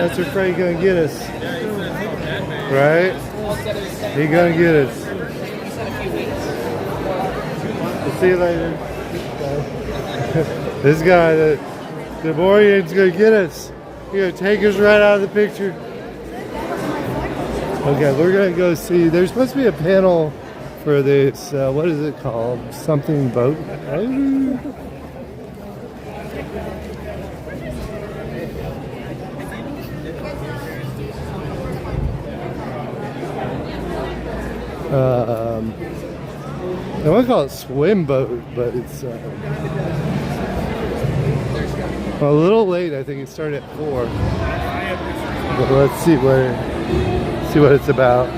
that's afraid gonna get us. Right? He gonna get us. We'll see you later. This guy, the Demorian's gonna get us. He's gonna take us right out of the picture. Okay, we're gonna go see. There's supposed to be a panel for this. What is it called? Something boat. I want to call it swim boat, but it's a little late. I think it started at 4. But let's see what it's about.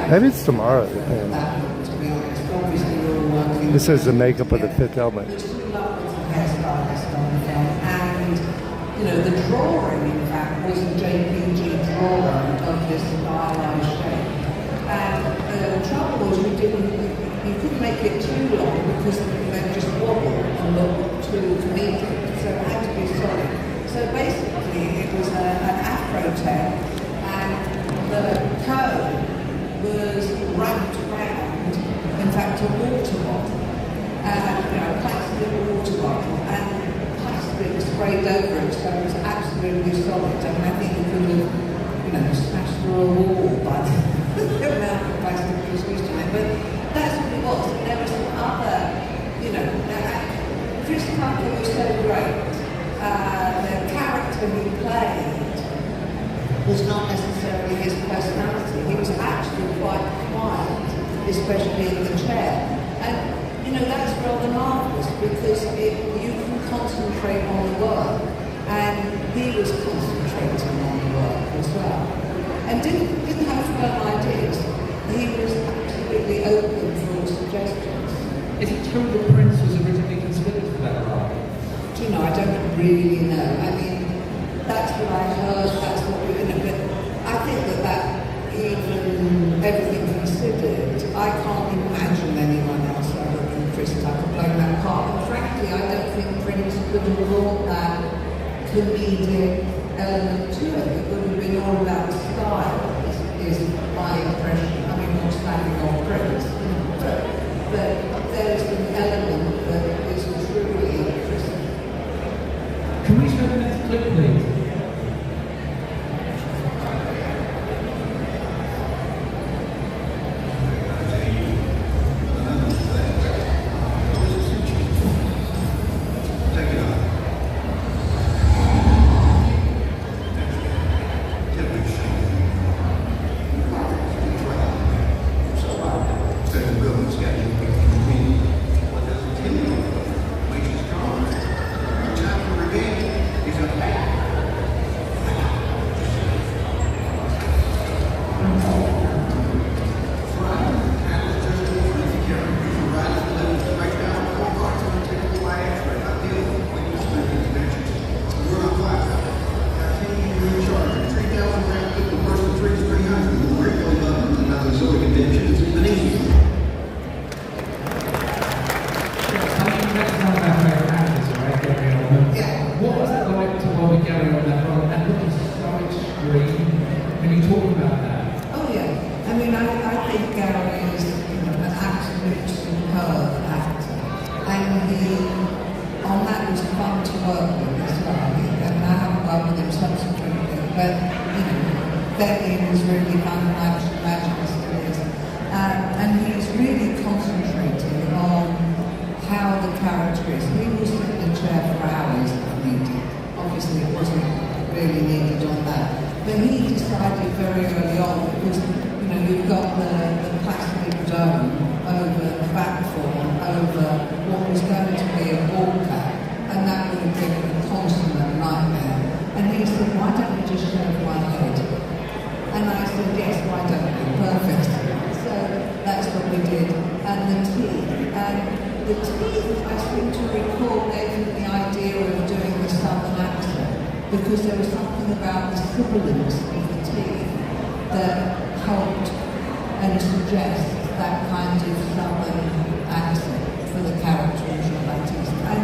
Maybe it's tomorrow. This is the makeup of the Fifth Element. And, you know, the drawing, in fact, was a JPG drawing of this stylized shape. And the trouble was you couldn't make it too long because they just wobble and look too comedic. So it had to be solid. So basically, it was an Afro tech, and the cone was wrapped around, in fact, a water bottle, a plastic water bottle, and plastic sprayed over it, so it was absolutely solid. I mean, I think you could have, smashed through a wall by the amount of plastic that was used on it. But that's what it was. And there were some other, Chris Tucker was so great. The character he played was not necessarily his personality. He was actually quite quiet, especially in the chair. And, that's rather marvellous because you can concentrate on the work, and he was concentrating on the work as well. And didn't have firm ideas. He was absolutely open for all suggestions. Is it true that Prince was originally considered for that role? Do you know, I don't really know. I mean, that's what I heard, that's what we're in a bit. I think that even everything considered, I can't imagine anyone else other than Chris Tucker playing that part. And frankly, I don't think Prince could have brought that comedic element to it. It would have been all about style, is my impression. I mean, not standing on Prince. But there's an element that is truly interesting. Can we show the next clip, please? Over what was going to be a ball cap, and that would have been a constant he said, why don't we just shave one head? And I said, yes, why don't we? Perfect. So that's what we did. And the teeth. And the teeth, I seem to recall, gave me the idea of doing the southern accent, because there was something about the sibilance of the teeth that helped and suggests that kind of southern accent for the character of Jean-Baptiste. And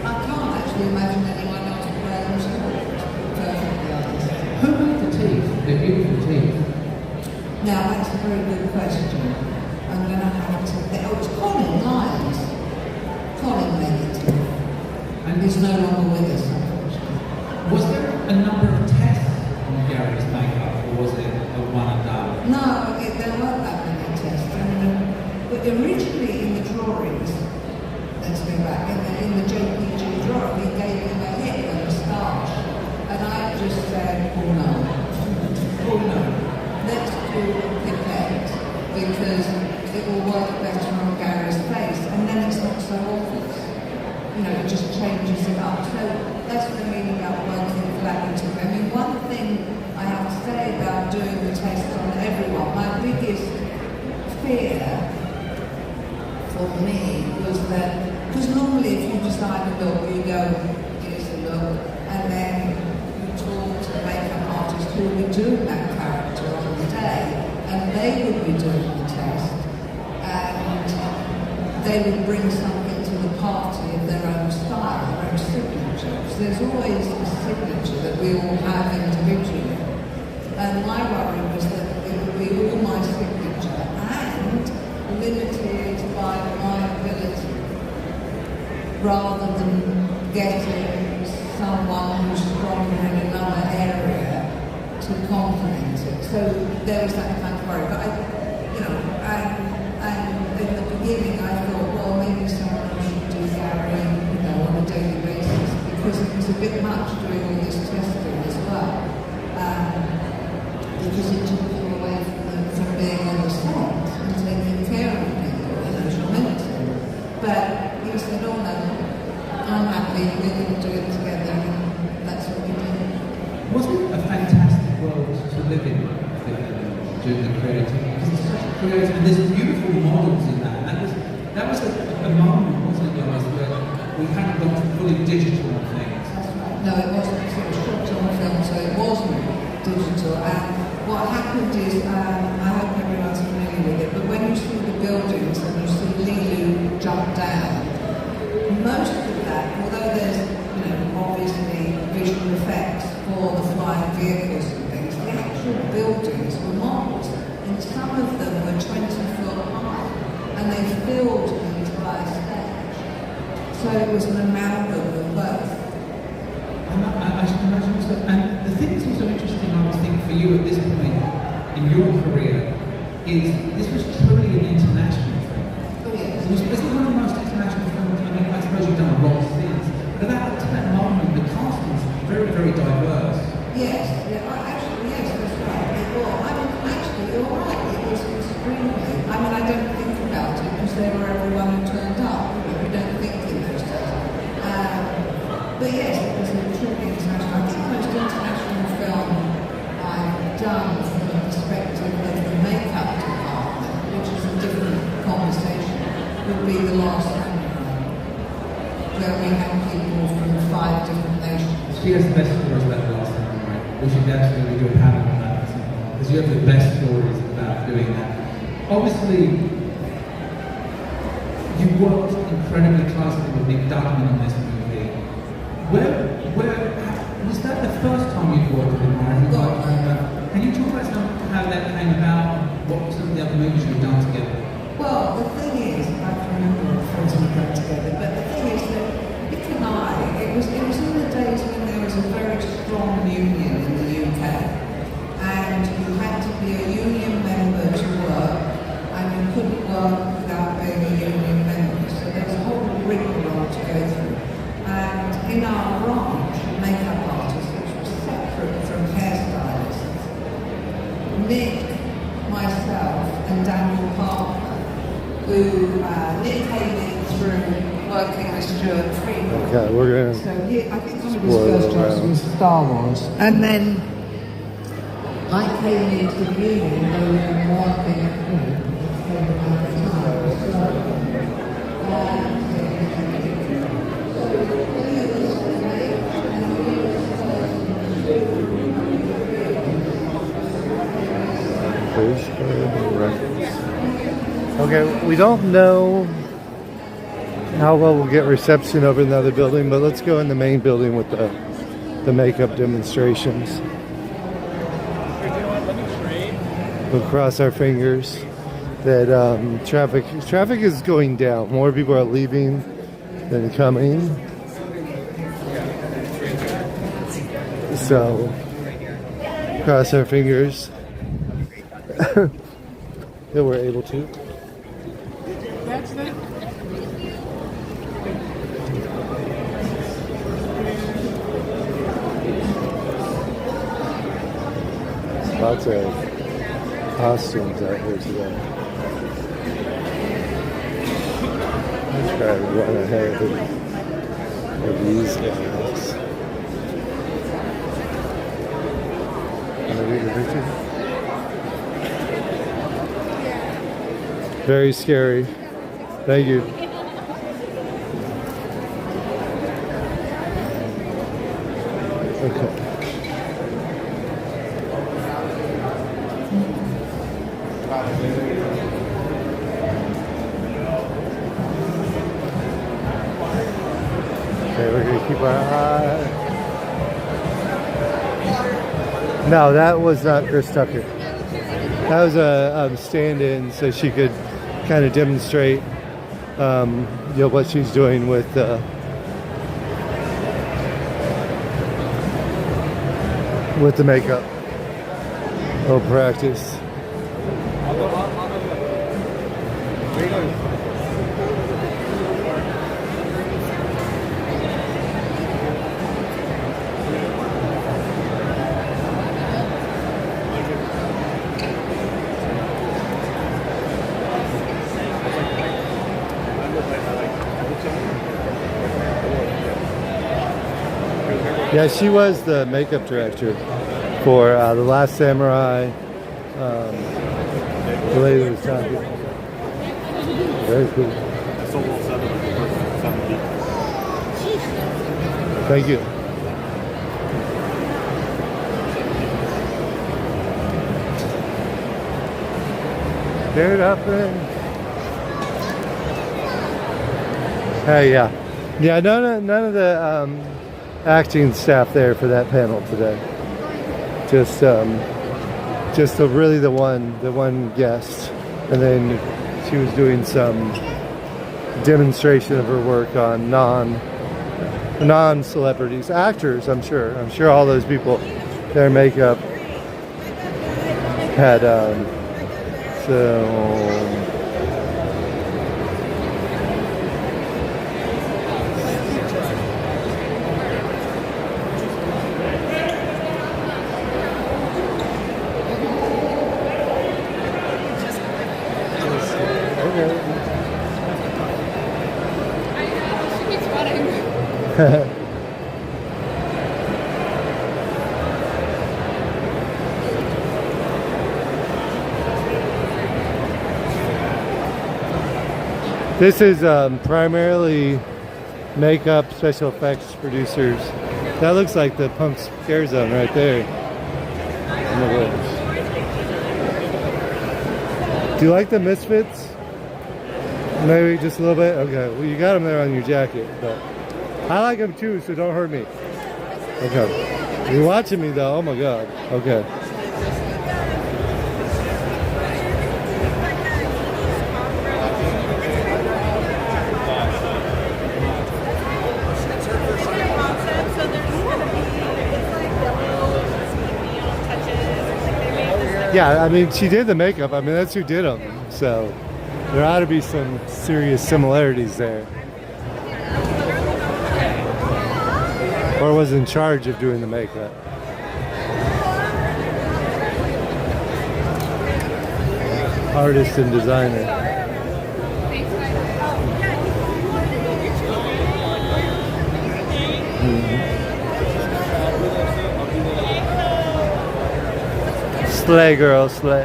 I can't actually imagine anyone else wearing them, perfectly honest. Who made the teeth? The beautiful teeth? Now, that's a very good question. I'm going to have to... Oh, it's Colin Lyons. Colin made it. And he's no longer with us, unfortunately. Was there a number of tests on Gary's makeup, or was it a one and done? No, there weren't that many tests. But originally in the drawings, let's go back, in the JPG drawing, he gave him a hit and a moustache. And I just said, oh no, let's do a pipette, because it will work better on Gary's face, and then it's not so obvious. You know, it just changes it up. So that's what I mean about working collaboratively. I mean, one thing I have to say about doing the test on everyone, my biggest fear for me was that, because normally if you decide a look, you go, here's a look, and then you talk to the makeup artist who will be doing that character on the day, and they would be doing the test, and they would bring something to the party of their own style, their own signature. So there's always a signature that we all have individually. And my worry was that it would be all my signature and limited by my ability, rather than getting someone who's stronger in another area to complement it. So there was that kind of worry. But and in the beginning I thought, well, maybe someone should do Gary, on a daily basis, because it was a bit much doing all this testing as well. Because it took them away from being on the set and taking care of people in those minutes. But he said, oh no, I'm happy, we're going to do it together, and that's what we did. Was it a fantastic world to live in during the creative? Because it's such a creative, and there's beautiful models in that. And that was a moment, wasn't it, guys, where we hadn't gone to fully digital things. That's right. No, it wasn't. It was shot on film, so it wasn't digital. And what happened is, I hope everyone's familiar with it, but when you see the buildings and you see Lilu jump down, most of that, although there's, obviously visual effects for the flying vehicles and things, the actual buildings were models, and some of them were 20 foot high, and they filled the entire stage. So it was an amalgam of both. I should imagine so. And the thing that's also interesting, I would think, for you at this point in your career is this was truly an international film. Oh yes. Is it one of the most international films? I mean, I suppose you've done a lot of things, but at that moment, the cast was very, very diverse. Yes, actually, yes, that's right. It was. I mean, actually, you're right. It was extremely. I mean, I don't think about it because they were everyone who turned up. We don't think in those days. But yes, it was a truly international. I think the most international film I've done from the perspective of the makeup department, which is a different conversation, would be The Last Samurai, where we had people from 5 different nations. She has the best stories about The Last Samurai. We should absolutely do a panel on that at some point, because you have the best stories about doing that. Obviously, you worked incredibly closely with Nick Duckman on this movie. Where was that the first time you worked with him? Can you talk about how that came about? What some of the other movies you've done together? Well, the thing is, I can remember the films we've done together, but the thing is that Nick and I, it was in the days when there was a very strong union in the UK, and you had to be a union member to work, and you couldn't work without being a union member, so there was a whole rigmarole to go through. And in our branch, makeup artists, which was separate from hairstylists, Nick, myself, and Daniel Parker, who Nick came in through working as Stuart Freeman. Okay, we're So gonna. I think one of his Spoil first jobs around. was Star Wars. And then I came into the union and working at Okay, we don't know how well we'll get reception over in the other building, but let's go in the main building with the makeup demonstrations. We'll cross our fingers that traffic is going down. More people are leaving than coming. So, cross our fingers that we're able to. Lots of costumes out here today. Let's try to run ahead of these guys. Can I read the picture? Very scary. Thank you. Okay. Okay, we're gonna keep our eye. No, that was not Chris Tucker. That was a stand-in so she could kind of demonstrate, what she's doing with the makeup. Oh, practice. Yeah, she was the makeup director for The Last Samurai, the lady that was talking. Very cool. Thank you. Dude, up in. Hey, yeah. Yeah, none of the acting staff there for that panel today. Just really the one guest, and then she was doing some demonstration of her work on non-celebrities, actors. I'm sure all those people, their makeup had This is primarily makeup, special effects producers. That looks like the Punk Scare Zone right there. Do you like the Misfits? Maybe just a little bit? Okay, well you got them there on your jacket, but I like them too, so don't hurt me. Okay. You're watching me though, oh my god. Okay. Yeah, I mean, she did the makeup. I mean, that's who did them. So there ought to be some serious similarities there. Or was in charge of doing the makeup. Artist and designer. Slay, girl, slay.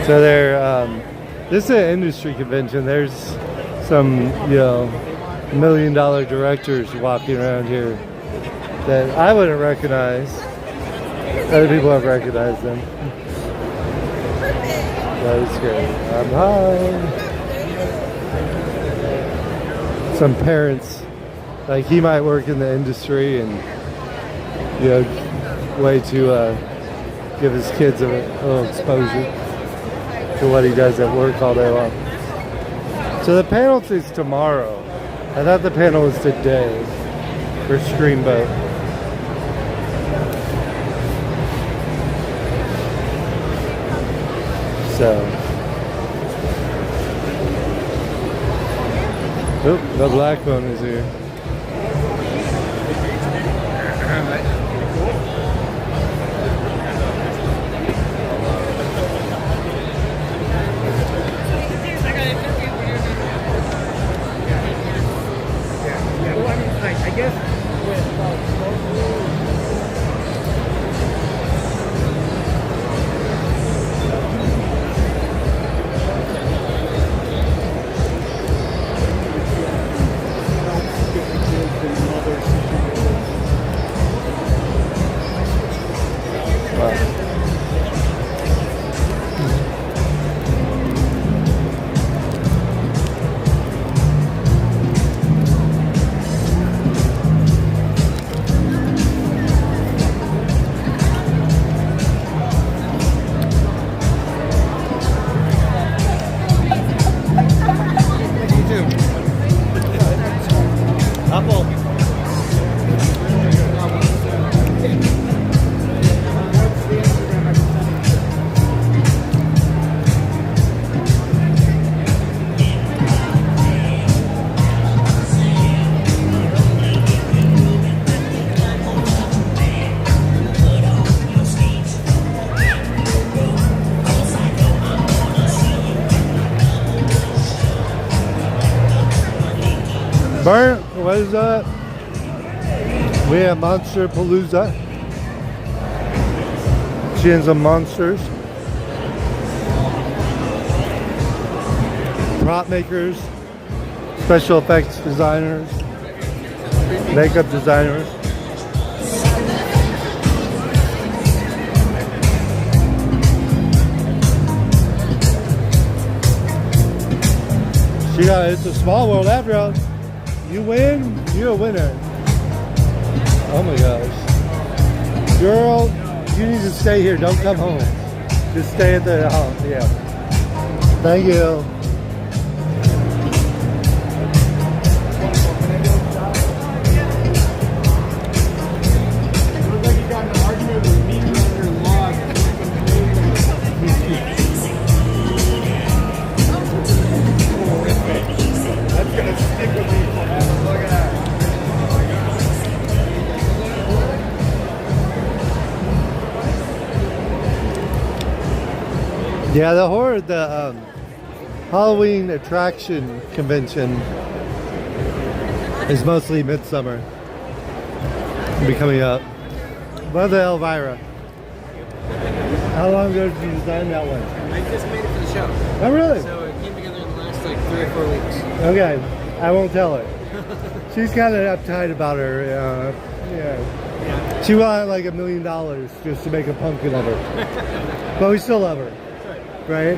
So this is an industry convention. There's some, you know, $1 million directors walking around here that I wouldn't recognize. Other people have recognized them. That is great. Hi. Some parents, like he might work in the industry and, you know, way to give his kids a little exposure to what he does at work all day long. So the panel is tomorrow. I thought the panel was today for Screamboat. So, oop, the black one is here. I guess with Burnt, what is that? We have MONSTERPALOOZA. Gins of monsters. Prop makers. Special effects designers. Makeup designers. Yeah, it's a small world after all. You win, you're a winner. Oh my gosh. Girl, you need to stay here. Don't come home. Just stay at the house. Yeah. Thank you. looks like you got in an argument with me under law. That's gonna stick with me forever. Look at that. Yeah, the Halloween attraction convention is mostly midsummer. It'll be coming up. Love the Elvira. How long ago did you design that one? I just made it for the show. Oh, really? So it came together in the last like 3 or 4 weeks. Okay, I won't tell her. She's kind of uptight about her. Yeah. She wanted like $1 million just to make a pumpkin of her. But we still love her. Right?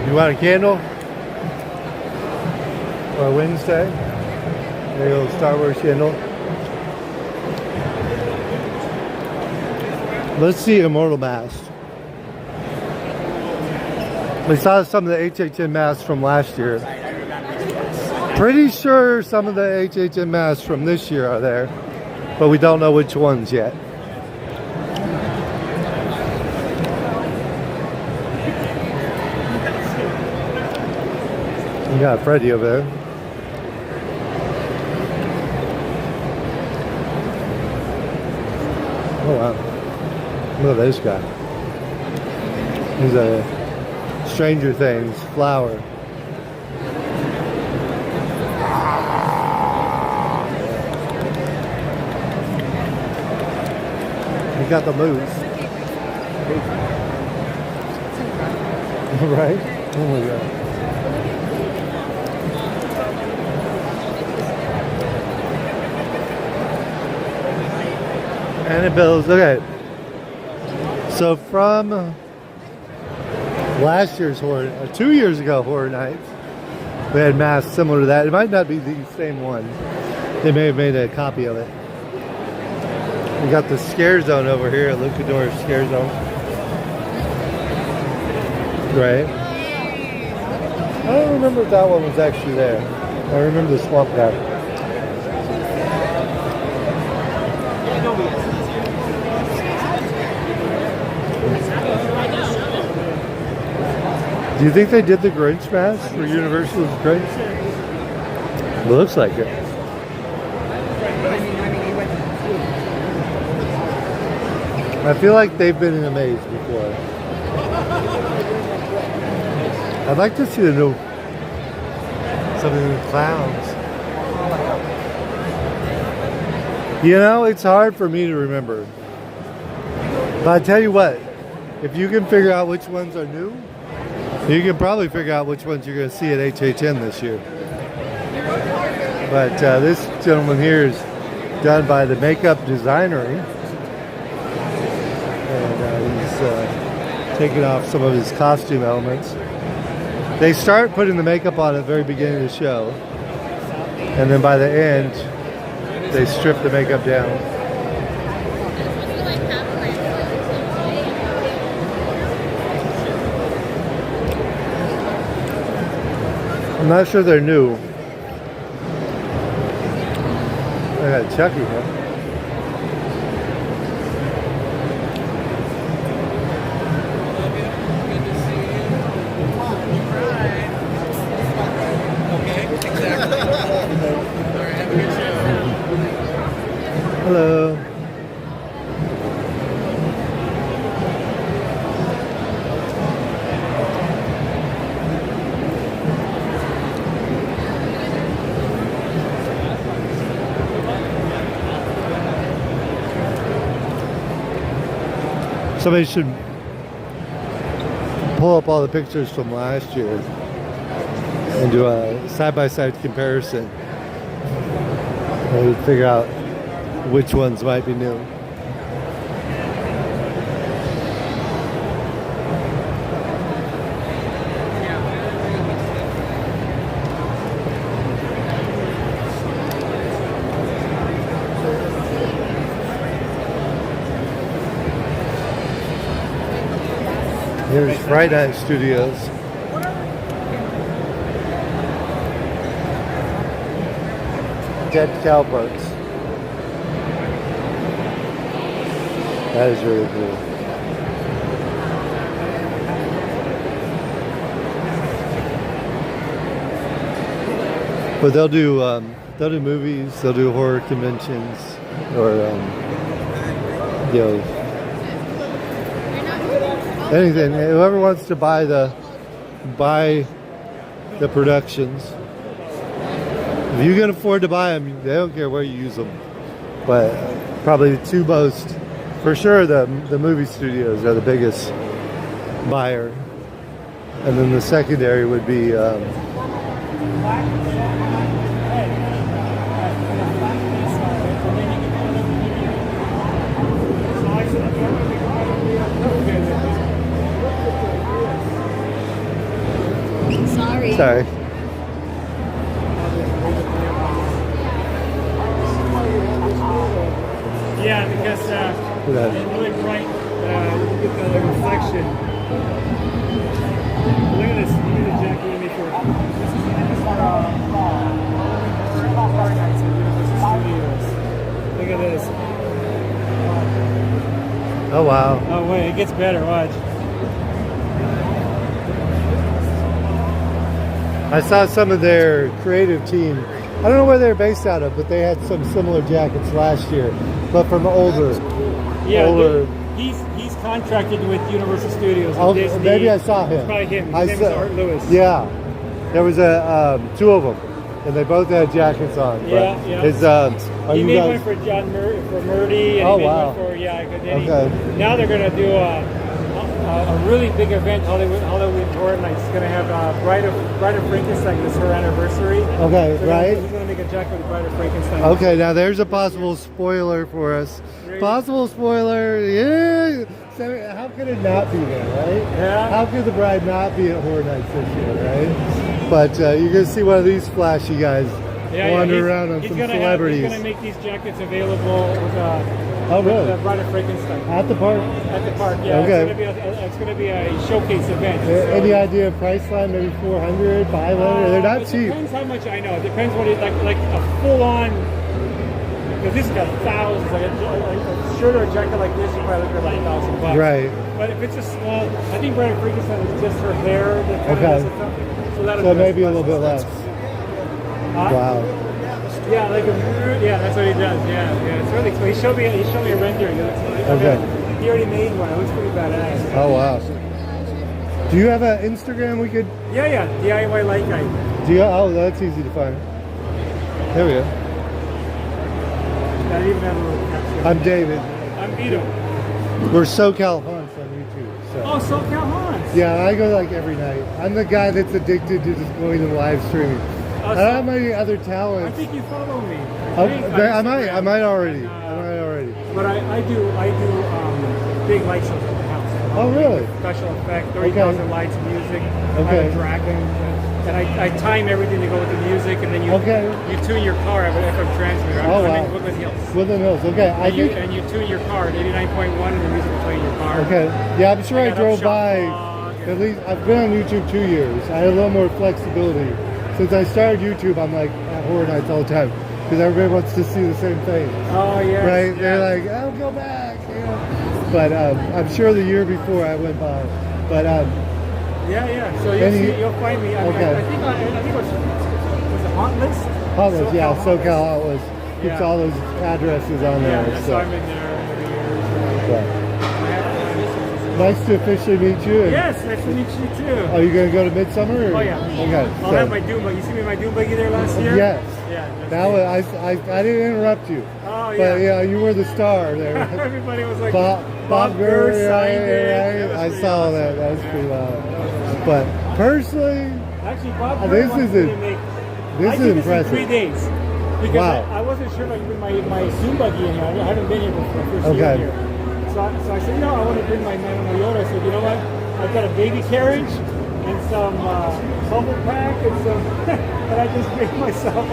You want a candle? Or Wednesday? Maybe a little Star Wars candle. Let's see Immortal Mask. We saw some of the HHN masks from last year. Pretty sure some of the HHN masks from this year are there, but we don't know which ones yet. You got Freddy over there. Oh wow. Look at this guy. He's a Stranger Things flower. He got the moves. Right? Oh my god. Annabelle's, okay. So from last year's horror, 2 years ago Horror Nights, we had masks similar to that. It might not be the same one. They may have made a copy of it. We got the Scare Zone over here at Lucador Scare Zone. Right? I don't remember if that one was actually there. I remember the Swamp Guy. Do you think they did the Grinch mask for Universal's Grinch? It looks like it. I feel like they've been in a maze before. I'd like to see the new some of the new clowns. You know, it's hard for me to remember. But I tell you what, if you can figure out which ones are new, you can probably figure out which ones you're going to see at HHN this year. But this gentleman here is done by the Makeup Designery. And he's taking off some of his costume elements. They start putting the makeup on at the very beginning of the show. And then by the end, they strip the makeup down. I'm not sure they're new. I got Chucky here. Hello. Somebody should pull up all the pictures from last year and do a side-by-side comparison. And we'd figure out which ones might be new. Here's Fright Night Studios. Dead cow parts. That is really cool. But they'll do movies, they'll do horror conventions, or you know, anything. Whoever wants to buy the productions. If you can afford to buy them, they don't care where you use them. But probably the two most, for sure, the movie studios are the biggest buyer, and then the secondary would be sorry. Yeah, because it's really bright. collection. Look at this. Look at the jacket you made for. This is for Horror Nights at Universal Studios. Look at this. Oh wow. Oh wait, it gets better. Watch. I saw some of their creative team. I don't know where they're based out of, but they had some similar jackets last year, but from older. Yeah, older. he's contracted with Universal Studios. Oh, Disney. maybe I saw him. It's probably him. I His name is saw- Art Lewis. Yeah, there was a two of them, and they both had jackets on. But Yeah, yeah. His, are He you made guys? one for John for Murdy, and Oh, he made wow. one for Okay. Now they're gonna do a really big event, Hollywood Horror Nights. It's gonna have Bride of Frankenstein. This is her anniversary. Okay, right. He's gonna make a jacket with Bride of Frankenstein. Okay, now there's a possible spoiler for us. Really? Possible spoiler, yeah. So how could it not be there, right? Yeah. How could the bride not be at Horror Nights this year, right? But you're gonna see one of these flashy guys wander around on some celebrities. He's gonna make these jackets available with Oh, really? with Bride of Frankenstein. At the park? At the park, yeah. Okay. It's gonna be a showcase event. Any idea of price line? Maybe 400, 500? They're not it cheap. Depends how much I know. It depends what it like a full on. Because this has got thousands. Like a shirt or a jacket like this, you probably look at like $1,000. Right. But if it's a small, I think Bride of Frankenstein is just her hair. That kind Okay. of does something. So maybe a little bit less. Wow. Yeah, that's what he does. Yeah. It's really cool. He showed me a rendering. Okay. He already made one. It looks pretty badass. Oh wow. Do you have an Instagram we could? Yeah. DIY light guy. Do you? Oh, that's easy to find. There we go. I even have a little caption. I'm David. I'm Vito. We're SoCal Haunts on YouTube. So. Oh, SoCal Hans. Yeah, I go like every night. I'm the guy that's addicted to just going and live streaming. I don't have any other I talents. think you follow me. I might already. But I do big light shows at the house. Oh, really? Special effect, 30,000 lights, music. I have a dragon. And I time everything to go with the music, and then you tune your car. I have an FM transmitter. I'm in Woodland Hills. Woodland Hills, okay. And you tune your car at 89.1, and the music will play in your car. Okay. Yeah, I'm sure I drove by. Fog, At least I've been on YouTube 2 years. I had a little more flexibility. Since I started YouTube, I'm like at Horror Nights all the time because everybody wants to see the same thing. Oh yeah. Right? Yeah. They're like, "I'll go back." You know? But I'm sure the year before I went by. But yeah. So you'll find me. I think it was it Haunt List? Haunt List, yeah. SoCal Haunt List keeps all those addresses on there. Yeah, so I'm in there every year. Nice to officially meet you. Yes, nice to meet you too. Are you going to go to Midsummer? Oh yeah. Okay. I'll have my Doom buggy. You see me in my Doom buggy there last year? Yes. Yeah. That was, I didn't interrupt you. Oh yeah. But yeah, you were the star there. Everybody was like, Bob Gurr signed it. I saw that. That was pretty loud. But personally, actually, Bob Gurr this wants is me to make. this I is did this impressive. in 3 days. Because Wow. I wasn't sure if I could bring my Zoom buggy in here. I haven't been here before. First year Okay. here. So I said, I want to bring my Nano Toyota. I said, you know what? I've got a baby carriage and some bubble pack and some, and I just made myself I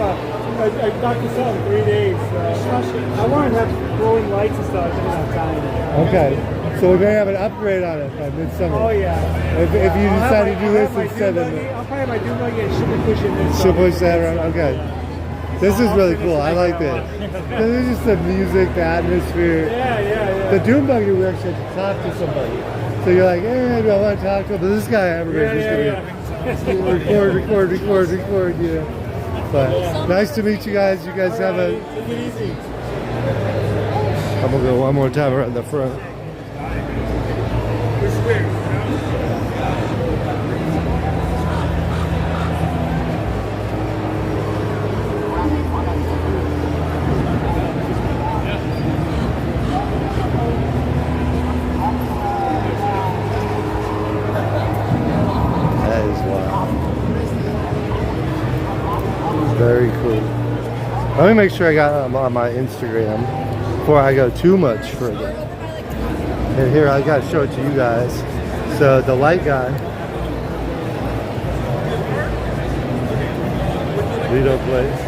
knocked this out in 3 days. I wanted to have glowing lights and stuff. I didn't have time. Okay. So we're going to have an upgrade on it by Midsummer. Oh yeah. If you decide to do this instead of I'll probably have my Doom buggy and she'll be pushing this. she'll push that around. Okay. This is really cool. I like this. This is just the music, the atmosphere. Yeah. The Doom buggy, we actually had to talk to somebody. So you're like, I want to talk to him, but this guy, everybody's just going to record, you know. But nice to meet you guys. You guys have a... Take it easy. I'm going to go one more time around the front. It's weird. That is wild. Very cool. Let me make sure I got them on my Instagram before I go too much further. And here, I got to show it to you guys. So the light guy, Lido Place.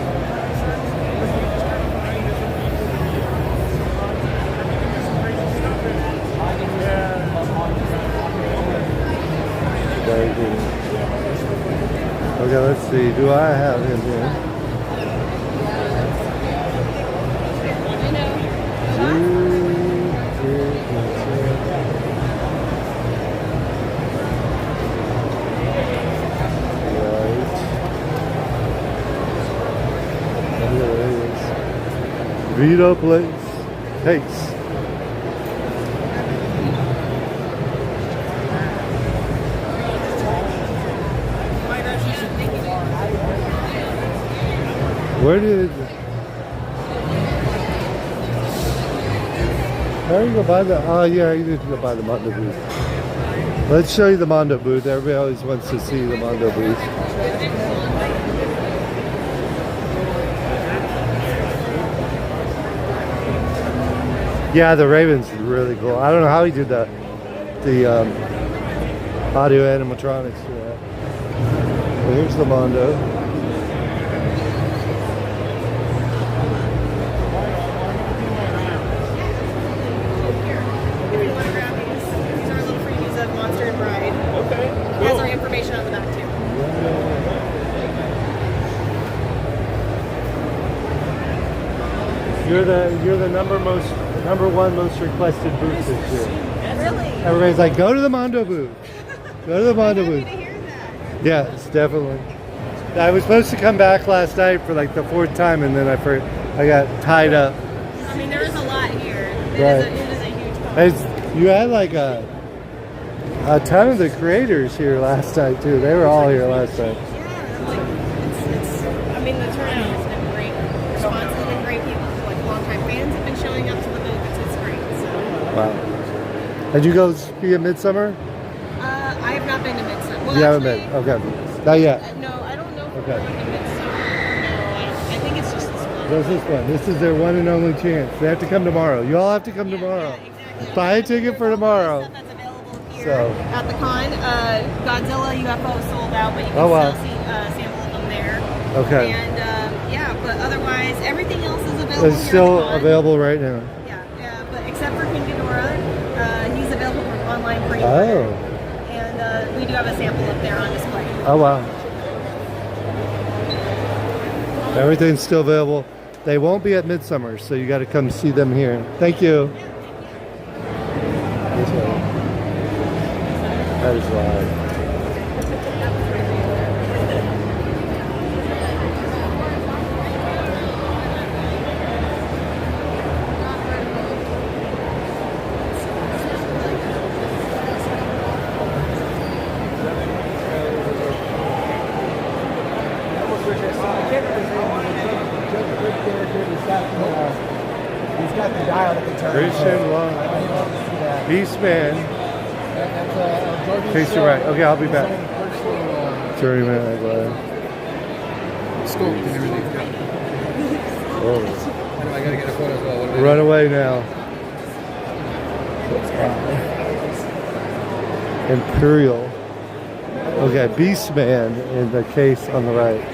see, do I have him here? Vito Place. Pace. Where did... How do you go buy the... Oh yeah, you need to go buy the Mondo booth. Let's show you the Mondo booth. Everybody always wants to see the Mondo booth. Yeah, the Raven's really cool. I don't know how he did the audio animatronics for that. Well, here's the Mondo. You're the number one most requested booth this year. Really? Everybody's like, go to the Mondo booth. Go to the Mondo booth. To hear that. Yes, definitely. I was supposed to come back last night for like the 4th time, and then I got tied up. I mean, there is a lot here. Right. It is a huge conference. You had like a ton of the creators here last night too. They were all here last night. Yeah, like it's. I mean, the turnout has been great. Response has been great. People, like longtime fans, have been showing up to the booth. It's great. So. Wow. Did you go ski at Midsummer? I have not been to Midsummer. Well, You haven't been? Okay. Not yet. No, I don't know if Okay. we're going to Midsummer. No, I think it's just this one. There's this one. This is their one and only chance. They have to come tomorrow. You all have to come tomorrow. Yeah, exactly. Buy a ticket for tomorrow. Stuff that's available here So. at the con. Godzilla UFO sold out, but you can Oh, wow. still see a sample of them there. Okay. And yeah, but otherwise, everything else is available. It's here still at the con. available right now. Yeah, but except for King Ghidorah, he's available for online pre-order. Oh. And we do have a sample up there on display. Oh, wow. Everything's still available. They won't be at Midsummer, so you got to come see them here. Thank you. This way. That is live. He's got the dial that can turn. Christian Long. Beastman. Face you right. Okay, I'll be back. Journeyman, I'm glad. Scope and everything's good. Oh. I gotta get a photo as well. What do I Run away now. Imperial. Okay, Beastman in the case on the right.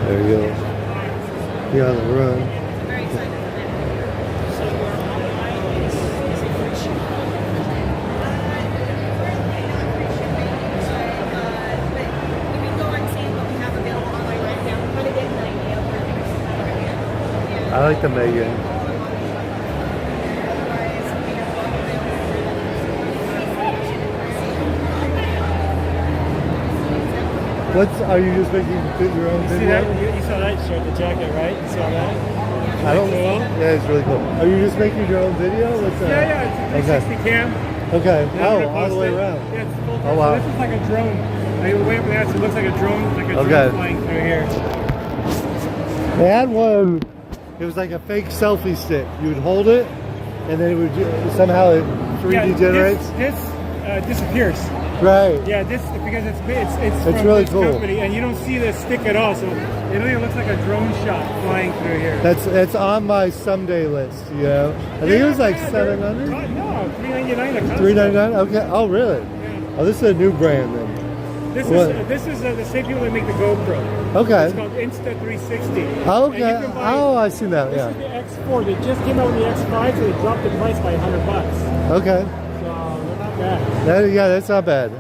There you go. You're on the run. Very excited. But you can go and see what we have available online right now. Try to get an idea of where things are. I like the Megan. Are you just making your own See video? that? You saw that shirt, the jacket, right? You saw that? I don't know. Cool. Yeah, it's really cool. Are you just making your own video? What's that? Yeah, it's a 360 cam. Okay. Yeah, I'm Oh, gonna all the post way it. around. Yeah, it's full. Oh, wow. So this is like a drone. Like, way up there, so it looks like a drone, Okay. drone flying through here. They had one. It was like a fake selfie stick. You would hold it, and then it would somehow it 3D generates. This disappears. Right. Yeah, this because it's It's from really this cool. company, and you don't see the stick at all, so it really looks like a drone shot flying through here. That's on my someday list. You know, I think it was like Yeah, $700. No, $3.99 a Cosplay. $3.99. Okay. Oh, really? Yeah. Oh, this is a new brand then. This What? is the same people that make the GoPro. Okay. It's called Insta360. Oh, And you okay. can buy- Oh, I seen that. This Yeah. is the X4. They just came out with the X5, so they dropped the price by $100. Okay. So they're not bad. Yeah, that's not bad.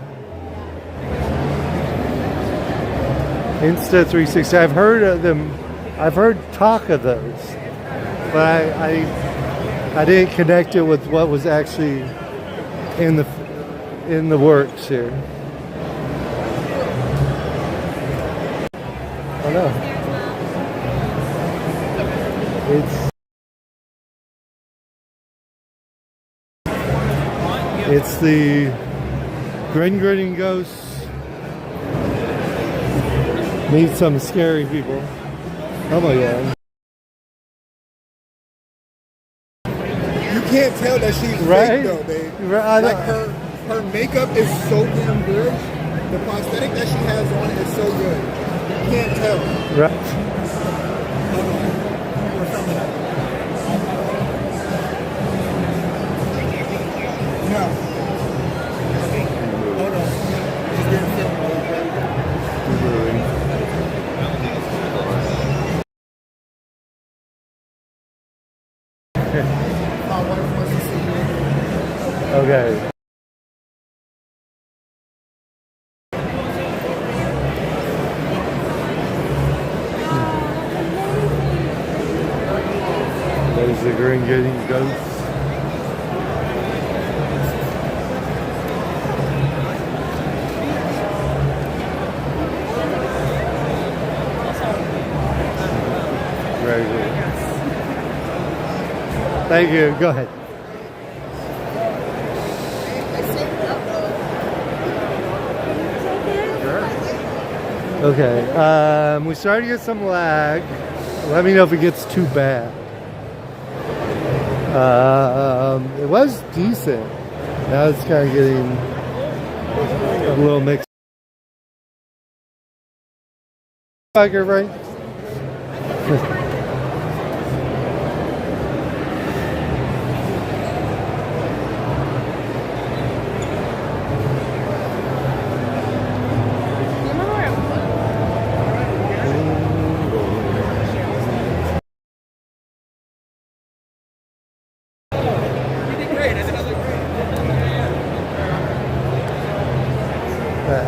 Insta360. I've heard of them. I've heard talk of those, but I didn't connect it with what was actually in the works here. Oh no. It's the Grin Ghosts. Meet some scary people. Oh my god. You can't tell that she's Right? fake though, babe. Right, I Like know. her makeup is so damn good. The prosthetic that she has on is so good. You can't tell. Right. Hold on. Or something like that. No. Hold on. She's getting filmed. My wife wants to see you. Okay. There's the Grin Ghosts. Very good. Thank you. Go ahead. Okay. We started to get some lag. Let me know if it gets too bad. It was decent. Now it's kind of getting a little mixed. Biker, right?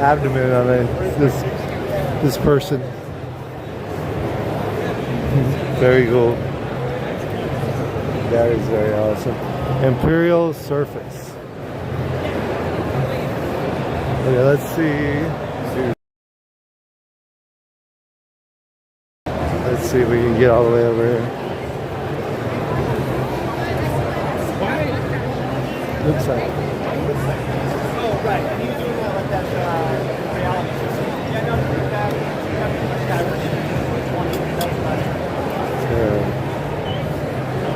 Abdomen on this person. Very cool. That is very awesome. Imperial Surface. Okay, let's see. Let's see if we can get all the way over here. Looks like. Oh, right. And he was doing that like that reality show. Yeah, no,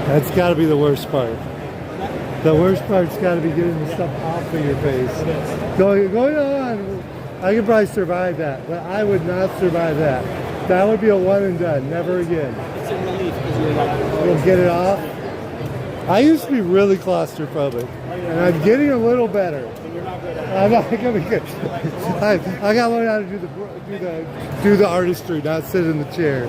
That's got to be the worst part. The worst part's got to be getting the stuff off of your face. Going on. I could probably survive that, but I would not survive that. That would be a one and done. Never again. It's a relief because you're like, We'll get it off. I used to be really claustrophobic, and I'm getting a little better. I'm not gonna be good. I gotta learn how to do the artistry, not sit in the chair.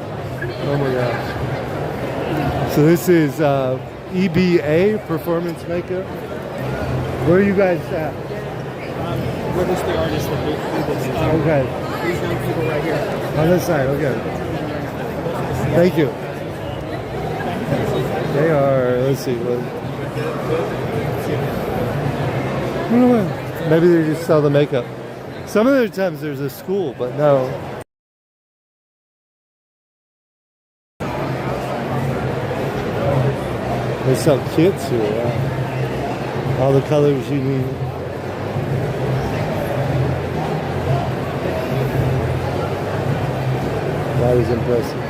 Oh my gosh. So this is EBA Performance Makeup. Where are you guys at? we're just the artists that do this. Okay. These young people right here. On this side, okay. Thank you. They are, let's see. Maybe they just sell the makeup. Some of the times there's a school, but no. They sell kits here. Yeah. All the colors you need. That is impressive.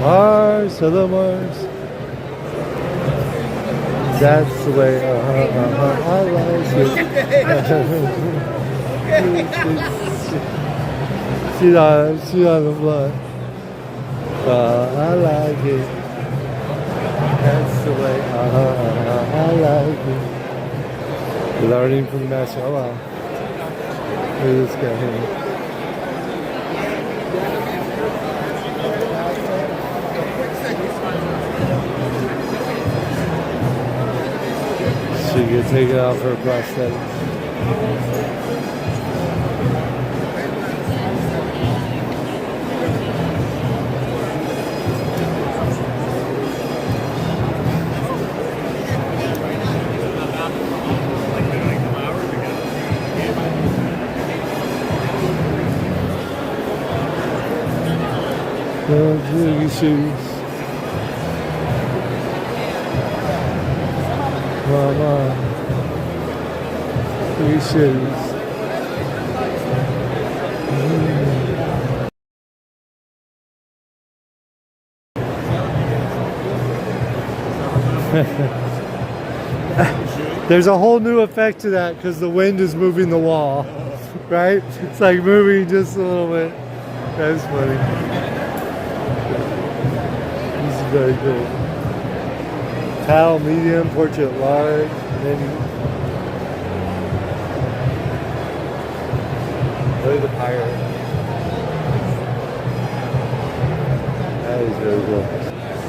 Mars, hello Mars. That's the way, I like it. She's on the floor. I like it. That's the way, I like it. Learning from Master. Oh wow. Look at this guy here. She can take it off her prosthetics. Jiggy shoes. Mama. Jiggy shoes. There's a whole new effect to that because the wind is moving the wall, right? It's like moving just a little bit. That's funny. This is very cool. Towel medium, portrait large, mini. Look at the pirate. That is very cool.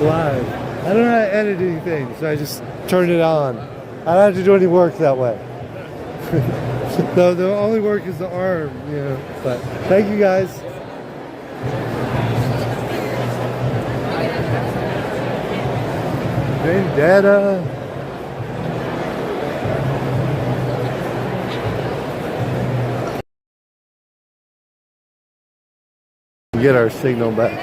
Live. I don't know how to edit anything, so I just turned it on. I don't have to do any work that way. The only work is the arm, you know. But thank you guys. Vendetta. Get our signal back.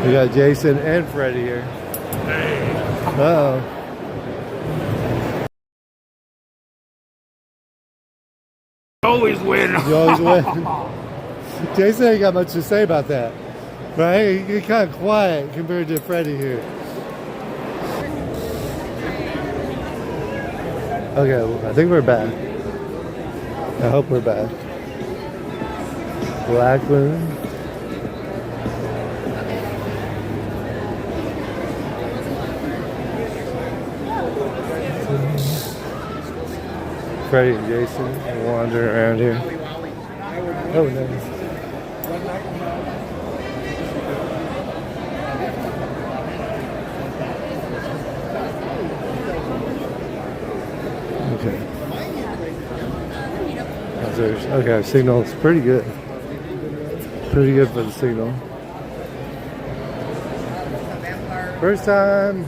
We got Jason and Freddie here. Uh-oh. Always win. You always win. Jason ain't got much to say about that. Right? He's kind of quiet compared to Freddie here. Okay, well, I think we're back. I hope we're back. Black Moon. Freddie and Jason are wandering around here. Oh, nice. Okay. Okay, our signal is pretty good. Pretty good for the signal. First time.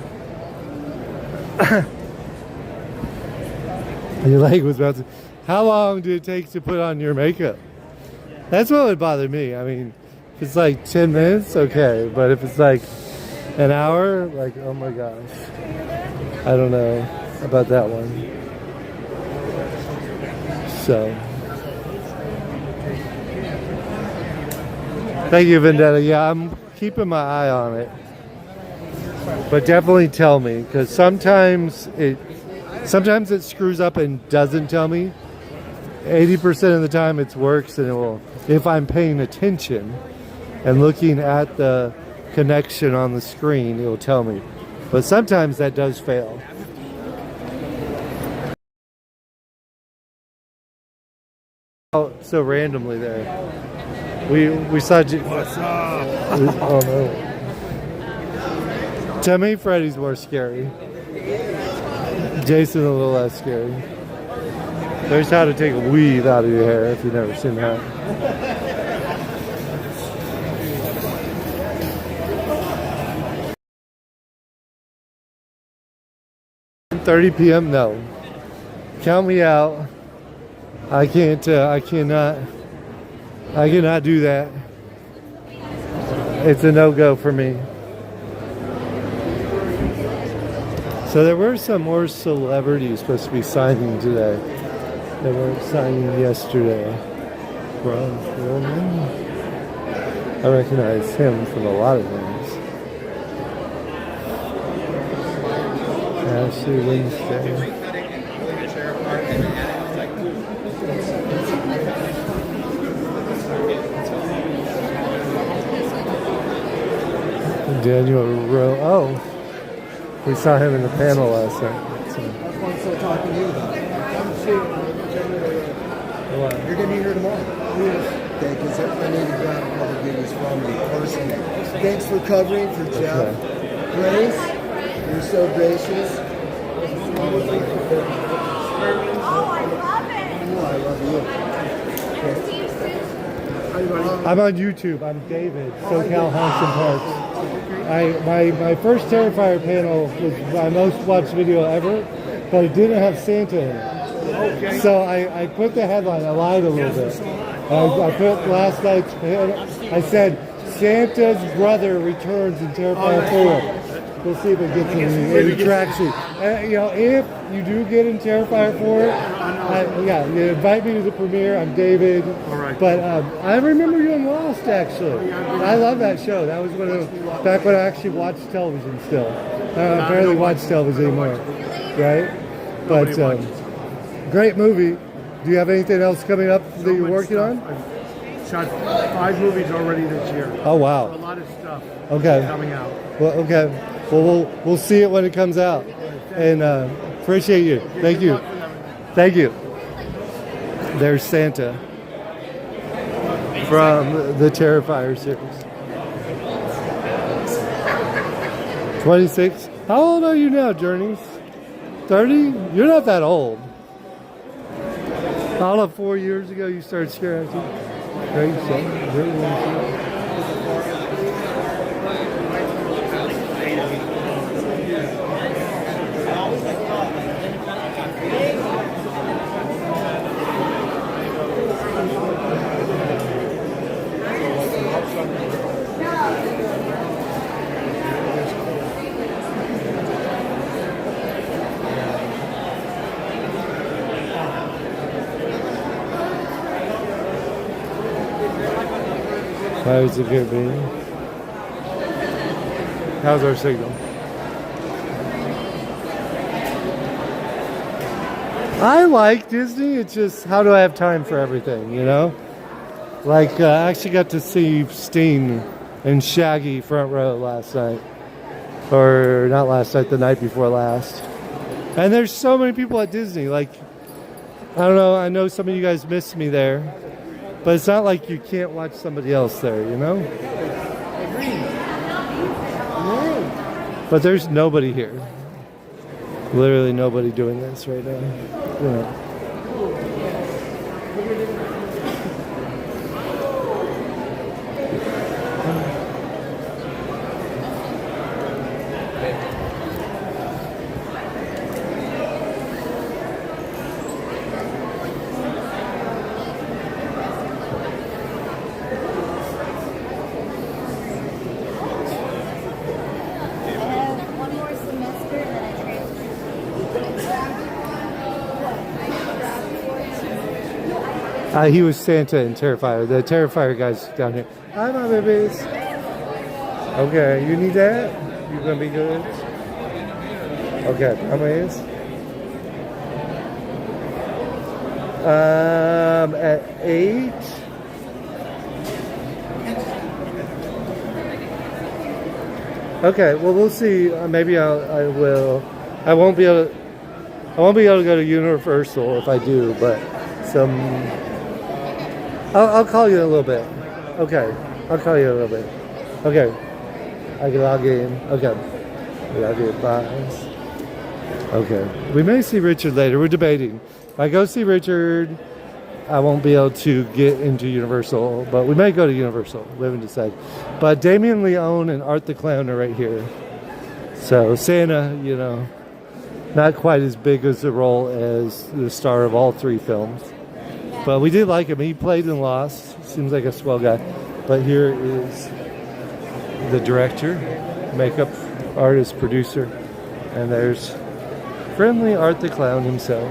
Your leg was about to. How long did it take to put on your makeup? That's what would bother me. I mean, if it's like 10 minutes, okay. But if it's like an hour, like, oh my gosh. I don't know about that one. So. Thank you, Vendetta. Yeah, I'm keeping my eye on it. But definitely tell me, because sometimes it screws up and doesn't tell me. 80% of the time it works, and it will, if I'm paying attention and looking at the connection on the screen, it will tell me. But sometimes that does fail. Oh, so randomly there. We saw. What's up? Oh no. To me, Freddy's more scary. Jason a little less scary. There's how to take a weave out of your hair if you've never seen that. 30 p.m. No. Count me out. I cannot do that. It's a no-go for me. So there were some more celebrities supposed to be signing today. They weren't signing yesterday. Ron Perlman. I recognize him from a lot of things. Ashley Wednesday. Daniel Rowe. Oh, we saw him in the panel last night. So. That's why I'm still talking to you about it. I'm seeing you're going to be here tomorrow. Okay, because I need to grab a couple goodies from you personally. Thanks for covering for Jeff. Okay. Grace, you're so gracious. Oh, I love it. I love you. I'm on YouTube. I'm David, SoCal Haunts and Parks. My first Terrifier panel was my most watched video ever, but it didn't have Santa in it. So I put the headline. I lied a little bit. I put last night's panel. I said Santa's brother returns in Terrifier 4. We'll see if it gets any traction. You know, if you do get in Terrifier 4, you invite me to the premiere. I'm David. All right. But I remember you in Lost, actually. I love that show. That was back when I actually watched television still. I barely watch television anymore, right? But great movie. Do you have anything else coming up that you're working on? I've shot 5 movies already this year. Oh, wow. A lot of stuff coming out. Well, okay. Well, we'll see it when it comes out. And appreciate you. Thank you. Thank you. There's Santa from the Terrifier series. 26. How old are you now, Journeys? 30? You're not that old. All of 4 years ago you started scaring people. Great show. How's it good, baby? How's our signal? I like Disney. It's just, how do I have time for everything, you know? Like, I actually got to see Sting and Shaggy front row last night. Or not last night, the night before last. And there's so many people at Disney. Like, I don't know, I know some of you guys missed me there. But it's not like you can't watch somebody else there, you know? But there's nobody here. Literally nobody doing this right now. You know. He was Santa in Terrifier. The Terrifier guy's down here. Hi, my babies. Okay, you need that? You gonna be good? Okay, how many is? At 8. Okay, well we'll see. Maybe I will. I won't be able to go to Universal if I do, but I'll call you in a little bit. Okay. I'll call you in a little bit. Okay. I can log in. Okay. Log in. Bye. Okay. We may see Richard later. We're debating. If I go see Richard, I won't be able to get into Universal, but we may go to Universal. We haven't decided. But Damien Leone and Art the Clown are right here. So Santa, you know, not quite as big as a role as the star of all 3 films. But we did like him. He played in Lost. Seems like a swell guy. But here is the director, makeup artist, producer. And there's friendly Art the Clown himself.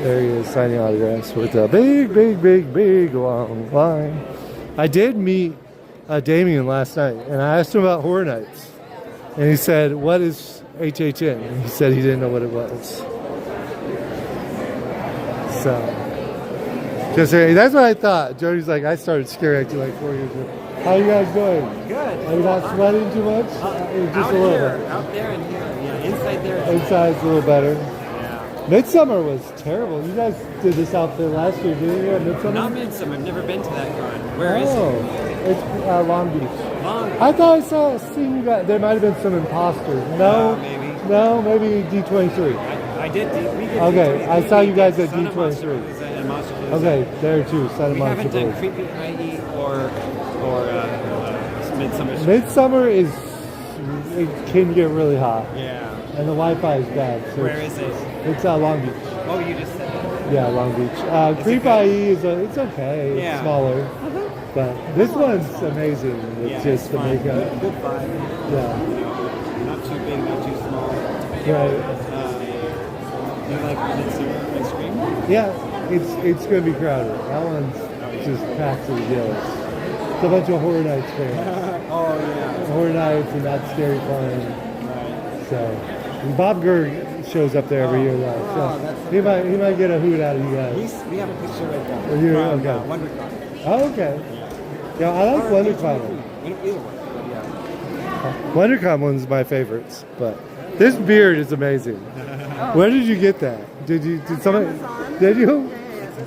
There he is, signing autographs with a big long line. I did meet Damien last night, and I asked him about Horror Nights. And he said, "What is HHN?" And he said he didn't know what it was. So, just saying, that's what I thought. Jody's like, I started staring at you like 4 years ago. How you guys doing? Good. Are you not sweating too much? Just Out a little here, bit. out there and here. Yeah, inside there. Inside's a little better. Yeah. Midsummer was terrible. You guys did this out there last year, didn't you? At Midsummer? Not Midsummer. I've never been to that con. Where is Oh, it? it's Long Beach. Long. I thought I seen you guys. There might have been some imposters. No, maybe. No, maybe D23. I did. We did Okay, D23. I saw you guys at Son of D23. Monsterpalooza and Monsterpalooza. Okay, there too. Santa We Monica. haven't done Creepy IE or Midsummer. Midsummer is it can get really hot, Yeah. and the Wi-Fi is bad. So Where is it? It's Long Beach. Oh, you just said that. Yeah, Long Beach. Creep IE is it's okay. It's Yeah. smaller, but this one's amazing. It's Yeah, just it's the fun. makeup. Good vibe. Yeah. You know, not too big, not too small. Right. You like Midsummer ice cream? Yeah, it's gonna be crowded. That one's just packed to the gills. It's a bunch of Horror Nights fans. Oh yeah. Horror Nights and Not Scary Fun. Right. So and Bob Gurr shows up there every year though. So that's he might get a hoot out of you guys. We have a picture right there. Are you- From, okay. WonderCon. Oh, okay. Yeah, I like WonderCon. Either one, but yeah. WonderCon one's my favorites, but this beard is amazing. Where did you get that? Did somebody? Did you?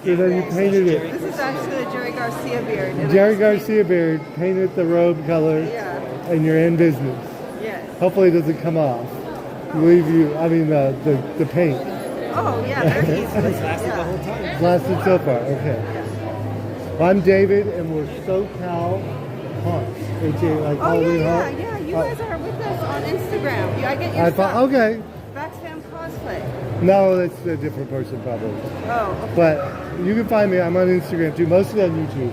And then you painted it. This is actually a Jerry Garcia beard. and Jerry I just Garcia beard, painted the robe color, Yeah. and you're in business. Yes. Hopefully it doesn't come off. Leave you, I mean the paint. Oh, yeah, very easily. It's lasted the whole time. It's lasted so far, okay. Well, I'm David, and we're SoCal Haunts. Like Oh, Halloween yeah, Haunt. yeah. You guys are with us on Instagram. I get your I stuff. thought, okay. Backspam Cosplay. No, that's a different person probably. Oh, okay. But you can find me, I'm on Instagram too, mostly on YouTube.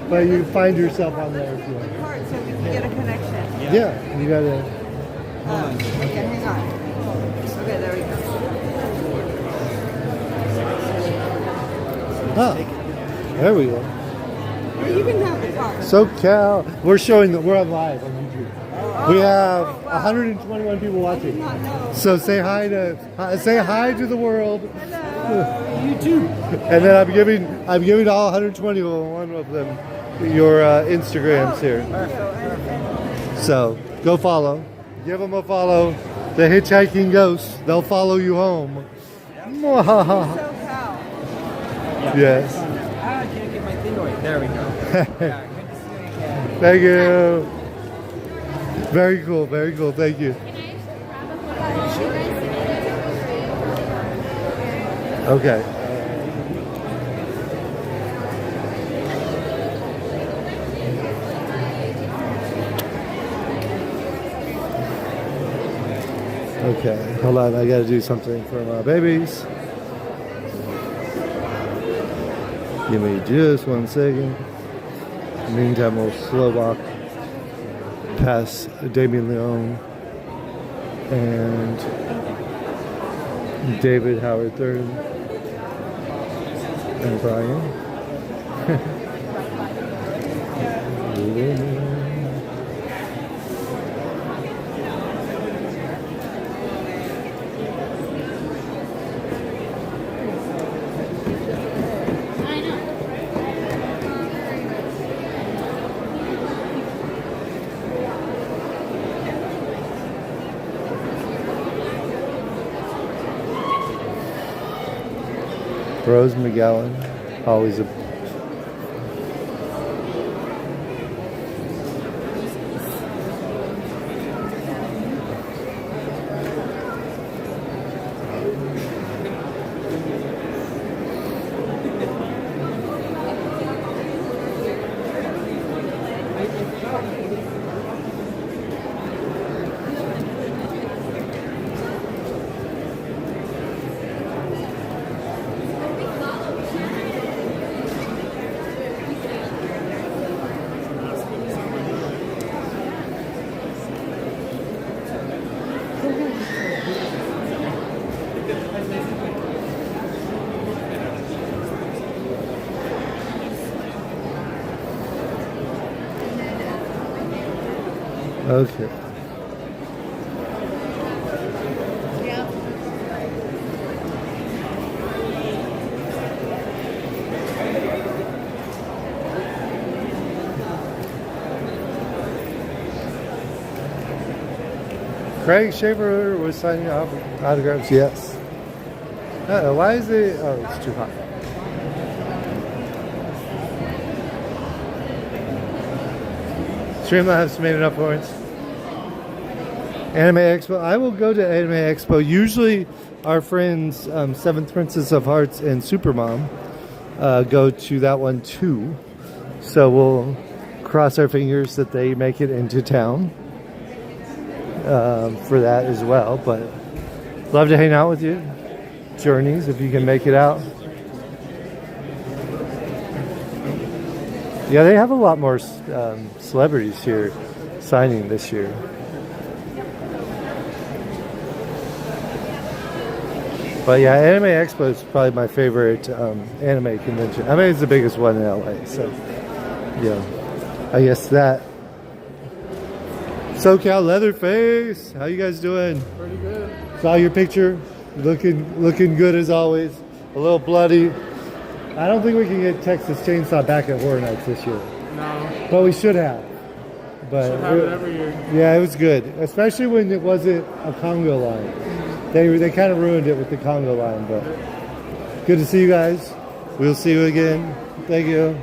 But you can find yourself on there if you want. Card so we can get a connection. Yeah, you gotta. Okay, hang on. Okay, there we go. Ah, there we go. You can have the card. SoCal. We're on live on YouTube. We have 121 people watching. So say hi to the world. YouTube. And then I'm giving all 121 of them your Instagrams here. So go follow. Give them a follow. The Hitchhiking Ghosts. They'll follow you home. Yes. I can't get my thing away. There we go. Yeah, good to see you again. Thank you. Very cool. Very cool. Thank you. Okay. Okay, hold on. I gotta do something for my babies. Give me just 1 second. In the meantime, we'll slow walk past Damien Leone and David Howard III and Brian. Rose McGowan, always a Okay. Craig Schaefer was signing autographs. Yes. Why is it? Oh, it's too hot. Streamlabs made it up for us. Anime Expo. I will go to Anime Expo. Usually, our friends Seventh Princess of Hearts and Supermom go to that one too. So we'll cross our fingers that they make it into town for that as well. But love to hang out with you. Journeys, if you can make it out. Yeah, they have a lot more celebrities here signing this year. But yeah, Anime Expo is probably my favorite anime convention. I mean, it's the biggest one in LA, so yeah. I guess that. SoCal Leatherface, how you guys doing? Pretty good. Saw your picture, looking good as always. A little bloody. I don't think we can get Texas Chainsaw back at Horror Nights this year. No. But we should have. But Should have it every year. yeah, it was good, especially when it wasn't a Congo line. They kind of ruined it with the Congo line, but good to see you guys. We'll see you again. Thank you.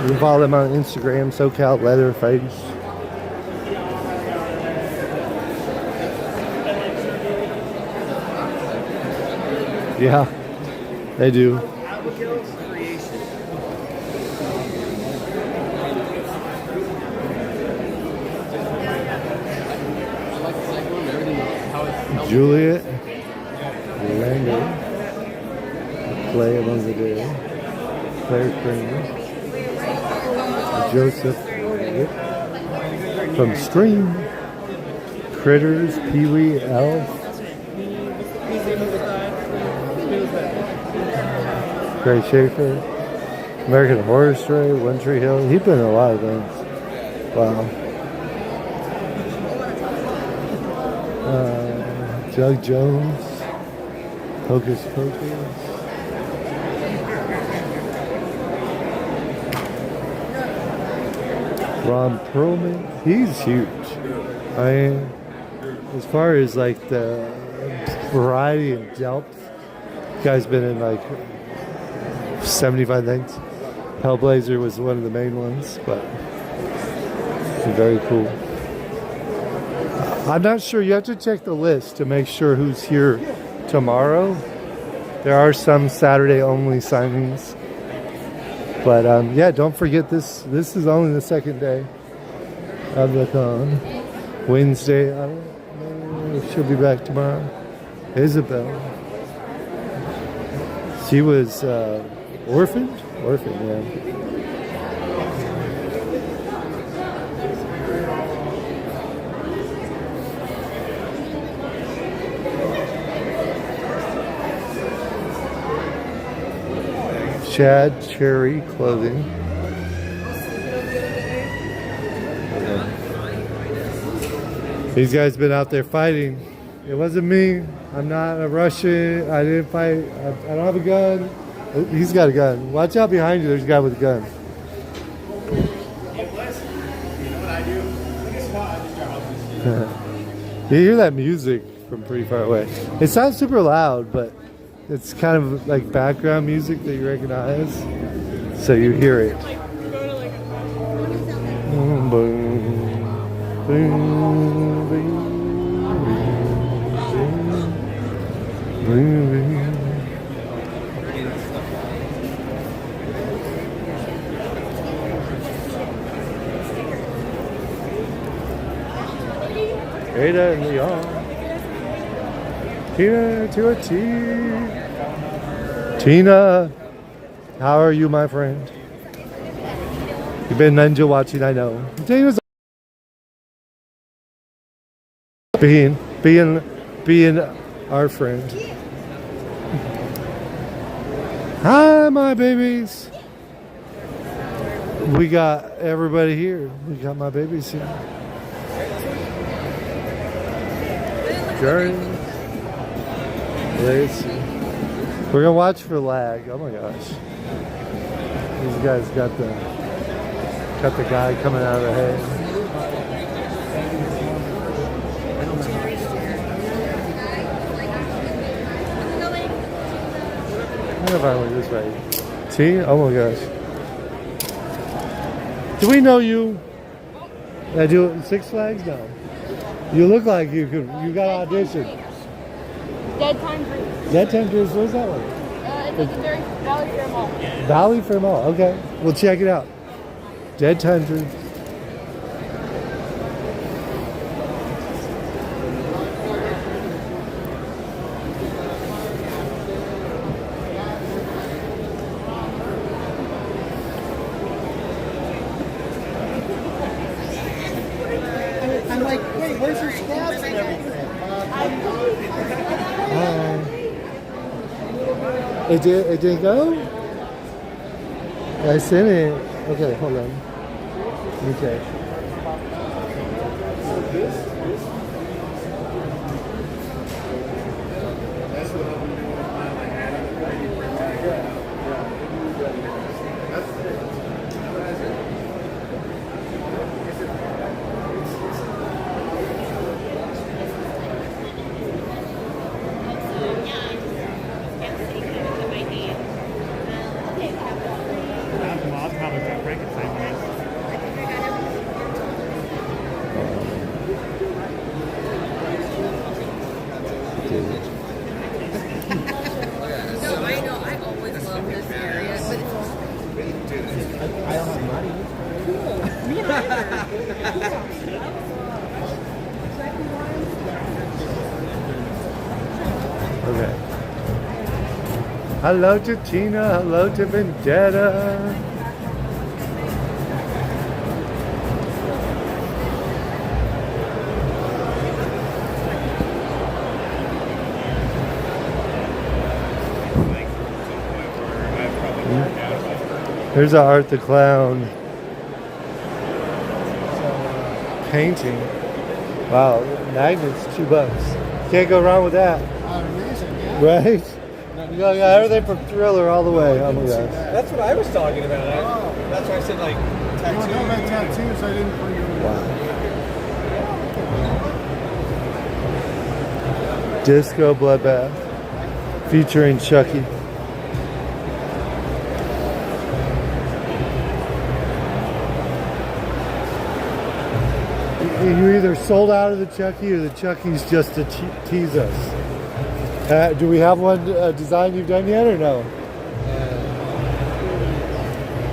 You can follow them on Instagram, SoCal Leatherface. Yeah, they do. Juliet, Orlando, Play Among the Dead, Claire Kramer, Joseph from Scream, Critters, Pee Wee, Elf, Craig Schaefer, American Horror Story, One Tree Hill. He's been in a lot of things. Wow. Doug Jones, Hocus Pocus. Ron Perlman, he's huge. I mean, as far as like the variety and depth, the guy's been in like 75 things. Hellblazer was one of the main ones, but very cool. I'm not sure. You have to check the list to make sure who's here tomorrow. There are some Saturday only signings. But yeah, don't forget this. This is only the second day of the con. Wednesday, I don't know if she'll be back tomorrow. Isabel. She was orphaned? Orphaned, yeah. Chad Cherry Clothing. These guys been out there fighting. It wasn't me. I'm not a Russian. I didn't fight. I don't have a gun. He's got a gun. Watch out behind you. There's a guy with a gun. You hear that music from pretty far away. It's not super loud, but it's kind of like background music that you recognize, so you hear it. Boom, boom, boom, boom, boom. Ada and Leon. Tina to a T. Tina, how are you, my friend? You've been ninja watching, I know. Tina's being our friend. Hi, my babies. We got everybody here. We got my babies here. Jerry. Let's see. We're gonna watch for lag. Oh my gosh. These guys got the guy coming out of the hay. finally this way. See? Oh my gosh. Do we know you? I do Six Flags? No. You look like you could. You got audition. Dead Time Dreams. Dead Time Dreams. Where's that one? It's like a very Valley Fair Mall. Valley Fair Mall. Okay, we'll check it out. Dead Time Dreams. I'm like, wait, where's your scabs and everything? It didn't go? I sent it. Okay, hold on. Okay. Okay. Hello to Tina. Hello to Vendetta. Here's a Art the Clown painting. Wow, magnets, $2. Can't go wrong with that. Amazing, yeah. Right? You got everything from Thriller all the way. Oh my gosh. That's what I was talking about. That's why I said like tattoos. No, my tattoos, I didn't for you. Wow. Disco Bloodbath featuring Chucky. You either sold out of the Chucky or the Chucky's just to tease us. Do we have one design you've done yet or no? Do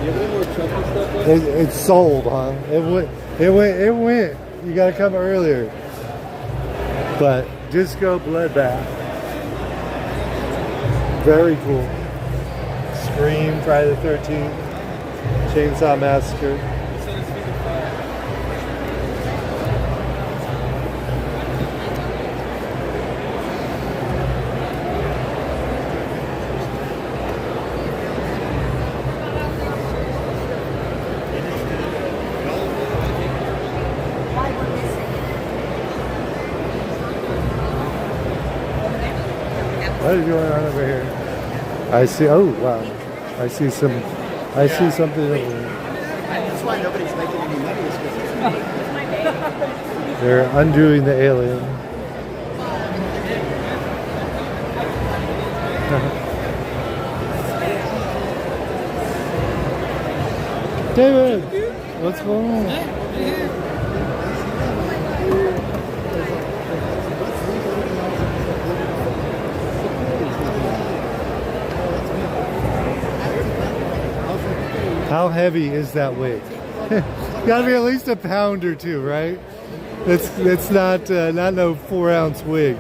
you have any more Chucky stuff left? It's sold, huh? It went. You gotta come earlier. But Disco Bloodbath. Very cool. Scream, Friday the 13th, Chainsaw Massacre. What is going on over here? I see. Oh wow! I see some. I see something over there. That's why nobody's making any money. Is because They're undoing the alien. David, what's going on? How heavy is that wig? Gotta be at least a pound or two, right? It's not no 4-ounce wig.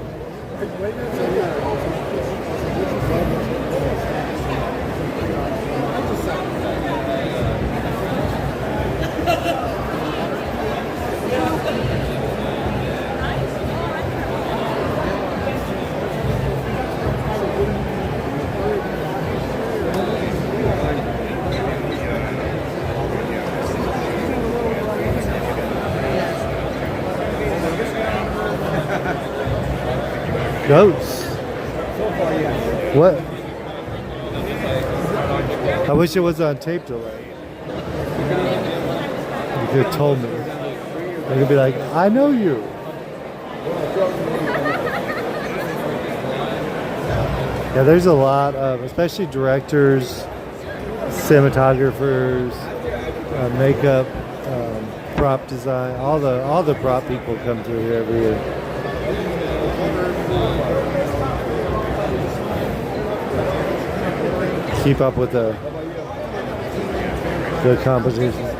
Goats. What? I wish it was on tape delay. You could have told me. I could be like, I know you. Yeah, there's a lot of, especially directors, cinematographers, makeup, prop design. All the prop people come through here every year. Keep up with the competition.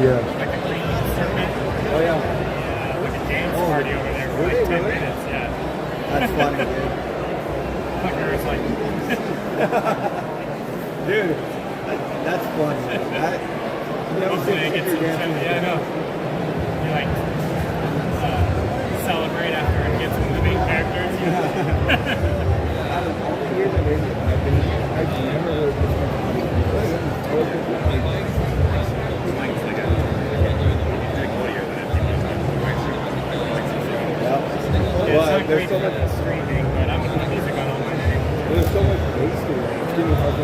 Yeah. Oh yeah. Like a dance party over there for like 10 minutes, yeah. That's funny, Fucker is like dude. That's funny. hopefully they get some yeah, I know. You like celebrate after and get some of the main characters. I've never heard this Well, there's so much streaming, but I'm gonna put music on all my things. There's so much bass to it. It's gonna be hard to.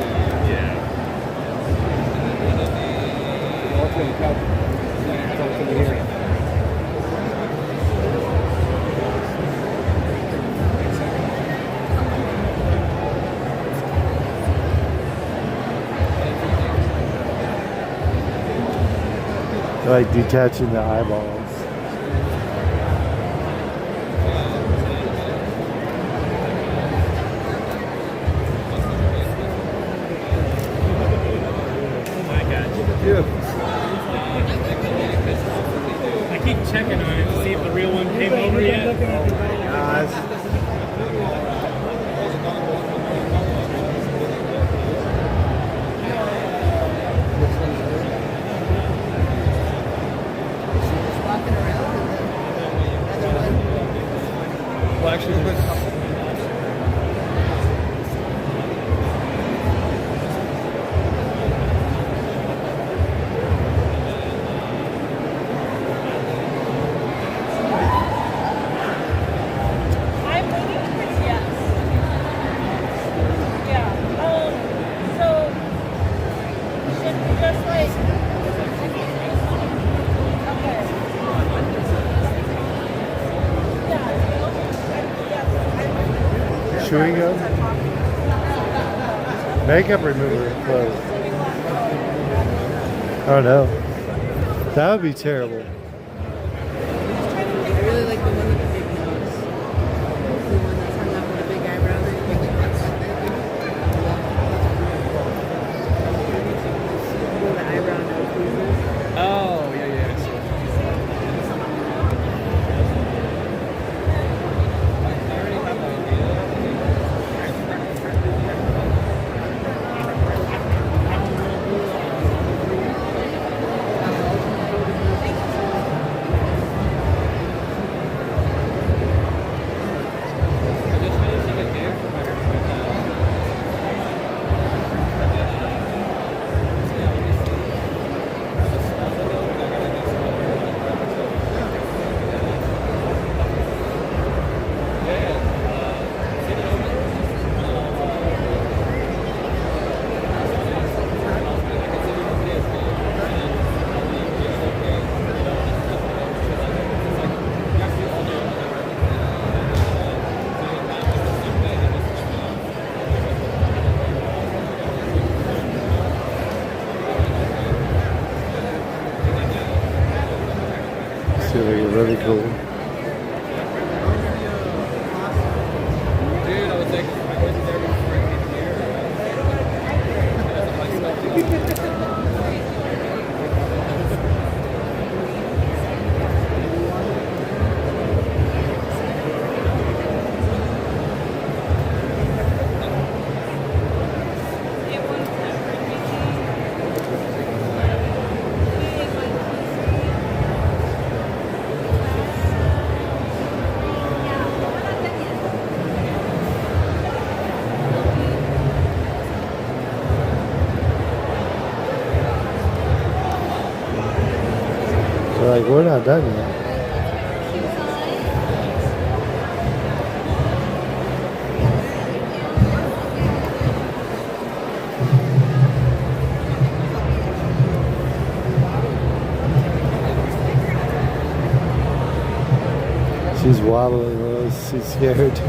Yeah. It's gonna cut. It's all gonna hear. Like detaching the eyeballs. I keep checking on it to see if the real one came over yet. Oh my gosh. Walking around and then another one. Well, actually, I'm leaning towards yes. Yeah. So should we just like okay. Yeah. Chewing gum? Makeup remover clothes. Oh no. That would be terrible. I really like the one with the big nose. The one that's hung up with a big eyebrow. Where the eyebrow nose pieces. oh, yeah. So they're really cool. Dude, I was like, I wasn't there before I came here. They're like, we're not done yet. She's wobbling a little. She's scared.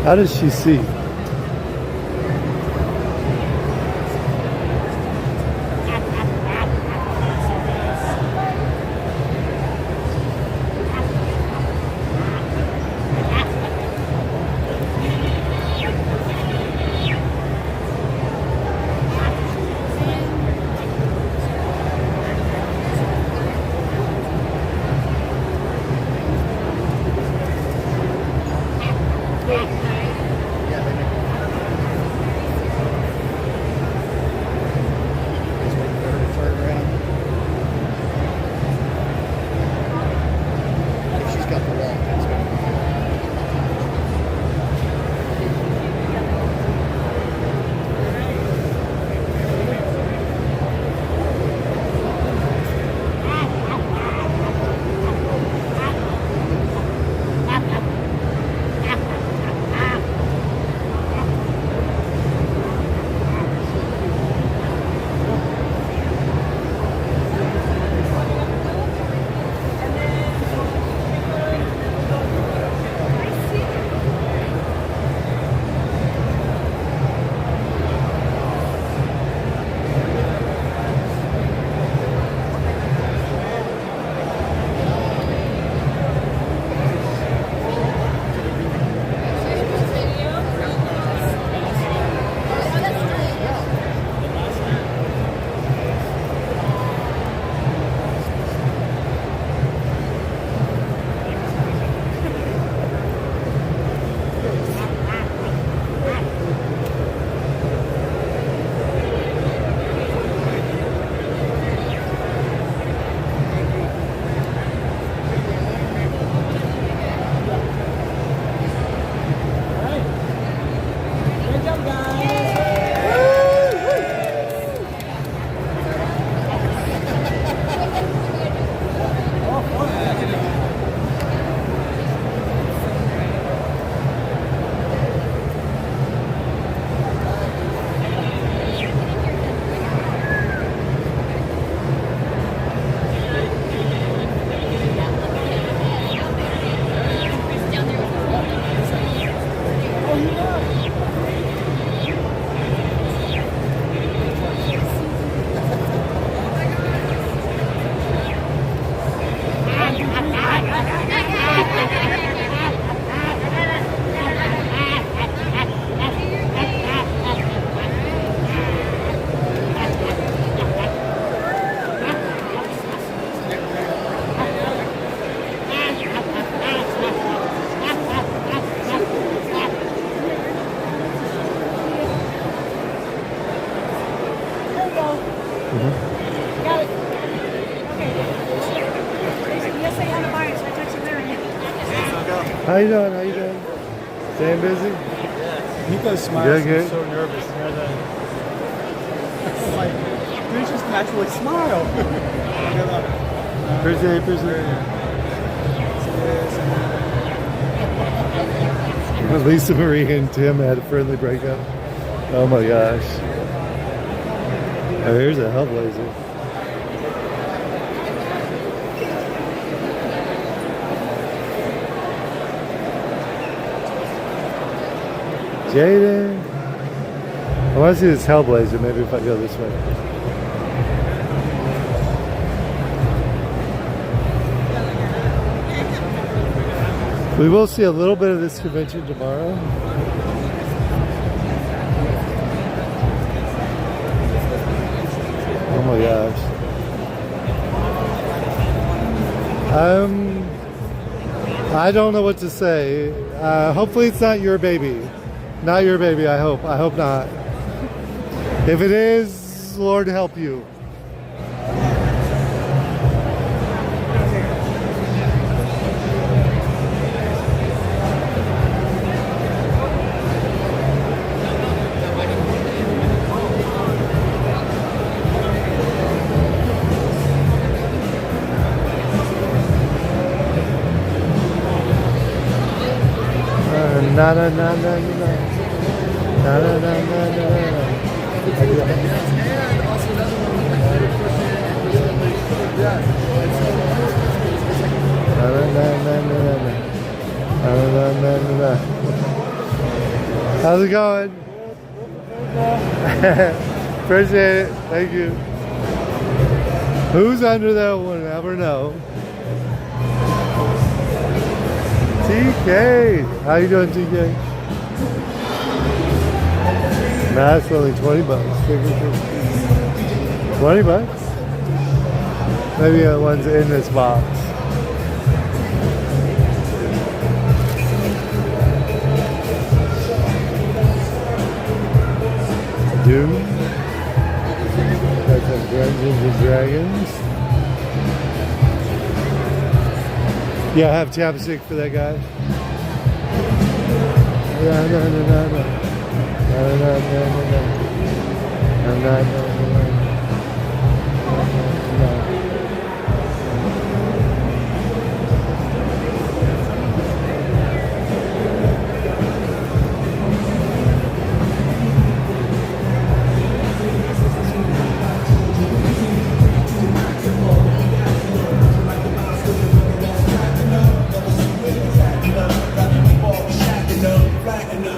How does she see? you doing? How you doing? Staying busy? Nico smiles. Good, good. He's so nervous. Near the... I'm like, dude, just naturally smile. Appreciate it. Lisa Marie and Tim had a friendly breakup. Oh my gosh. Oh, here's a Hellblazer. Jaden. I want to see this Hellblazer. Maybe if I go this way. We will see a little bit of this convention tomorrow. Oh my gosh. I don't know what to say. Hopefully it's not your baby. Not your baby, I hope. I hope not. If it is, Lord help you. Na na na na na na na na na na. How's it going? Appreciate it. Thank you. Who's under that one? Never know. TK! How you doing, TK? Nah, it's only 20 bucks. 20 bucks? Maybe the one's in this box. Doom. Got some Dungeons and Dragons. Yeah, I have chapstick for that guy. No.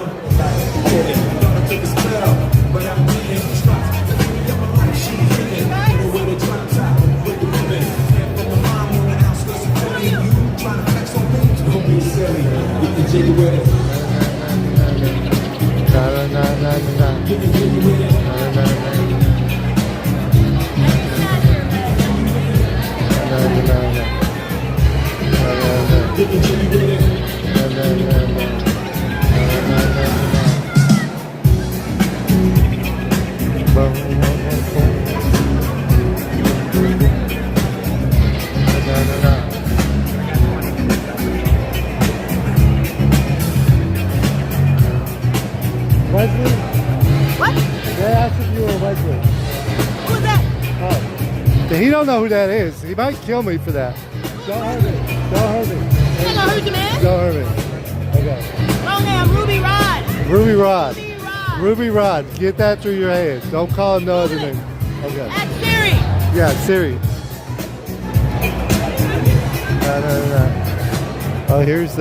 Wesley? What? They asked if you were Wesley. Who's that? Oh. He don't know who that is. He might kill me for that. Don't hurt me. Don't hurt me. You ain't gonna hurt you, man. Don't hurt me. Okay. Wrong name, Ruby Rod. Ruby Rod. Ruby Rod. Ruby Rod. Get that through your head. Don't call him no other name. Okay. That's Siri. Yeah, Siri. No. Oh, here's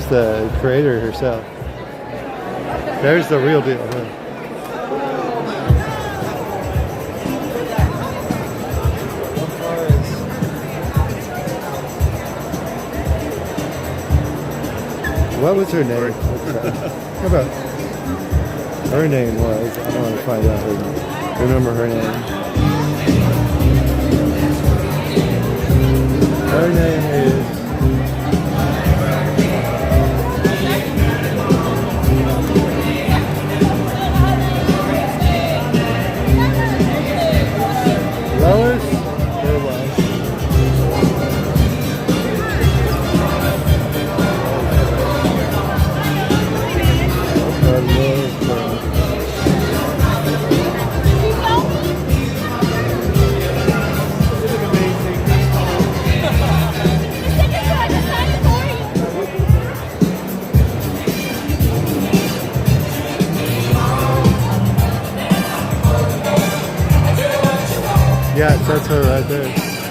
the creator herself. There's the real deal. Huh? What was her name? How about her name was? I want to find out. Remember her name? Her name is. Lois? There was.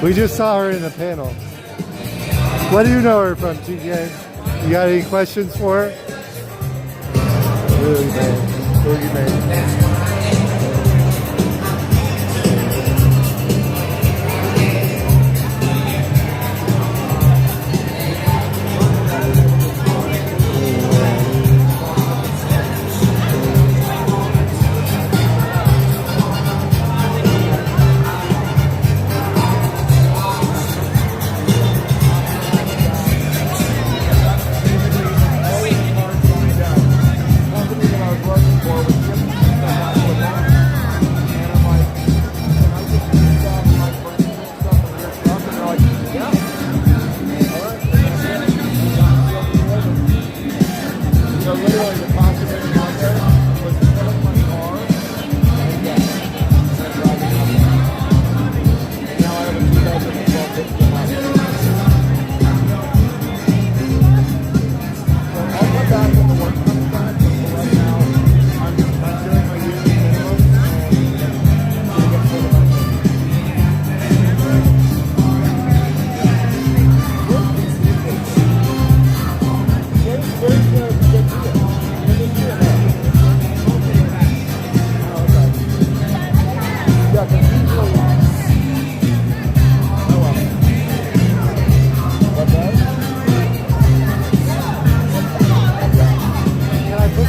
We just saw her in the panel. What do you know her from, TJ? You got any questions for her? Really, man.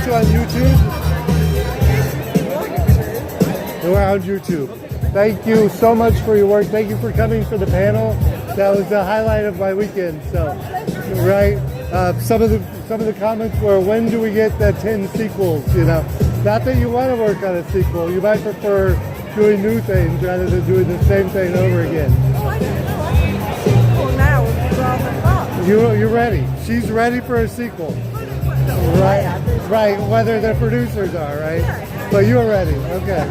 On YouTube? We're on YouTube. Thank you so much for your work. Thank you for coming for the panel. That was the highlight of my weekend. So, right, some of the comments were, when do we get the 10 sequels? You know, not that you want to work on a sequel. You might prefer doing new things rather than doing the same thing over again. Oh, I didn't know. I need a sequel now with Robin Fox. You're ready. She's ready for a sequel. Right, whether the producers are, right? But you're ready, okay.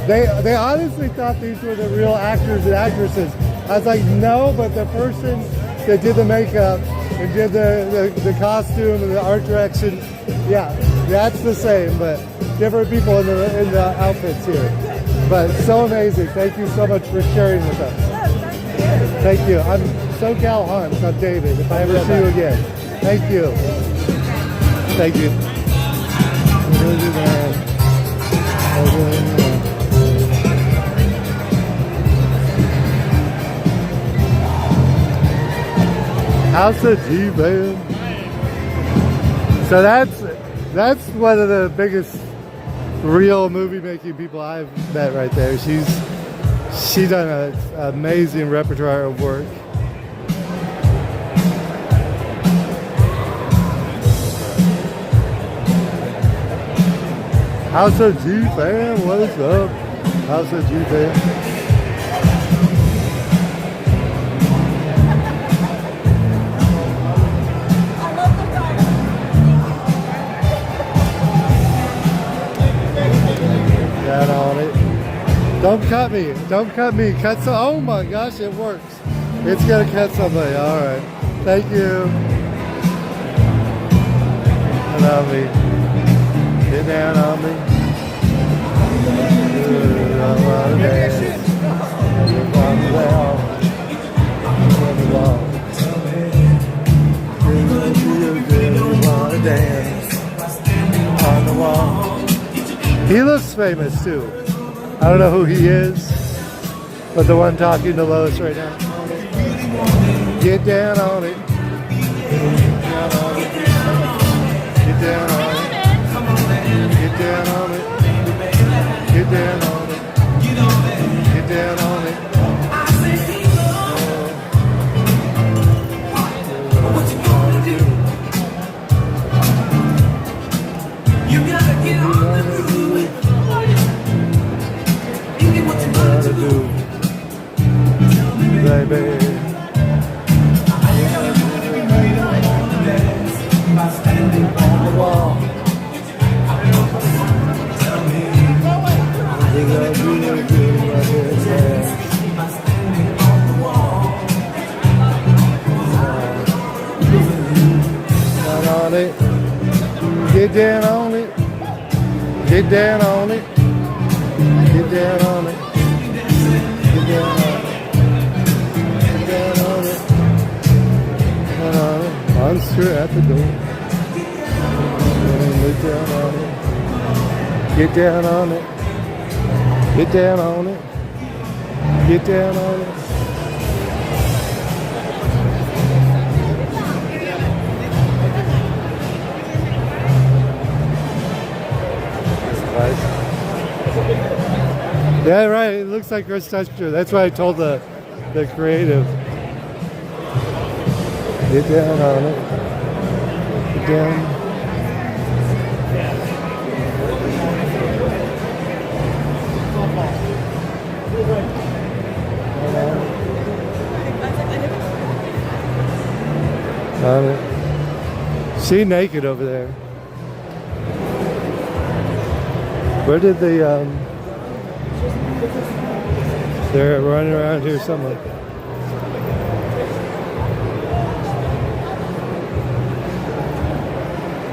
They honestly thought these were the real actors and actresses. I was like, no, but the person that did the makeup and did the costume and the art direction, yeah, that's the same, but different people in the outfits here. But so amazing. Thank you so much for sharing with us. Thank you. I'm SoCal Hans. I'm David. If I ever see you again. Thank you. Thank you. House of G-Man. So that's one of the biggest real movie making people I've met right there. She's done an amazing repertoire of work. House of G-Fam, what is up? House of G-Fam. Got on it. Don't cut me. Don't cut me. Cut some. Oh my gosh, it works. It's gonna cut somebody. All right. Thank you. Allow me. Get down on me. On the wall. He looks famous too. I don't know who he is, but the one talking to Lois right now. Get down on it. Get down on it. Get down on it. Get down on it. Get down on it. Get down on it. What you gonna do? You gotta get on the groove. You get what you gotta do. Baby. By standing on the wall. On it. Get down on it. Get down on it. Get down on it. Get down on it. Get down on it. Get on it. Monster at the door. Get down on it. Get down on it. Get down on it. Get down on it. Yeah, right. It looks like Chris touched her. That's why I told the creative. Get down on it. Get down. On it. She naked over there. Where did the they're running around here somewhere.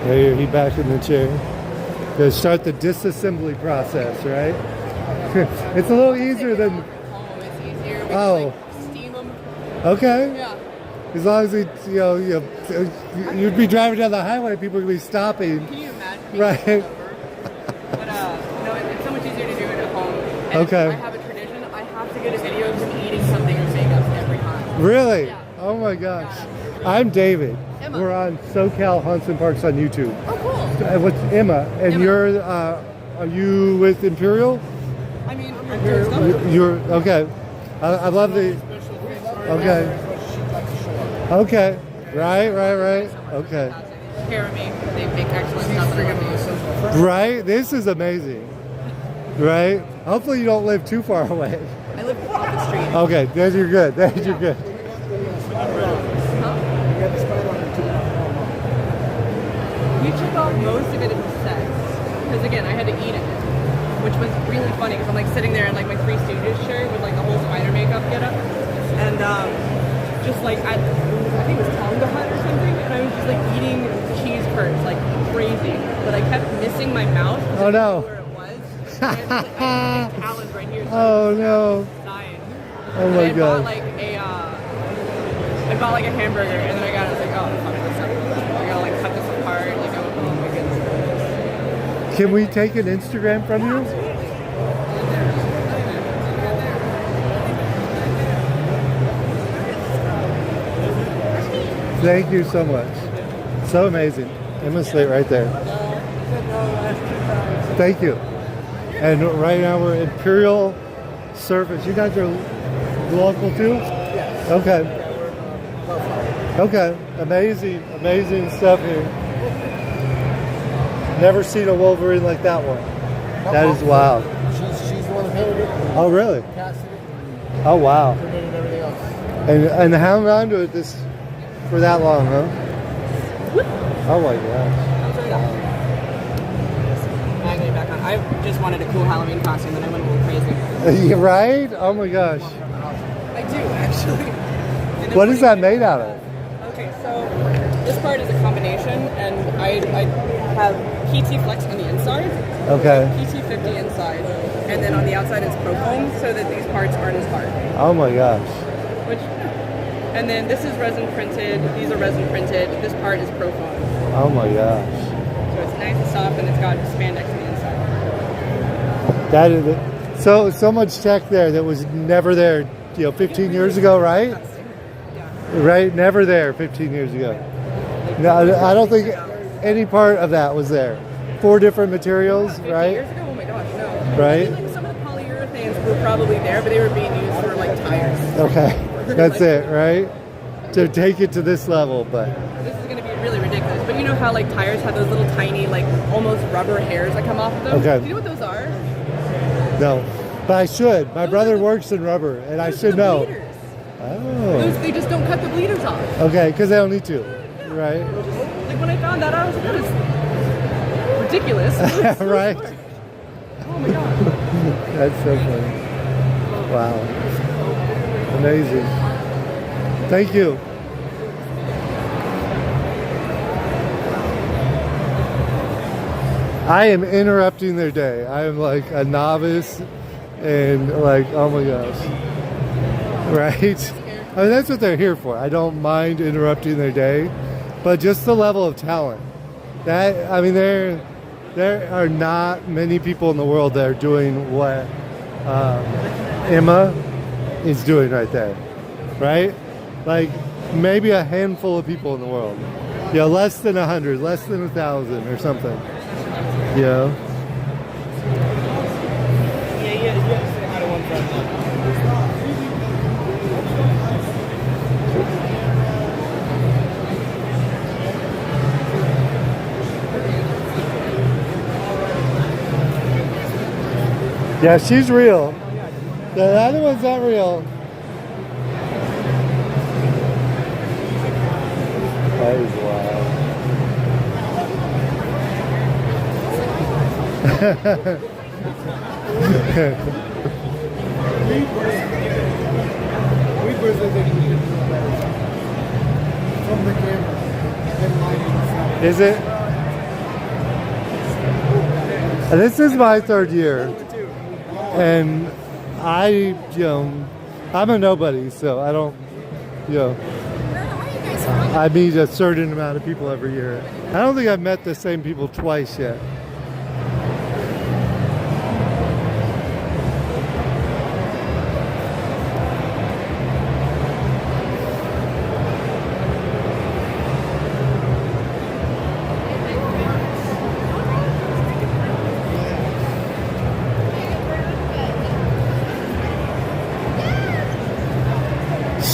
There he back in the chair. Gonna start the disassembly process, right? It's a little easier than. It's easier. We Oh. just, like, steam them. Okay. Yeah. As long as you'd be driving down the highway, people would be stopping. Can you imagine? Being Right. pulled over? But no, it's so much easier to do it at home. And Okay. I have a tradition. I have to get a video of him eating something or makeup every time. Really? Yeah. Oh my gosh. I'm David. Emma. We're on SoCal Hunts and Parks on YouTube. Oh, cool. What's Emma? And Emma. you're, are you with Imperial? I mean, I'm here for stuff. You're, okay. I love the, okay. Okay. Right. Okay. Take care of me. They make excellent stuff. And I love you. Right? This is amazing. Right? Hopefully you don't live too far away. I live off the street. Okay, then you're good. Then you're good. We took off most of it in sex. Because again, I had to eat it. Which was really funny because I'm like sitting there in like my Three Stooges shirt with like the whole spider makeup get up. And just like I think it was Tonga Hut or something. And I was just like eating cheese curds like crazy. But I kept missing my mouth. Oh no. Where it was. And I had talons right here. So Oh no. dying. Oh And my I god. bought like a hamburger and then I got it. I was like, oh fuck this up. I gotta like cut this apart. Like oh my goodness. Can we take an Instagram from you? Thank you so much. So amazing. Emma Slate right there. Thank you. And right now we're Imperial Service. You guys are local too? Yes. Okay. Okay. Amazing stuff here. Never seen a Wolverine like that one. That is wild. She's the one who painted it. Oh really? Casted it. Oh wow. And everything else. And hung on to it this for that long, huh? Oh my gosh. Magnet back on. I just wanted a cool Halloween costume and I went a little crazy. You right? Oh my gosh. I do actually. And What is that made out of? Okay, so this part is a combination, and I have PT Flex on the inside, Okay. PT 50 inside, and then on the outside it's Pro Foam, so that these parts aren't as hard. Oh my gosh. Which, and then this is resin printed. These are resin printed. This part is Pro Foam, Oh my gosh. so it's nice and soft, and it's got spandex on the inside. That is so much tech there that was never there, 15 years ago, right? Right, never there 15 years ago. No, I don't think any part of that was there. 4 different materials, 50 right? years ago? Oh my gosh, no. Right? I mean, like some of the polyurethanes were probably there, but they were being used for like tires. Okay, that's it, right? To take it to this level, but This is going to be really ridiculous. But you know how like tires have those little tiny, like almost rubber hairs that come off of them? Okay. Do you know what those are? no. But I should. My brother works in rubber, and I Those are should the know. bleeders. Oh. They just don't cut the bleeders off. Okay, because they don't need to, right? Like when I found that out, I was like, that is ridiculous. Right? Oh my god. That's so funny. Wow. Amazing. Thank you. I am interrupting their day. I am like a novice and like, oh my gosh. Right? I mean, that's what they're here for. I don't mind interrupting their day, but just the level of talent. That, I mean, there are not many people in the world that are doing what Emma is doing right there, right? Like maybe a handful of people in the world. Yeah, less than 100, less than 1,000 or something. You know? Yeah, you have to say hi to one friend. Yeah, she's real. The other one's not real. That is wild. From the camera. And lighting. Is it? This is my third year. And I'm a nobody, so I don't, I meet a certain amount of people every year. I don't think I've met the same people twice yet.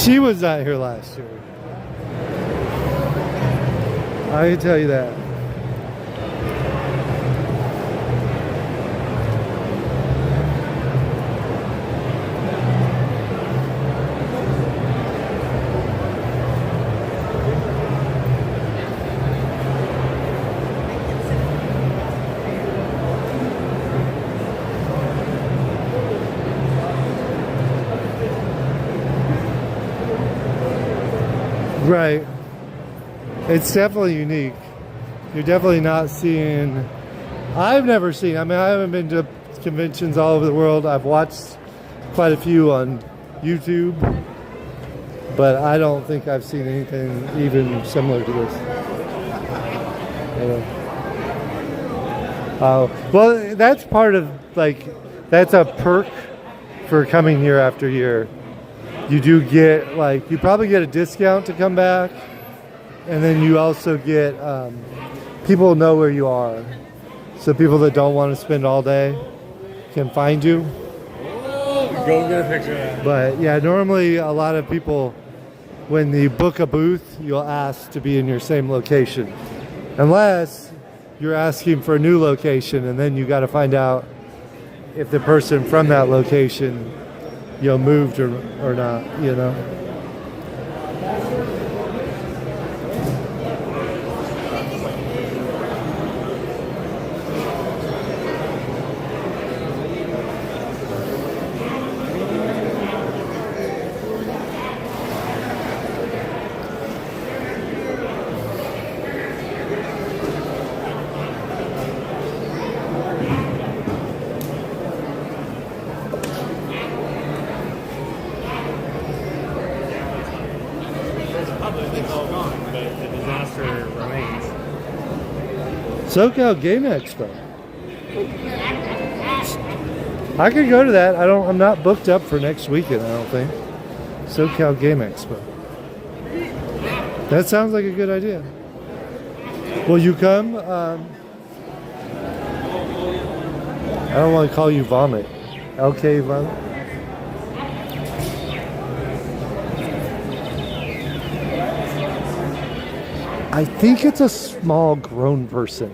She was not here last year. I can tell you that. Right. It's definitely unique. You're definitely not seeing... I've never seen... I mean, I haven't been to conventions all over the world. I've watched quite a few on YouTube. But I don't think I've seen anything even similar to this. Well, that's part of, like... That's a perk for coming year after year. You do get, like, you probably get a discount to come back, and then you also get, people know where you are. So people that don't want to spend all day can find you. Go get a picture of that. But yeah, normally a lot of people, when you book a booth, you'll ask to be in your same location. Unless you're asking for a new location, and then you got to find out if the person from that location moved or not, SoCal Game Expo. I could go to that. I'm not booked up for next weekend, I don't think. SoCal Game Expo. That sounds like a good idea. Will you come? I don't want to call you Vomit. LK Vomit? I think it's a small grown person.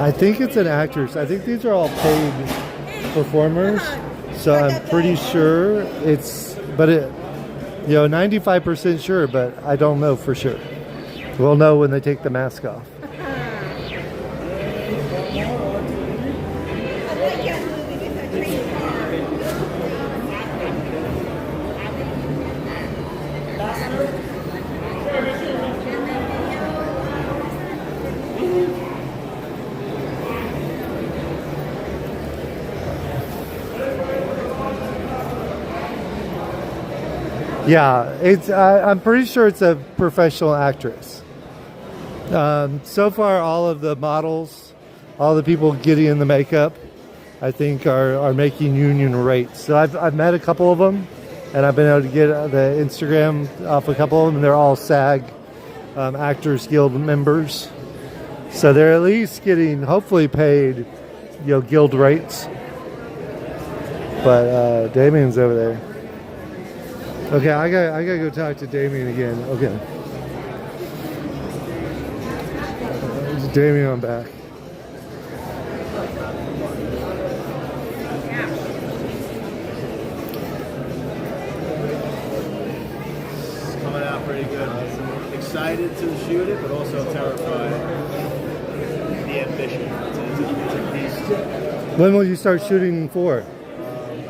I think it's an actress. I think these are all paid performers. So I'm pretty sure it's, but 95% sure, but I don't know for sure. We'll know when they take the mask off. Yeah, it's. I'm pretty sure it's a professional actress. So far, all of the models, all the people getting in the makeup, I think are making union rates. So I've met a couple of them, and I've been able to get the Instagram off a couple of them, and they're all SAG Actors Guild members. So they're at least getting, hopefully, paid, guild rates. But Damien's over there. Okay, I gotta go talk to Damien again. Okay. Damien, I'm back. It's coming out pretty good. I'm excited to shoot it, but also terrified. The ambition. It's a beast. When will you start shooting for?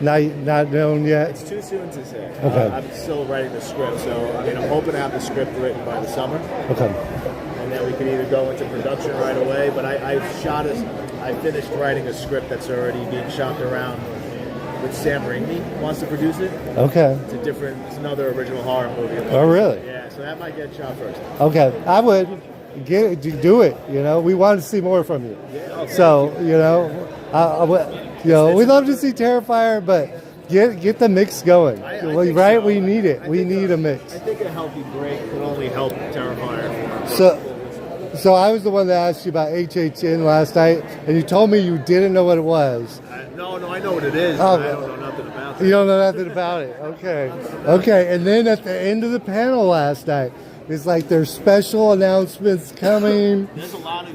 Not known yet? It's too soon to say. Okay. I'm still writing the script, so I'm hoping to have the script written by the summer. Okay. And then we can either go into production right away, but I finished writing a script that's already being shopped around with Sam Raimi, wants to produce it. Okay. It's another original horror movie. Oh, really? Yeah, so that might get shot first. Okay. I would do it, we want to see more from you. Yeah, okay. So, we'd love to see Terrifier, but get the mix going. Right? So. We need it. We need a mix. I think a healthy break could only help Terrifier. So I was the one that asked you about HHN last night, and you told me you didn't know what it was. No, I know what it is. Oh, I don't know nothing about it. You don't know nothing about it. Okay. And then at the end of the panel last night, it's like there's special announcements coming. There's a lot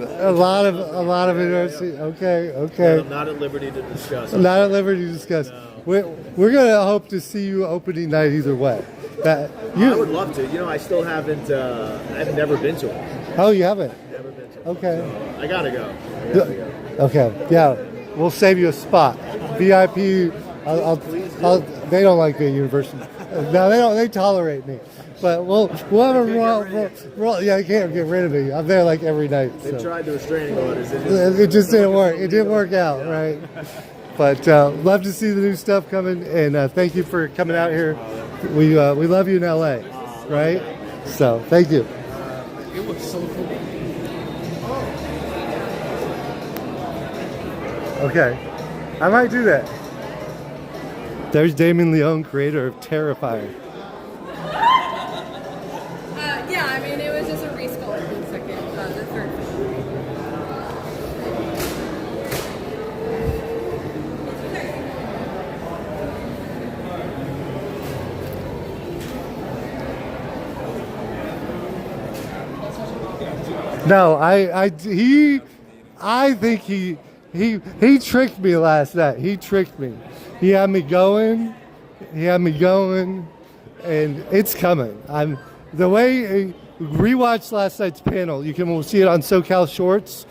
of interesting. Okay. I'm not at liberty to discuss. Not at liberty to discuss. No. We're gonna hope to see you opening night either way. I would love to. I still haven't. I've never been to it. Oh, you haven't? Never been to it. Okay. So I gotta go. Okay. Yeah. We'll save you a spot. VIP. They don't like me at university. No, they don't. They tolerate me. But we'll have a roll. Yeah, you can't get rid of me. I'm there like every night. They tried the restraining orders. It just didn't work. It didn't work out, right? But love to see the new stuff coming, and thank you for coming out here. We love you in LA, right? So thank you. It was so cool. Okay, I might do that. There's Damien Leone, creator of Terrifier. Yeah, I mean, it was just a resculpt for the third film. No, I think he tricked me last night. He tricked me. He had me going, and it's coming. The way rewatch last night's panel, you can see it on SoCal Shorts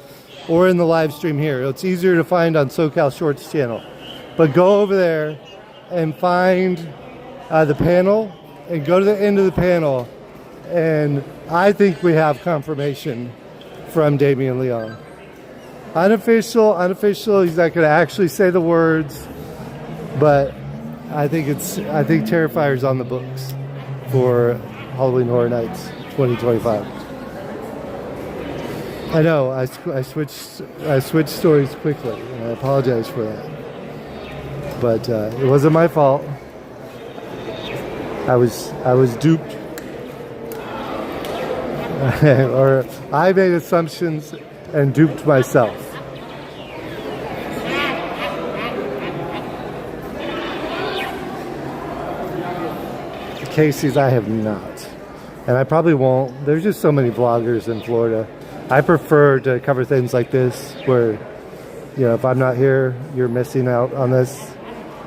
or in the live stream here. It's easier to find on SoCal Shorts channel. But go over there and find the panel and go to the end of the panel, and I think we have confirmation from Damien Leone. Unofficial, he's not going to actually say the words, but I think Terrifier's on the books for Halloween Horror Nights 2025. I know I switched stories quickly, and I apologize for that. But it wasn't my fault. I was duped, or I made assumptions and duped myself. Casey's, I have not. And I probably won't. There's just so many vloggers in Florida. I prefer to cover things like this where, if I'm not here, you're missing out on this.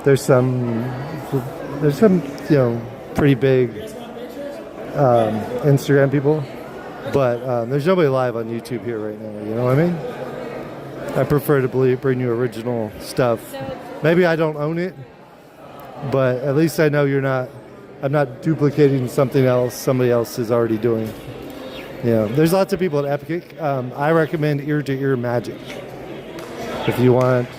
There's some, pretty big Instagram people. But there's nobody live on YouTube here right now, you know what I mean? I prefer to bring you original stuff. Maybe I don't own it, but at least I know I'm not duplicating something else somebody else is already doing. There's lots of people at Epic. I recommend Ear to Ear Magic if you want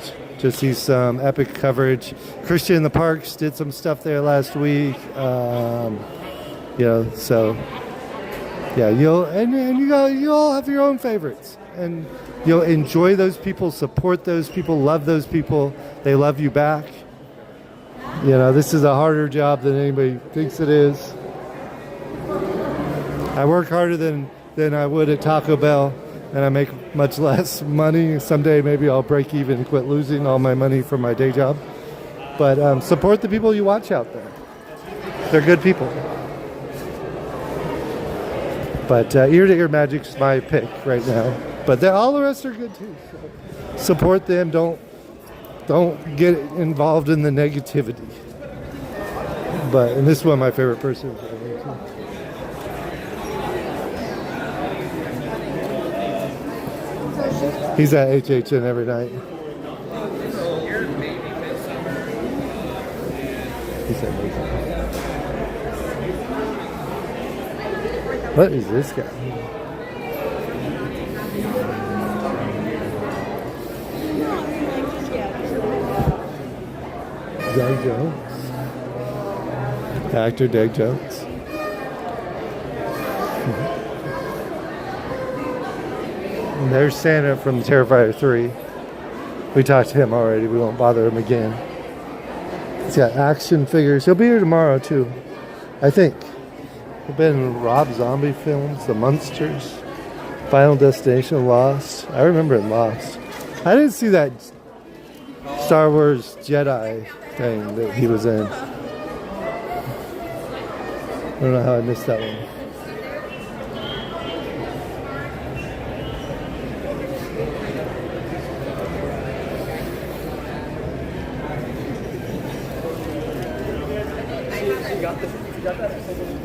just see some epic coverage. Christian in the Parks did some stuff there last week. You know, so yeah, you'll have your own favorites, and you'll enjoy those people, support those people, love those people. They love you back. You know, this is a harder job than anybody thinks it is. I work harder than I would at Taco Bell, and I make much less money. Someday maybe I'll break even and quit losing all my money from my day job. But support the people you watch out there. They're good people. But Ear to Ear Magic's my pick right now. But all the rest are good too. So support them. Don't get involved in the negativity. And this is one of my favorite persons. He's at HHN every night. What is this guy? Doug Jones. Actor Doug Jones. And there's Santa from Terrifier 3. We talked to him already. We won't bother him again. He's got action figures. He'll be here tomorrow too, I think. He's been in Rob Zombie films, The Munsters, Final Destination, Lost. I remember Lost. I didn't see that Star Wars Jedi thing that he was in. I don't know how I missed that one.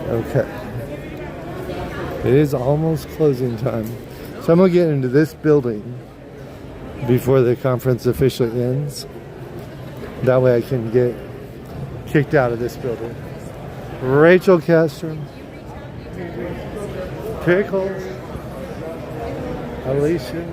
Okay. It is almost closing time. So I'm going to get into this building before the conference officially ends. That way I can get kicked out of this building. Rachel Castro. Pickles. Alicia.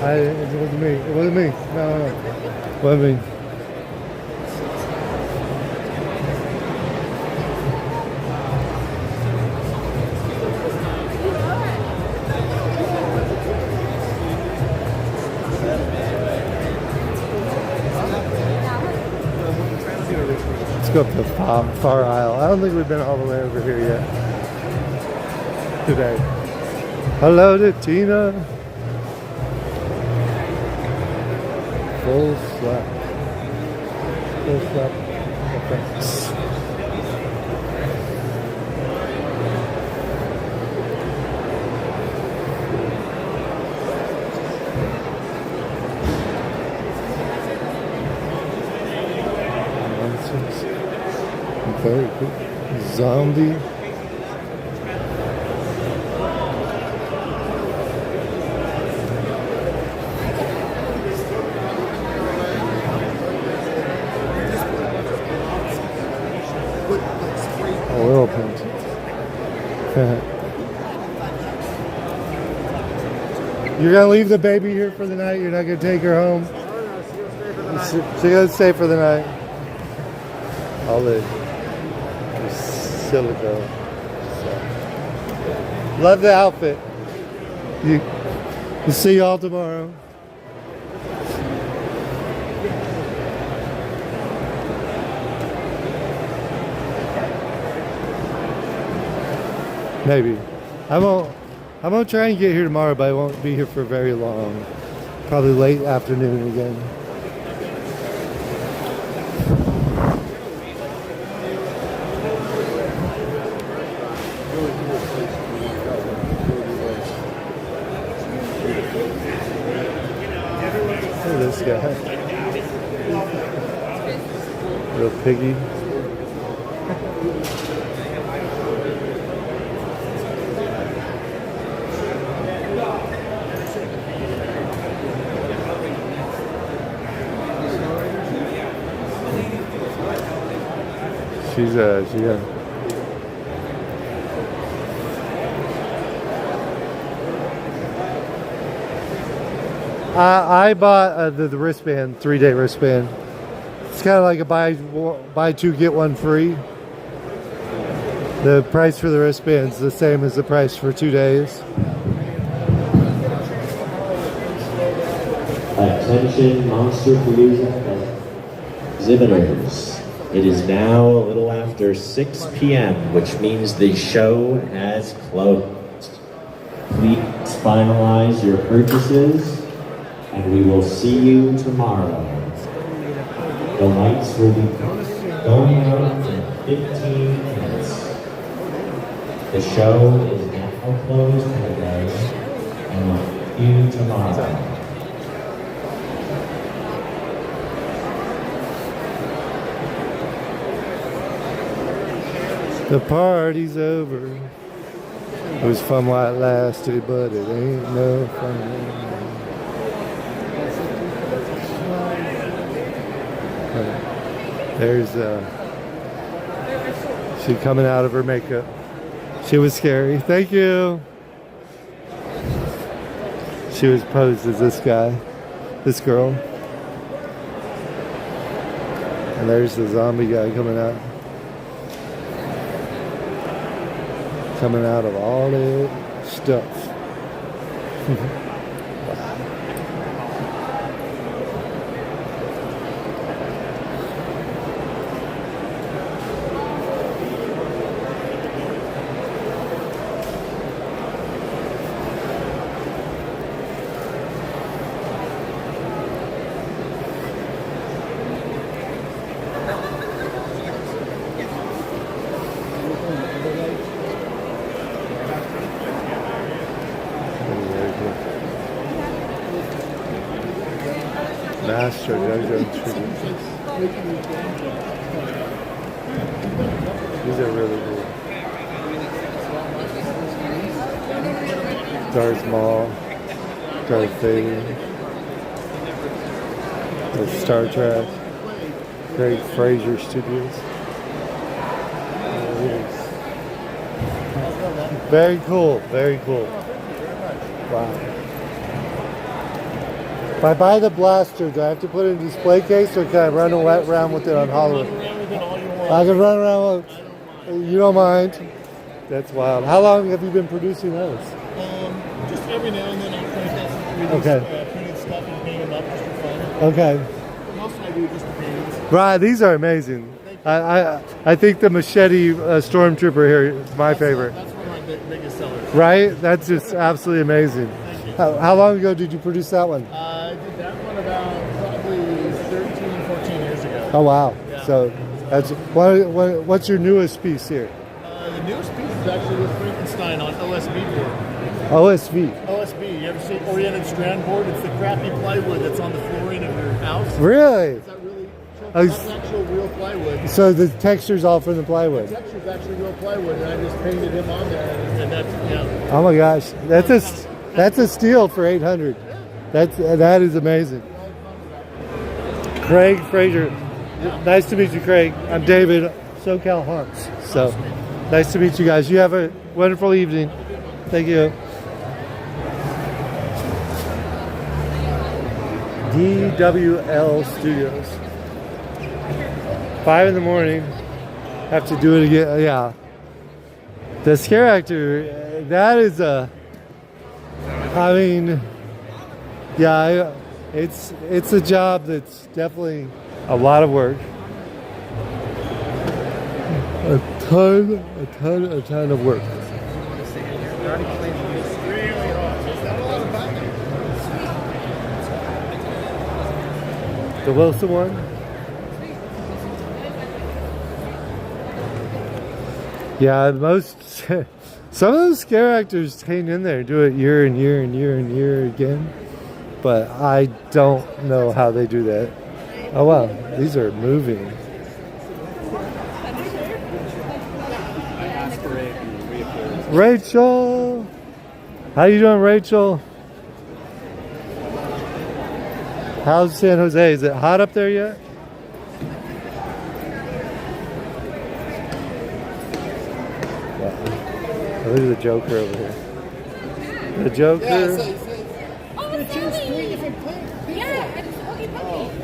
It wasn't me. It wasn't me. No. It wasn't me. Let's go up the far aisle. I don't think we've been all the way over here yet today. Hello to Tina. Full slap. Full slap. Thanks. Very cool. Zombie. Oil painting. You're gonna leave the baby here for the night? You're not gonna take her home? She's gonna stay for the night. I'll live. Silico. So. Love the outfit. We'll see y'all tomorrow. Maybe. I'm gonna try and get here tomorrow, but I won't be here for very long. Probably late afternoon again. at this guy. Little piggy. She's I bought the wristband, 3-day wristband. It's kind of like a buy two get one free. The price for the wristband's the same as the price for 2 days. Attention MONSTERPALOOZA exhibitors. It is now a little after 6 p.m., which means the show has closed. Please finalize your purchases, and we will see you tomorrow. The lights will be going out in 15 minutes. The show is now closed for the day, and we'll see you tomorrow. The party's over. It was fun while it lasted, but it ain't no fun anymore. There's she coming out of her makeup. She was scary. Thank you. She was posed as this guy, this girl. And there's the zombie guy coming out. Coming out of all that stuff. Master Jojo tributes. These are really cool. Darth Maul, Darth Vader, the Star Trek, Craig Fraser Studios. Very cool, very cool. Wow. If I buy the blaster, do I have to put it in a display case, or can I run around with it on Halloween? I can run around with it. You don't mind? That's wild. How long have you been producing those? Just every now and then I'll print out some printed stuff and paint them up just for fun. Okay. Most I do just the paintings. Right, these are amazing. I think the machete stormtrooper here is my favorite. That's one of my biggest sellers. Right? That's just absolutely amazing. How long ago did you produce that one? I did that one about probably 13, 14 years ago. Oh wow! Yeah. So that's what's your newest piece here? The newest piece is actually with Frankenstein on OSB board. OSB. OSB. You ever see oriented strand board? It's the crappy plywood that's on the flooring of your house. Really? Is that really? That's actual real plywood. So the texture's all from the plywood. The texture's actually real plywood, and I just painted him on there, and that's Oh my gosh, that's a steal for $800. That is amazing. Craig Fraser, nice to meet you, Craig. I'm David, SoCal Haunts. So nice to meet you guys. You have a wonderful evening. Thank you. DWL Studios. 5 in the morning. Have to do it again. Yeah. The scare actor, that is a. I mean, yeah, it's a job that's definitely a lot of work. A ton of work. The Wilson one? Yeah, some of those scare actors hang in there, do it year and year and year and year again. but I don't know how they do that. Oh wow, these are moving. Rachel! How you doing, Rachel? How's San Jose? Is it hot up there yet? Wow. Look at the Joker over here. The Joker. Yeah, Oh, it's Sally! Yeah, it's Huggy Puppy.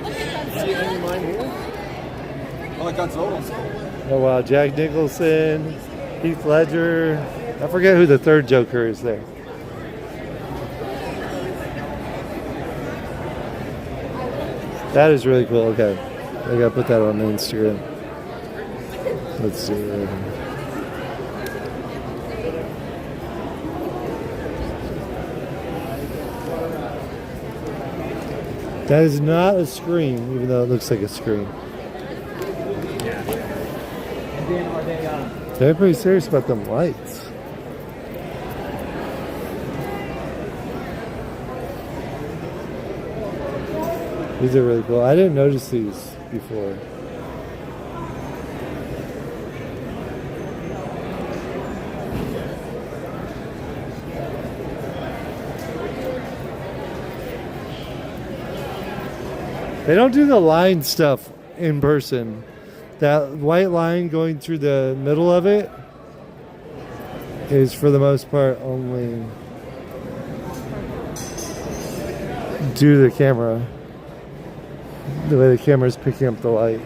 Look at that. see any of mine here? Oh, I got Zolos. Oh wow, Jack Nicholson, Heath Ledger. I forget who the third Joker is there. That is really cool. Okay, I gotta put that on Instagram. Let's see. That is not a scream, even though it looks like a scream. They're pretty serious about them lights. These are really cool. I didn't notice these before. They don't do the line stuff in person. That white line going through the middle of it is for the most part only due to the camera. The way the camera is picking up the light.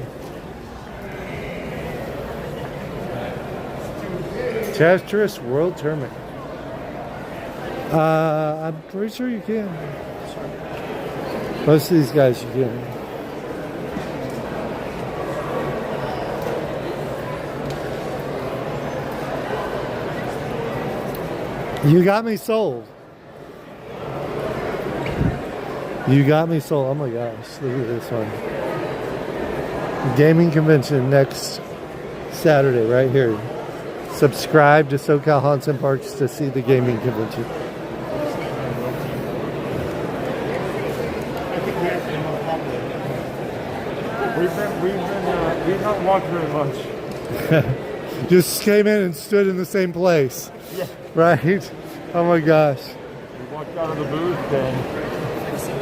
Tetris World Tournament. I'm pretty sure you can. Most of these guys you can. You got me sold. You got me sold. Oh my gosh, look at this one. Gaming convention next Saturday, right here. Subscribe to SoCal Haunts and Parks to see the gaming convention. We've not walked very much. Just came in and stood in the same place. Yeah. Right? Oh my gosh. We walked out of the booth and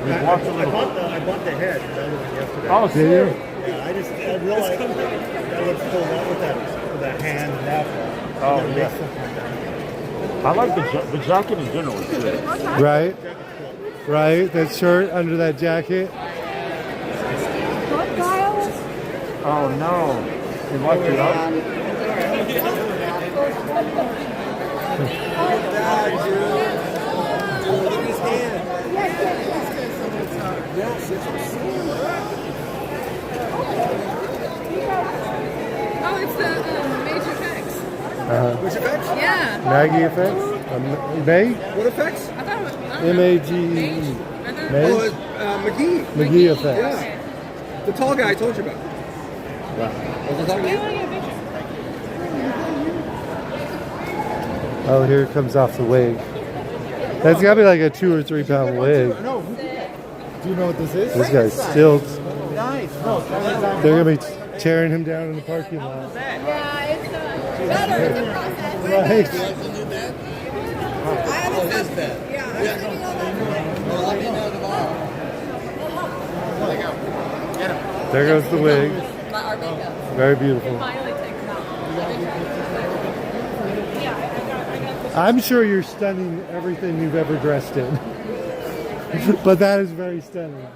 we walked a little. I bought the head yesterday. Oh, did you? Yeah, I realized that looks cool with that hand and that one. Oh, yeah. I like the jacket in general, too. Right? Right? That shirt under that jacket. Oh, no. You locked it up? Oh, it's the major effects. Which effects? Yeah. Maggie effects? May? What effects? I thought it was M-A-G-E. May? Oh, McGee. McGee effects. Yeah. The tall guy I told you about. Wow. Was I talking to you? Oh, here it comes off the wig. That's got to be like a 2 or 3 pound wig. No. Do you know what this is? This guy's still. Nice. They're going to be tearing him down in the parking lot. Yeah, it's better. It's a process. Right. I understand. Yeah, I didn't know that. There goes the wig. Our makeup. Very beautiful. Finally takes off. I'm sure you're stunning everything you've ever dressed in. But that is very stunning.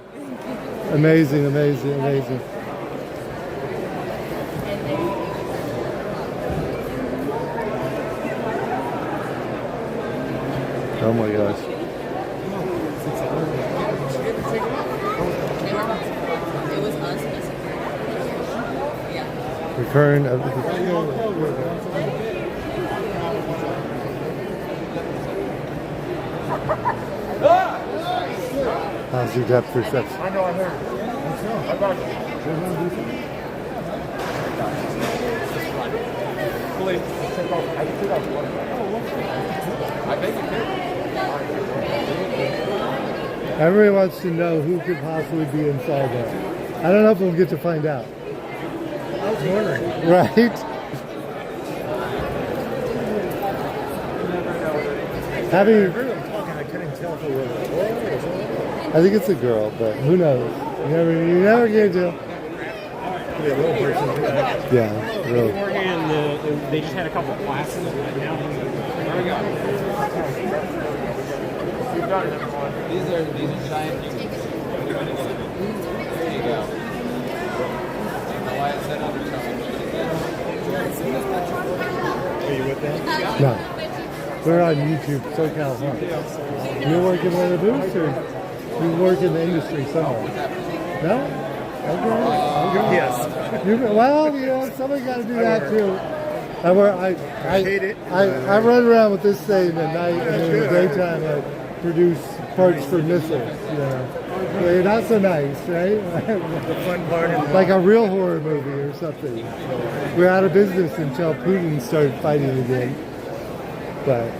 Amazing, amazing, amazing. Oh my gosh. It was us. Return of the. How's your depth perception? I know, I heard. I got you. I can take off one. I think you can. Everybody wants to know who could possibly be in Sawdust. I don't know if we'll get to find out. I was wondering. Right? Having, I'm talking, I couldn't tell if it was a boy or something. I think it's a girl, but who knows? You never get to. Be a little person. Yeah, really. Beforehand, they just had a couple of classes. And now there we go. You've done it, everyone. These are giant humans. There you go. Why is that undertone? Are you with them? No. We're on YouTube, SoCal Hunt. You work in one of the booths or you work in the industry somewhere? No? Okay. Yes. Well, you know, somebody got to do that too. I hate it. I run around with this thing at night, and in the daytime I produce parts for missiles. You know, so not so nice, right? The fun part is Like a real horror movie or something. We're out of business until Putin started fighting again. But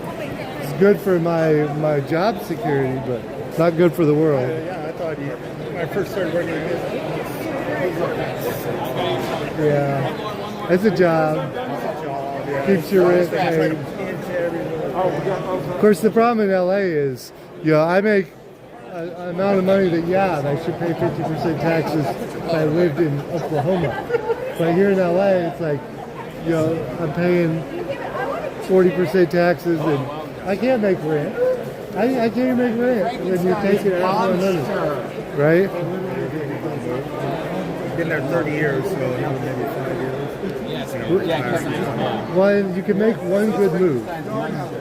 it's good for my job security, but not good for the world. yeah, I thought when I first started working with this, Yeah, it's a job. Keeps your rent paid. Of course, the problem in LA is, you know, I make an amount of money that, yeah, I should pay 50% taxes if I lived in Oklahoma. But here in LA, it's like, you know, I'm paying 40% taxes and I can't make rent. I can't make rent when you take it out of my money. Right? Been there 30 years, so maybe 5 years. Well, you can make one good move.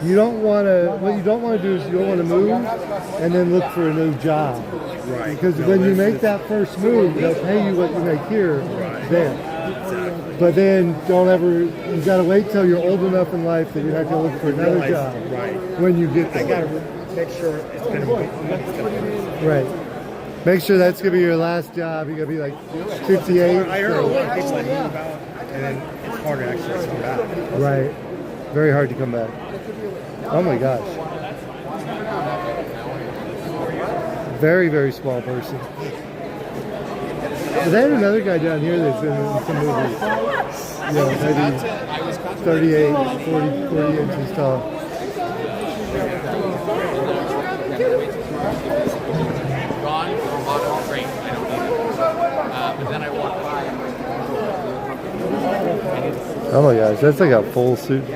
You don't want to. What you don't want to do is you don't want to move and then look for a new job. Right. Because when you make that first move, they'll pay you what you make here. Then. But then don't ever. You got to wait till you're old enough in life that you're not going to look for another job. Right. When you get there. I got to make sure it's going to be. Right. Make sure that's going to be your last job. You're going to be like 58. I heard a lot of people that move out, and then it's hard to actually come back. Right. Very hard to come back. Oh my gosh. Very, very small person. But they had another guy down here that's been in some movies. You know, maybe 38, 40 inches tall. Great, I don't need it. But then I want to buy. Oh my gosh, that's like a full suit. I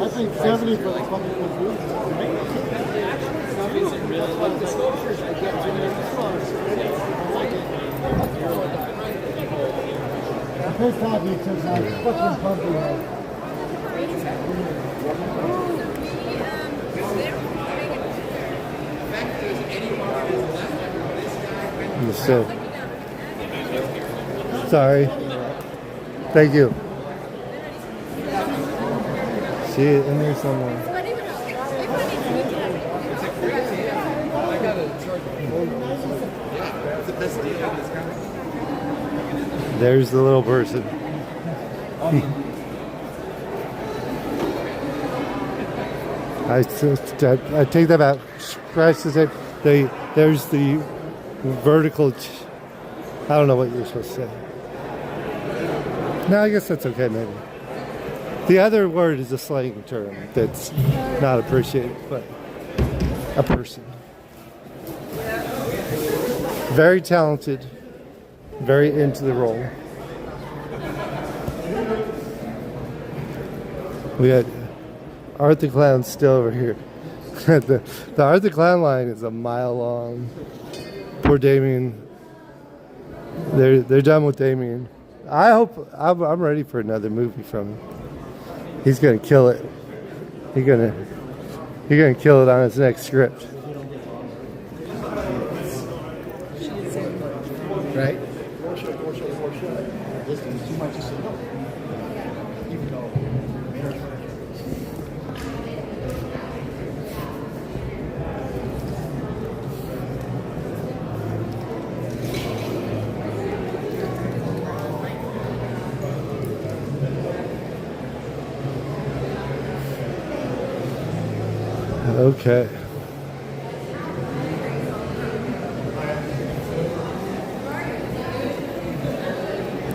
think 70 for the First time he took my fucking pumpkin head. So, sorry. Thank you. See it in there somewhere. There's the little person. I take that back. Scratch the tape. There's the vertical. I don't know what you're supposed to say. No, I guess that's okay, maybe. The other word is a slang term that's not appreciated, but a person. Very talented, very into the role. We had Art the Clown still over here. the Art the Clown line is a mile long. Poor Damien. They're done with Damien. I hope I'm ready for another movie from him. He's gonna kill it. He's gonna kill it on his next script. Right? Okay.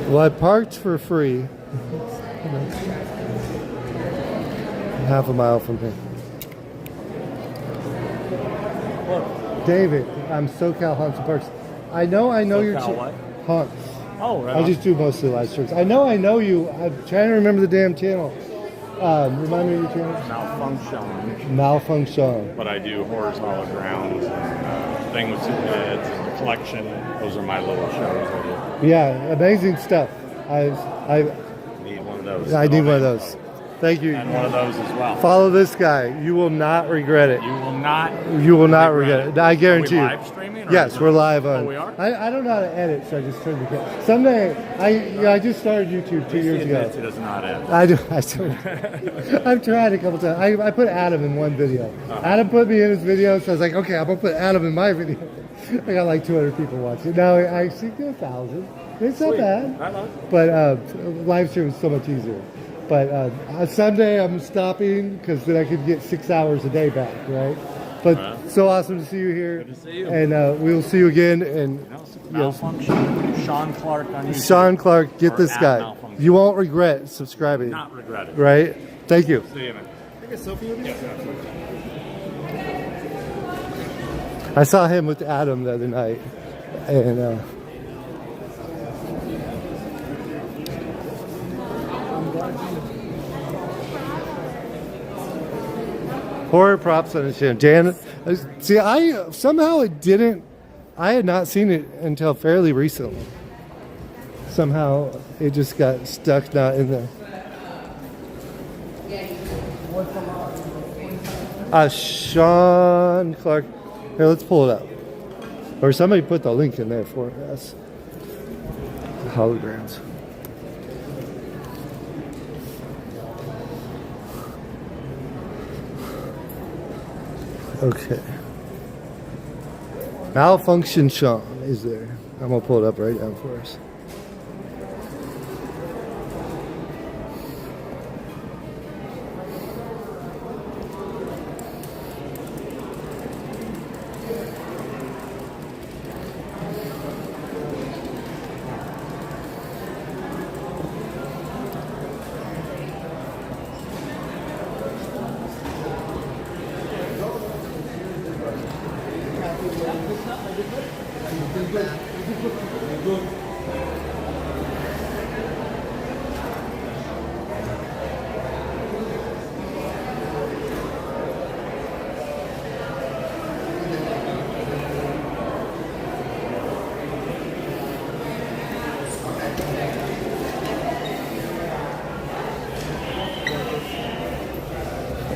Well, I parked for free. Half a mile from here. David, I'm SoCal Haunts and Parks. I know your SoCal what? Haunts. Oh, right. I just do mostly live streams. I know you. I'm trying to remember the damn channel. Remind me of your channel. Malfunction. But I do horrors all around, thing with two heads, and collection. Those are my little shows I do. Yeah, amazing stuff. I Need one of those. I need one of those. Thank you. And one of those as well. Follow this guy. You will not regret it. You will not. You will not regret it. I guarantee you. Are we live streaming? Or Yes, we're live on. Oh, we are? I don't know how to edit, so I just turned the camera. Someday, I just started YouTube 2 years ago. He does not edit. I do. I've tried a couple times. I put Adam in one video. Adam put me in his video, so I was like, okay, I'm gonna put Adam in my video. I got like 200 people watching. Now I see 1,000. It's not bad. I love it. But live stream is so much easier. But Sunday I'm stopping because then I could get 6 hours a day back, right? But so awesome to see you here. Good to see you. And we'll see you again. And Malfunction. Sean Clark on YouTube. Sean Clark, get Or this at guy. Malfunction. You won't regret subscribing. Not regret it. Right? Thank you. See you, man. Take a selfie with you? I saw him with Adam the other night, and horror props on his channel. Dan, see, I had not seen it until fairly recently. Somehow it just got stuck not in there. Sean Clark. Here, let's pull it up. Or somebody put the link in there for us. Holograms. Okay. Malfunction Sean is there. I'm going to pull it up right now for us.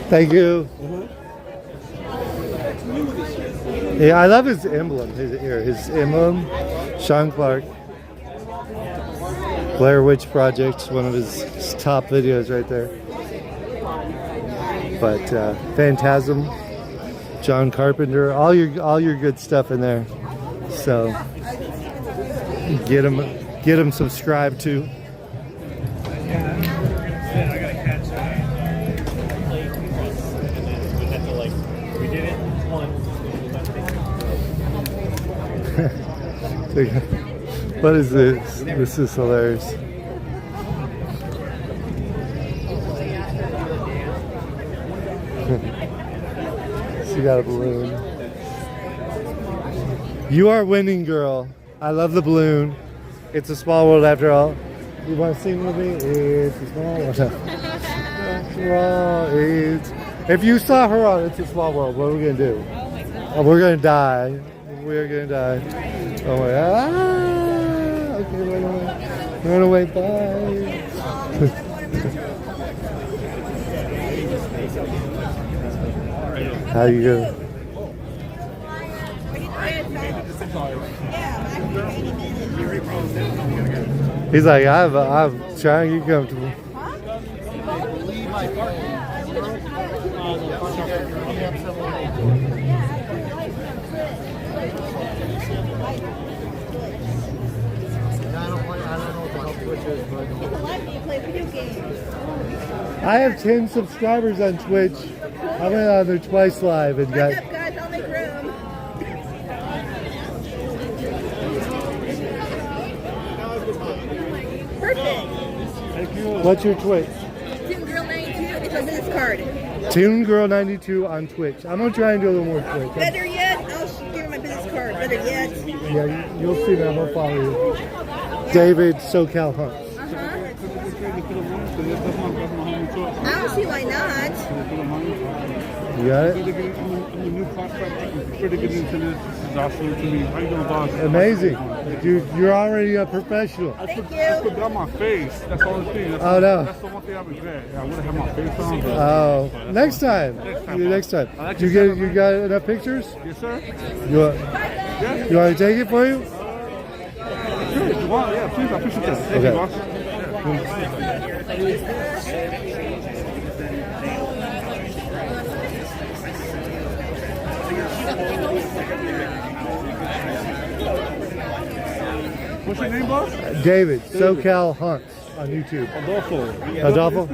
Thank you. Yeah, I love his emblem. His emblem. Sean Clark. Blair Witch Project, one of his top videos right there. But Phantasm, John Carpenter, all your good stuff in there. So get them subscribed to. What is this? This is hilarious. She got a balloon. You are winning, girl. I love the balloon. It's a small world after all. You want to sing with me? It's a small world. After all, if you saw her on It's a Small World, what are we going to do? We're going to die. We're going to die. Oh my God. Ah, okay, run away. Run away, bye. How you doing? He's like, I'm trying to get comfortable. I have 10 subscribers on Twitch. I went on there twice live and got. What's up, guys? I'll make room. Perfect. What's your Twitch? Toon Girl 92. It's my business card. Toon Girl 92 on Twitch. I'm gonna try and do a little more Twitch. Better yet, I'll give you my business card. Better yet. Yeah, you'll see me. I'm gonna follow you. David SoCal Hunts. I don't see why not. You got it? Amazing. Dude, you're already a professional. Thank you. I forgot my face. That's the only thing. Oh, no. That's the one thing I regret. I would have had my face on. But Oh, next time. Next time. You got enough pictures? Yes, sir. You want to take it for you? Sure, if you want, yeah, please. I appreciate that. Thank Okay. you, boss. What's your name, boss? David SoCal Hunts on YouTube. Adolfo. Adolfo?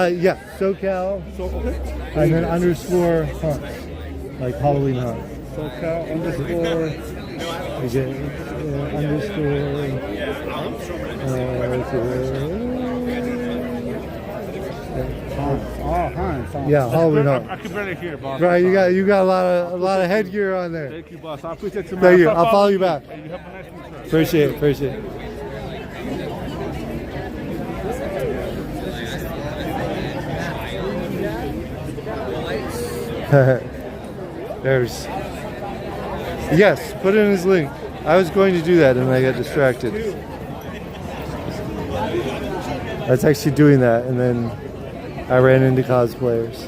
Yeah, SoCal. Okay. And then underscore Hunts. Like Halloween Hunts. SoCal underscore. Again, underscore. Yeah, Halloween Hunts. I can barely hear, boss. Right, you got a lot of headgear on there. Thank you, boss. I appreciate you, man. Thank you. I'll follow you back. Hey, you have a nice week, sir. Appreciate it. There's. Yes, put in his link. I was going to do that and I got distracted. I was actually doing that and then I ran into cosplayers.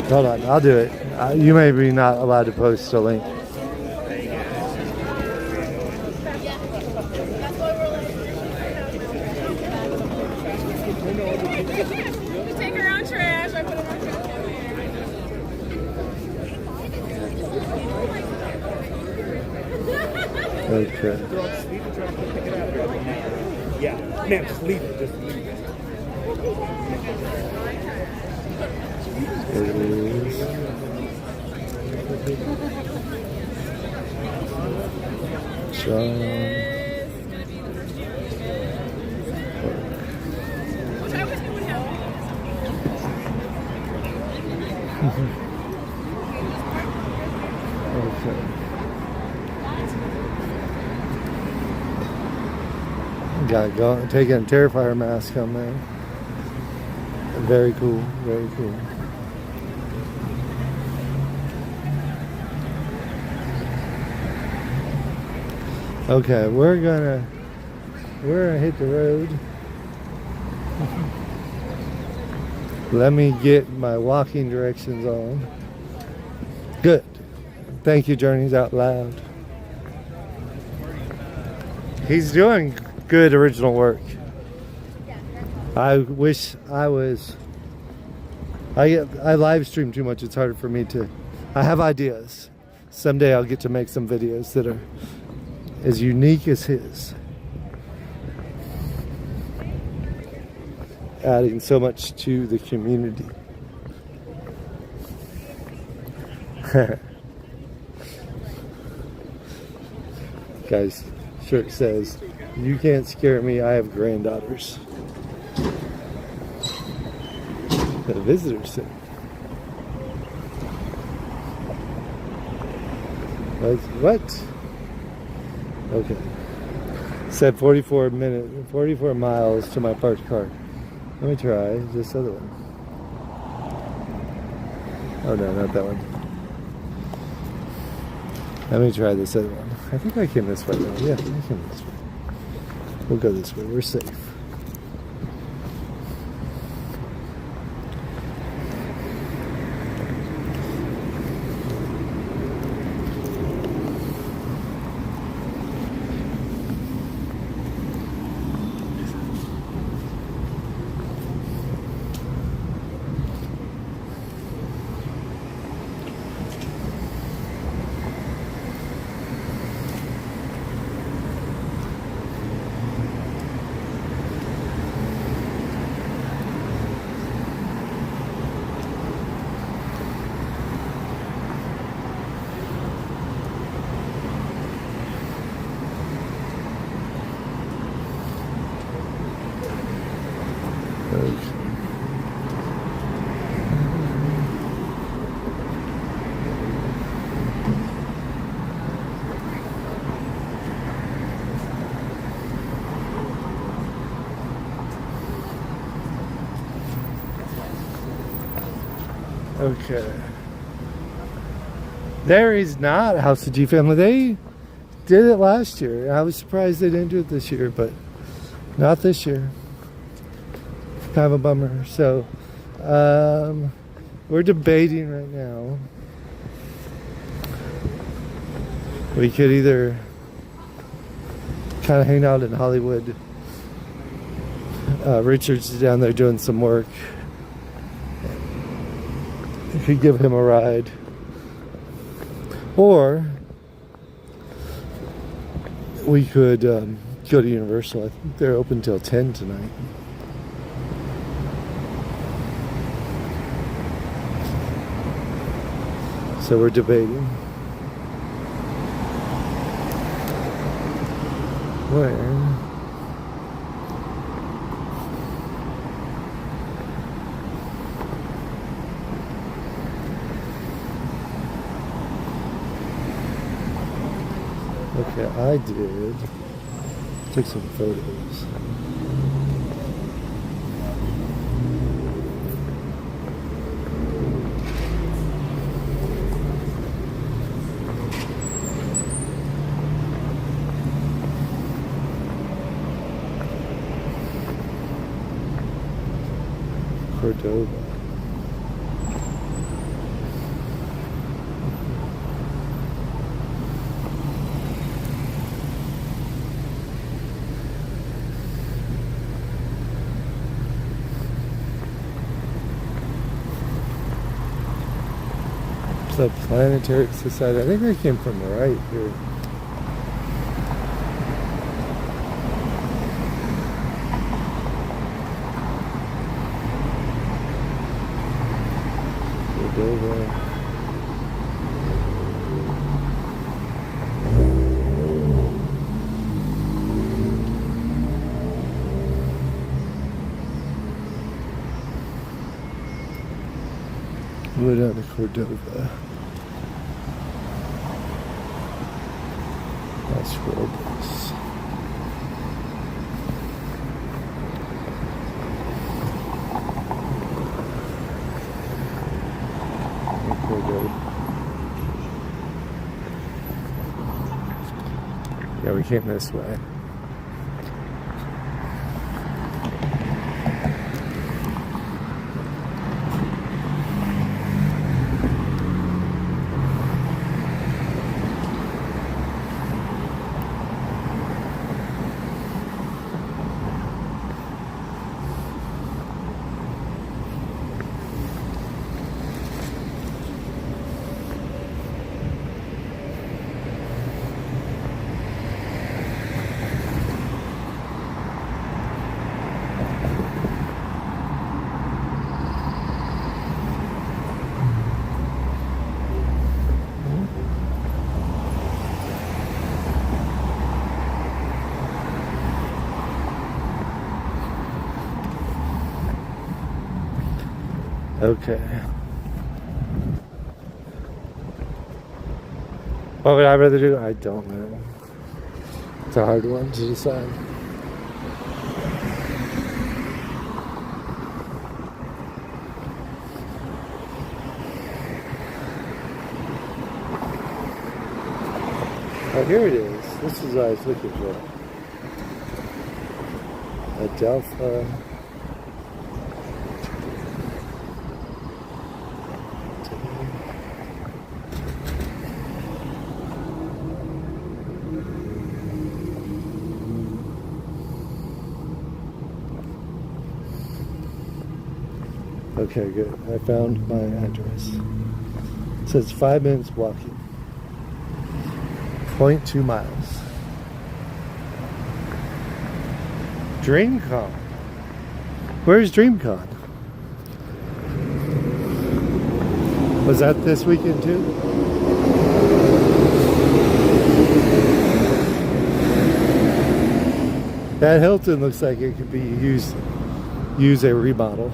Hold on, I'll do it. You may be not allowed to post a link. You take her out trash. I put her on trash. Okay. Yeah, man, just leave it. Just leave it. It is. John. Okay. Gotta go taking a Terrifier mask on there. Very cool, very cool. Okay, we're gonna hit the road. Let me get my walking directions on. Good. Thank you, Journeys Out Loud. He's doing good original work. I wish I was. I live stream too much. It's harder for me to. I have ideas. Someday I'll get to make some videos that are as unique as his. Adding so much to the community. Guys, shirt says, "You can't scare me, I have granddaughters." The visitor center. What? Okay. Said 44 miles to my parked car. Let me try this other one. Oh no, not that one. Let me try this other one. I think I came this way though. Yeah, I came this way. We'll go this way. We're safe. Okay. Okay. There is not House of G Family. They did it last year. I was surprised they didn't do it this year, but not this year. Kind of a bummer. So, we're debating right now. We could either kind of hang out in Hollywood. Richard's down there doing some work. You could give him a ride. Or we could go to Universal. I think they're open till 10 tonight. So we're debating. Where? Okay, I did. Took some photos. Cordova. The Planetary Society. I think they came from right here. Cordova. Go down to Cordova. That's Robles. Yeah, we came this way. Okay. What would I rather do? I don't know. It's a hard one to decide. Oh, here it is. This is what I was looking for. Adelpha. Okay, good. I found my address. It says 5 minutes walking. 0.2 miles. DreamCon. Where's DreamCon? Was that this weekend too? That Hilton looks like it could be used use a remodel.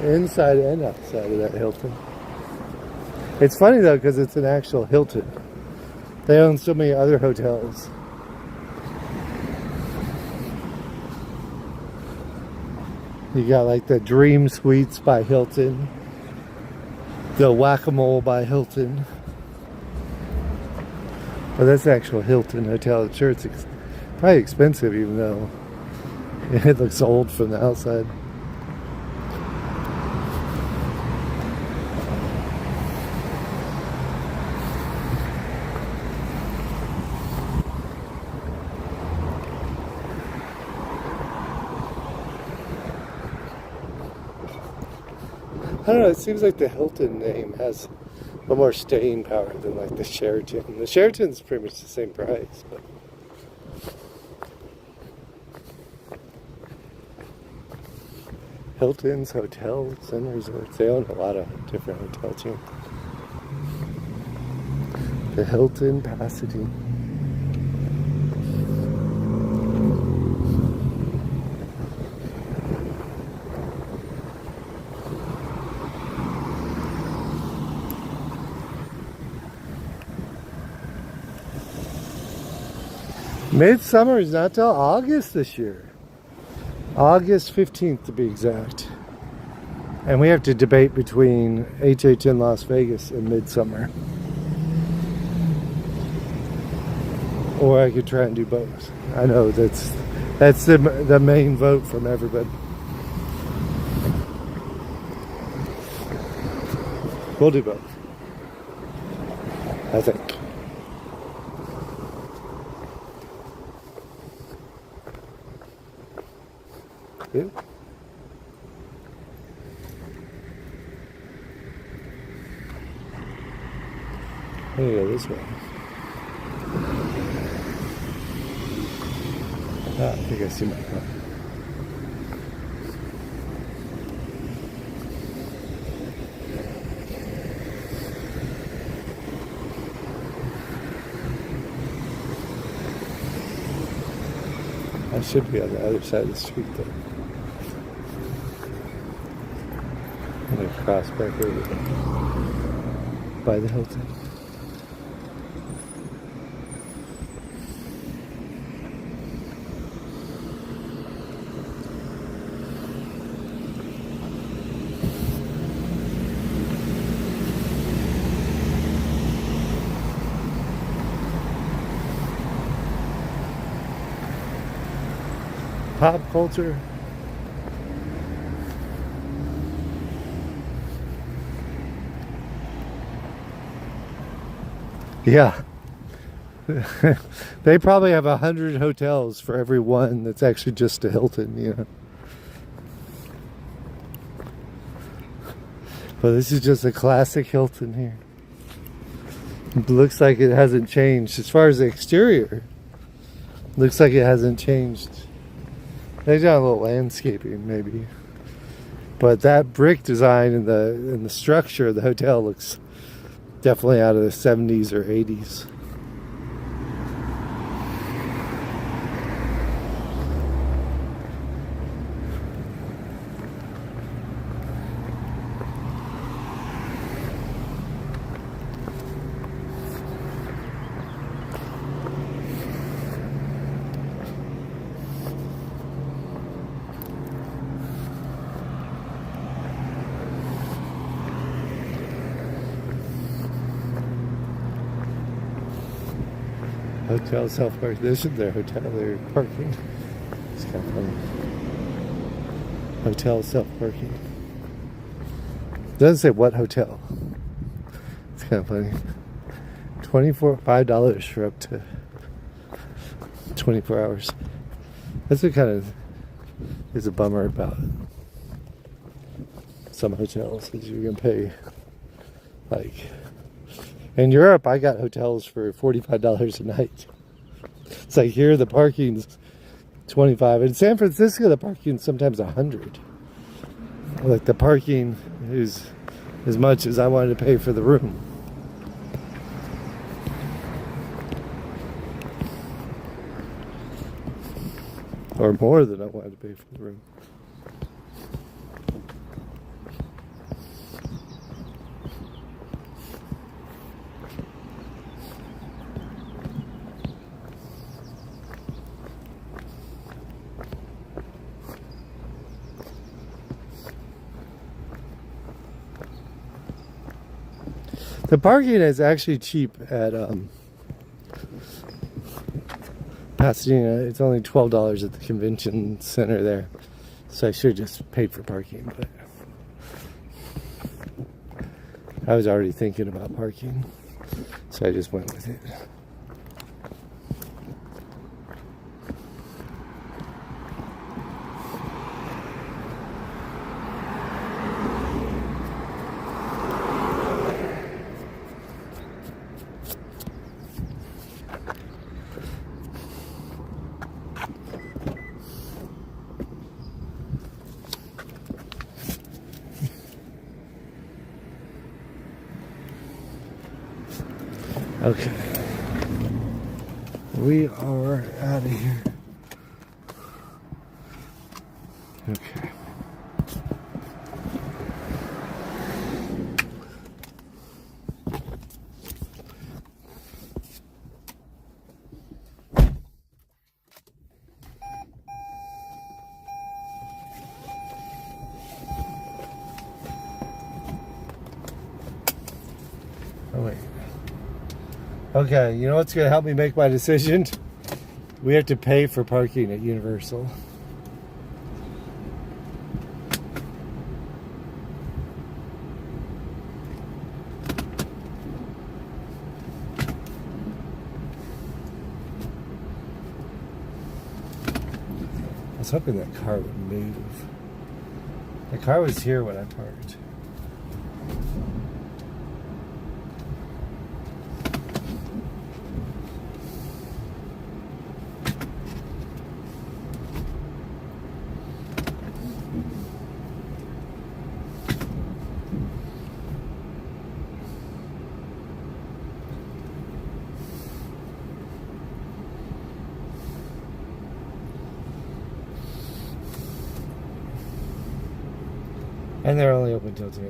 Inside and outside of that Hilton. It's funny though, because it's an actual Hilton. They own so many other hotels. You got like the Dream Suites by Hilton, the Whack-A-Mole by Hilton. But that's the actual Hilton hotel. I'm sure it's probably expensive, even though it looks old from the outside. I don't know, it seems like the Hilton name has a little more staying power than like the Sheraton. The Sheraton's pretty much the same price, but Hilton's hotels and resorts, they own a lot of different hotel chains. The Hilton Pasadena. Midsummer is not till August this year. August 15th to be exact. And we have to debate between HH in Las Vegas and Midsummer. Or I could try and do both. I know that's the main vote from everybody. We'll do both, I think. Yeah. I'm gonna go this way. Ah, I think I see my car. I should be on the other side of the street though. I'm going to cross back over by the Hilton. Pop culture. Yeah. They probably have 100 hotels for every one that's actually just a Hilton, you know. But this is just a classic Hilton here. It looks like it hasn't changed. As far as the exterior, looks like it hasn't changed. They've done a little landscaping maybe. But that brick design and the structure of the hotel looks definitely out of the 70s or 80s. Hotel self-parking. This is their hotel, their parking. It's kind of funny. Hotel self-parking. Doesn't say what hotel. It's kind of funny. $5 for up to 24 hours. That's what kind of is a bummer about some hotels, is you're gonna pay like. In Europe, I got hotels for $45 a night. It's like here the parking's $25. In San Francisco, the parking's sometimes $100. Like the parking is as much as I wanted to pay for the room. Or more than I wanted to pay for the room. The parking is actually cheap at Pasadena. It's only $12 at the convention center there. So I should have just paid for parking, but I was already thinking about parking. So I just went with it. Okay, we are out of here. Okay. Oh wait. Okay, you know what's going to help me make my decision? We have to pay for parking at Universal. I was hoping that car would move. The car was here when I parked. And they're only open till 10.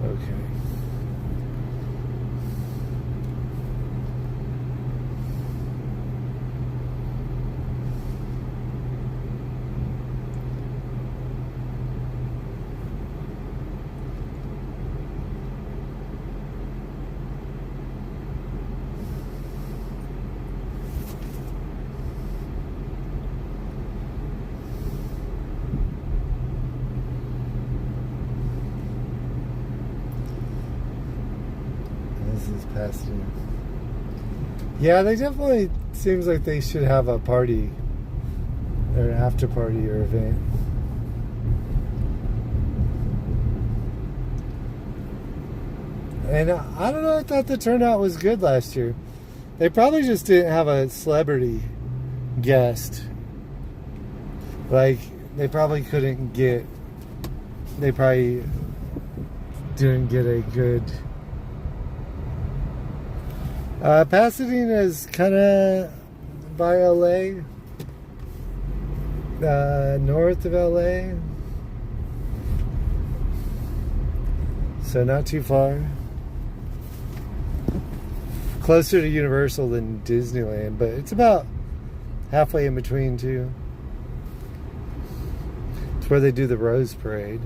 Okay. This is Pasadena. Yeah, they definitely seems like they should have a party or an after party or event. And I don't know, I thought the turnout was good last year. They probably just didn't have a celebrity guest. Like, they probably couldn't get, they probably didn't get a good... Pasadena is kind of by LA, north of LA, so not too far. Closer to Universal than Disneyland, but it's about halfway in between too. It's where they do the Rose Parade.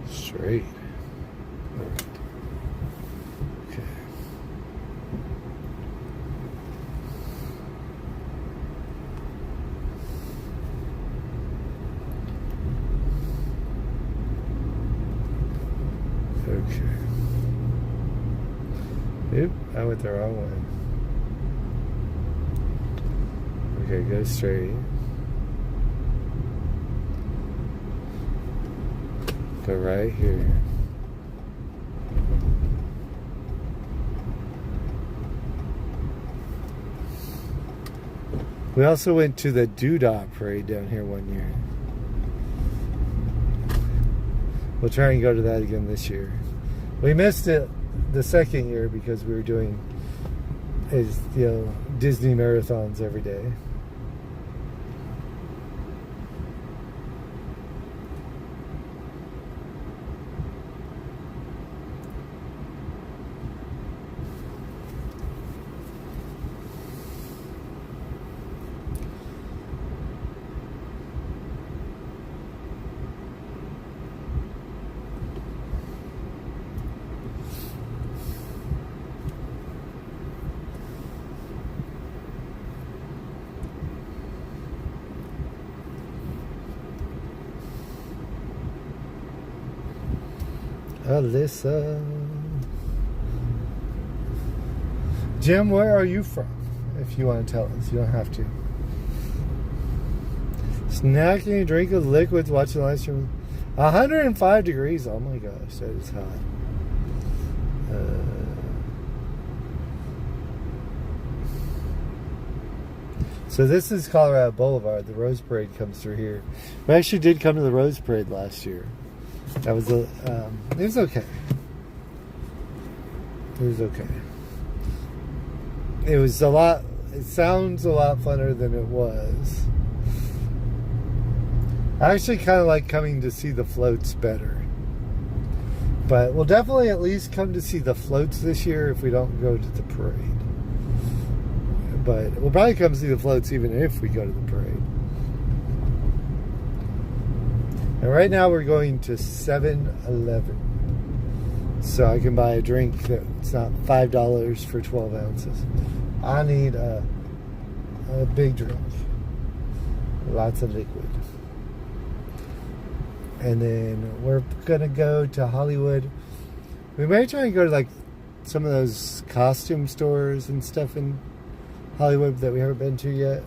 Straight. Okay. Okay. Oop, I went the wrong way. Okay, go straight. Go right here. We also went to the Doodah Parade down here one year. We'll try and go to that again this year. We missed it the second year because we were doing, Disney marathons every day. Alyssa. Jim, where are you from? If you want to tell us, you don't have to. Snacking, drinking liquids, watching the live stream. 105 degrees. Oh my gosh, that is hot. So this is Colorado Boulevard. The Rose Parade comes through here. We actually did come to the Rose Parade last year. That was it was okay. It was okay. It was a lot. It sounds a lot funner than it was. I actually kind of like coming to see the floats better. But we'll definitely at least come to see the floats this year if we don't go to the parade. But we'll probably come see the floats even if we go to the parade. And right now we're going to 7-Eleven. So I can buy a drink that's not $5 for 12 ounces. I need a big drink. Lots of liquid. And then we're gonna go to Hollywood. We may try and go to like some of those costume stores and stuff in Hollywood that we haven't been to yet.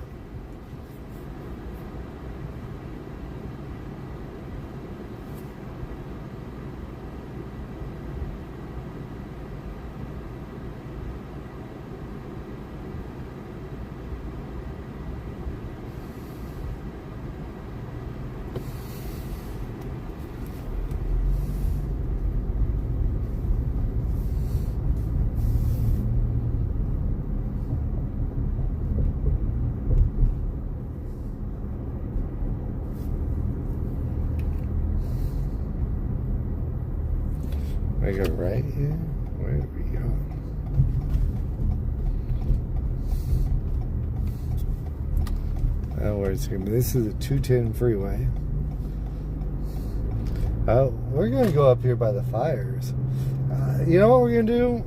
I go right here? Where are we going? Oh, where it's going to be. This is a 210 freeway. Oh, we're going to go up here by the fires. You know what we're going to do?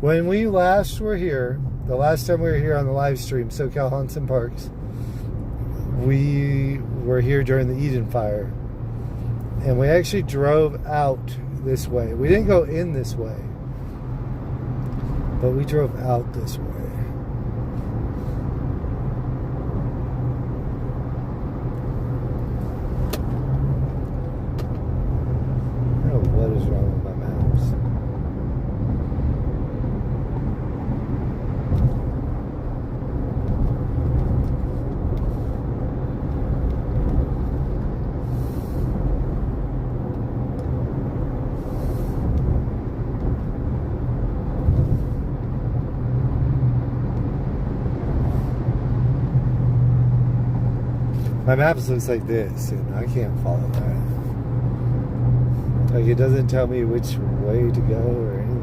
When we last were here, the last time we were here on the live stream, SoCal Haunts and Parks, we were here during the Eden Fire. And we actually drove out this way. We didn't go in this way, but we drove out this way. I don't know what is wrong with my maps. My maps looks like this, and I can't follow that. Like, it doesn't tell me which way to go or anything.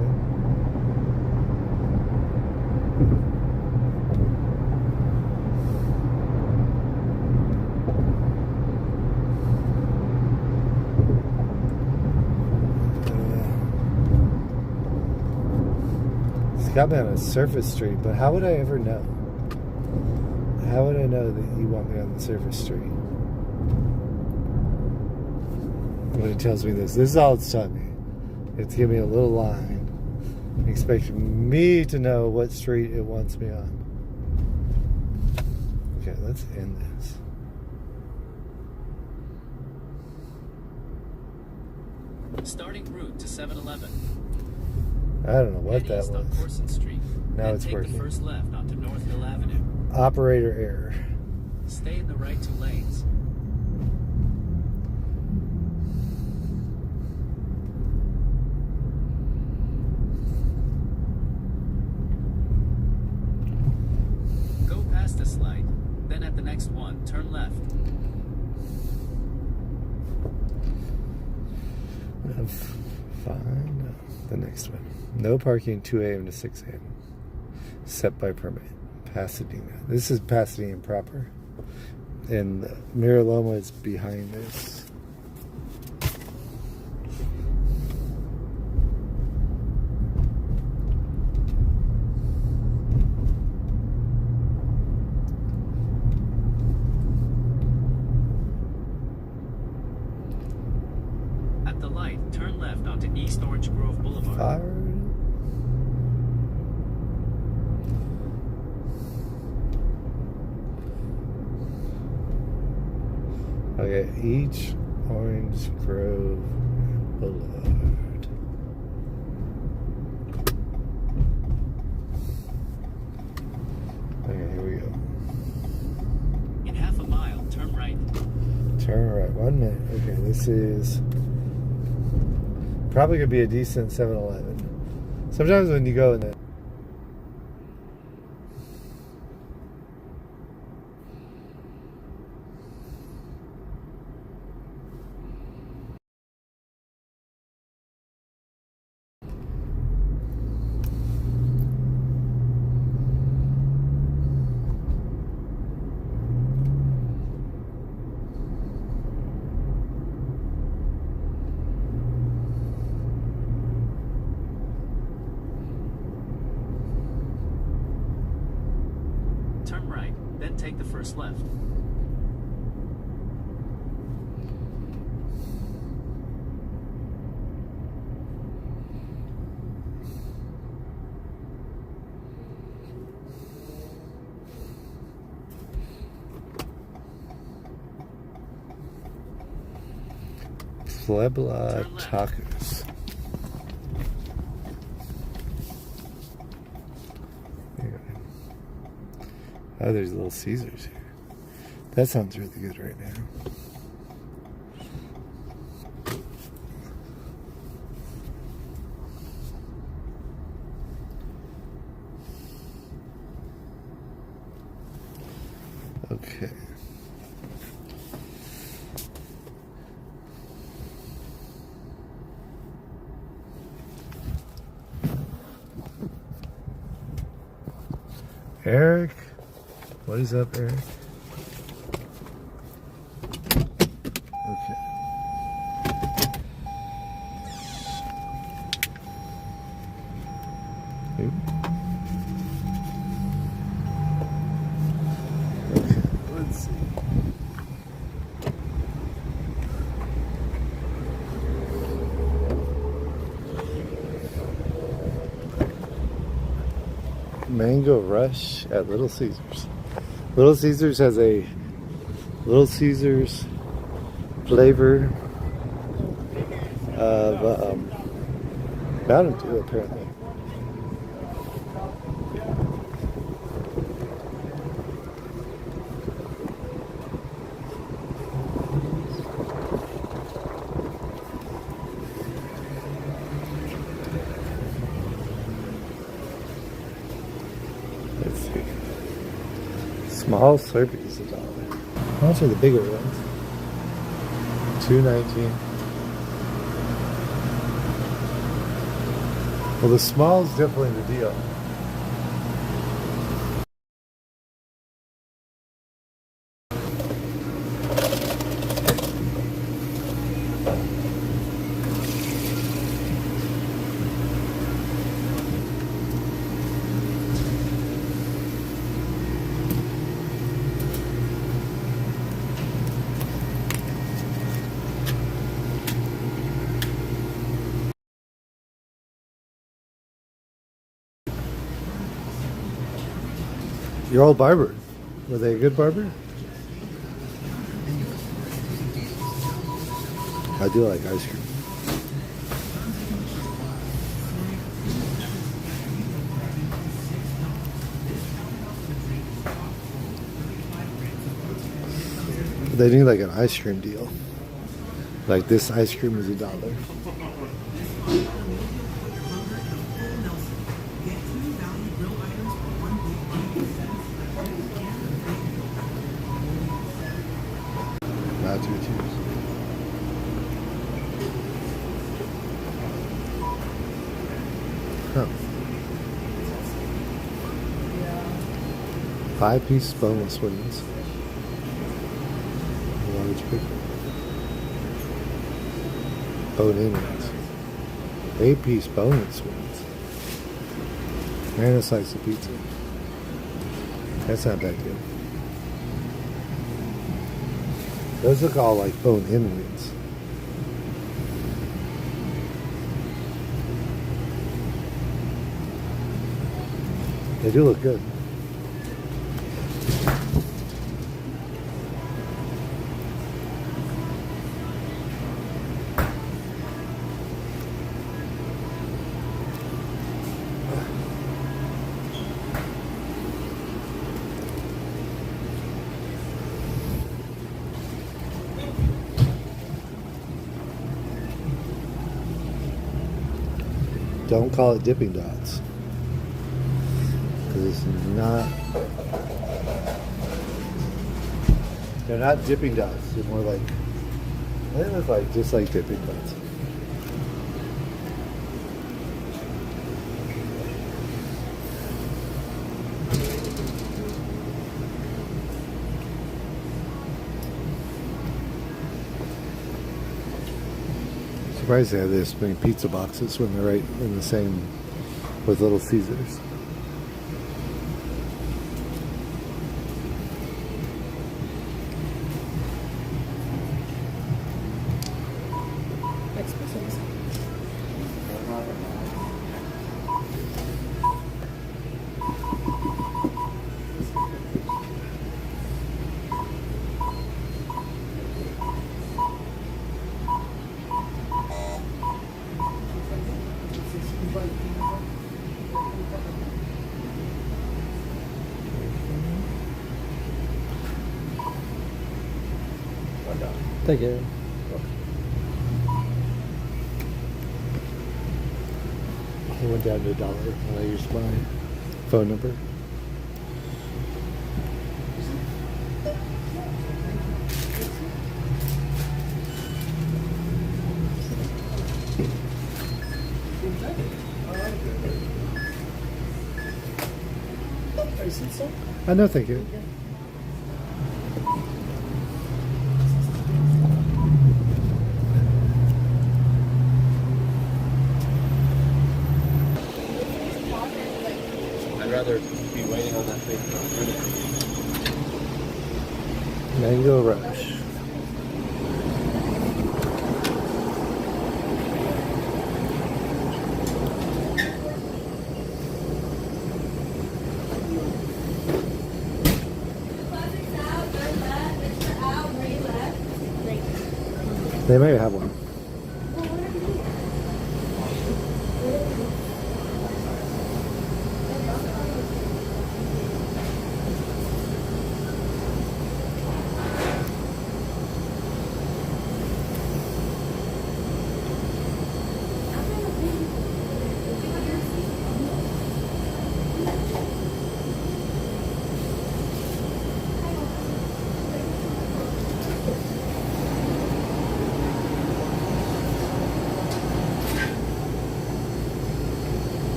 It's got me on a surface street, but how would I ever know? How would I know that you want me on the surface street? When it tells me this is all it's telling me. It's giving me a little line, expecting me to know what street it wants me on. Okay, let's end this. Starting route to 7-Eleven. I don't know what Head that east on was. Corson Street. Now Then it's take working. the first left onto North Hill Avenue. Operator error. Stay in the right 2 lanes. Go past this light, then at the next one, turn left. Fine. The next one. No parking 2 a.m. to 6 a.m. Set by permit. Pasadena. This is Pasadena proper. And Miraloma is behind this. At the light, turn left onto East Orange Grove Boulevard. Fire. Okay, each Orange Grove Boulevard. Okay, here we go. In half a mile, turn right. Turn right. 1 minute. Okay, this is probably gonna be a decent 7-Eleven. Sometimes when you go in there. Turn right, then take the first left. Puebla Tacos. Oh, there's Little Caesars here. That sounds really good right now. Okay. Eric? What is up, Eric? Okay. Oop. Okay, let's see. Mango Rush at Little Caesars. Little Caesars has a Little Caesars flavor of Mountain Dew, apparently. Let's see. Small Slurpees $1. How much are the bigger ones? $2.19. Well, the small is definitely the deal. Your old barber, were they a good barber? I do like ice cream. They need like an ice cream deal. Like this ice cream is $1. Not too cheap. Huh. 5-piece boneless wings. Large pickle. Bone-in wings. 8-piece boneless wings. And a slice of pizza. That's not that good. Those look all like bone-in wings. They do look good. Don't call it dipping dots. Because it's not. They're not dipping dots. They're more like. They look like just like dipping dots. Surprised they have this many pizza boxes when they're right in the same with Little Caesars. Thank you. It went down to $1 when I used my phone number. I know, thank you. I'd rather be waiting on that thing for a minute. Mango Rush. They may have one.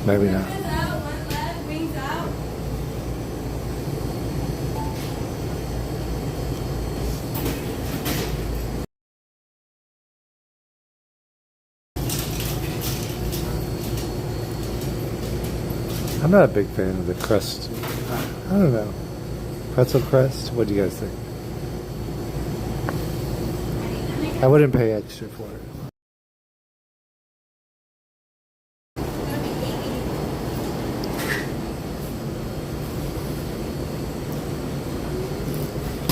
Maybe not. I'm not a big fan of the crust. I don't know. Pretzel crust? What do you guys think? I wouldn't pay extra for it.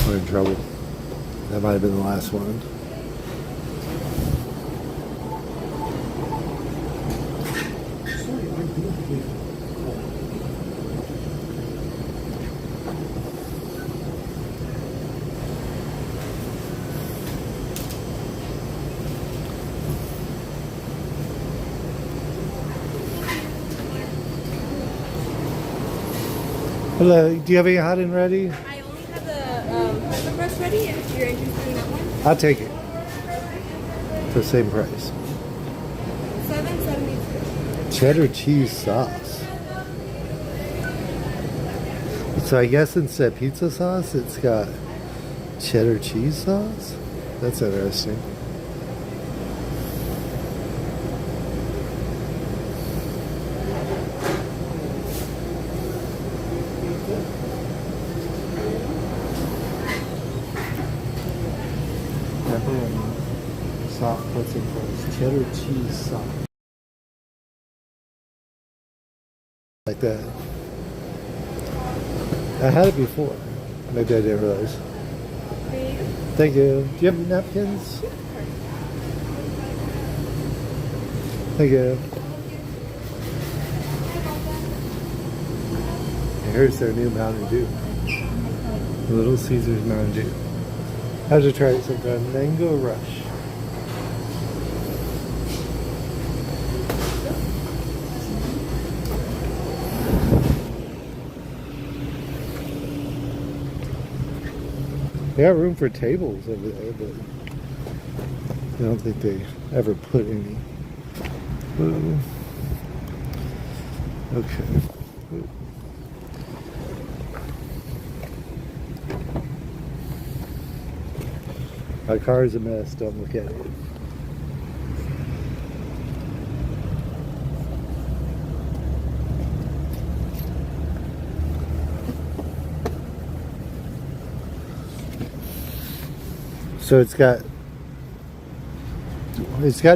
We're in trouble. That might have been the last one. Hello, do you have any hot and ready? I only have the pepper crust ready if you're interested in that one. I'll take it. For the same price. $7.72. Cheddar cheese sauce. So I guess instead of pizza sauce, it's got cheddar cheese sauce? That's interesting. Pepperoni, soft pretzel crust, cheddar cheese sauce. Like that. I had it before. Maybe I didn't realize. Thank you. Do you have napkins? Thank you. And here's their new Mountain Dew. Little Caesars Mountain Dew. I have to try it sometime. Mango Rush. They got room for tables over there, but I don't think they ever put any. Ooh. Okay. Ooh. My car is a mess, don't look at it. So it's got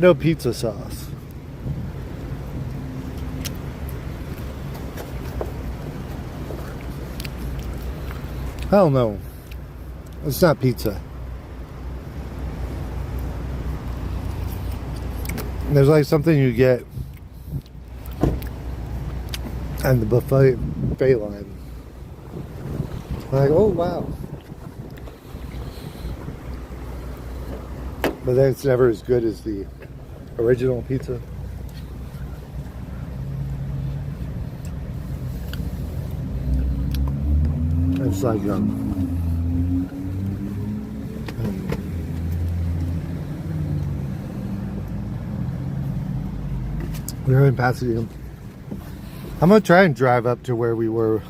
no pizza sauce. I don't know. It's not pizza. There's like something you get on the buffet line. Like, oh wow. But then it's never as good as the original pizza. It's like we're in Pasadena. I'm gonna try and drive up to where we were.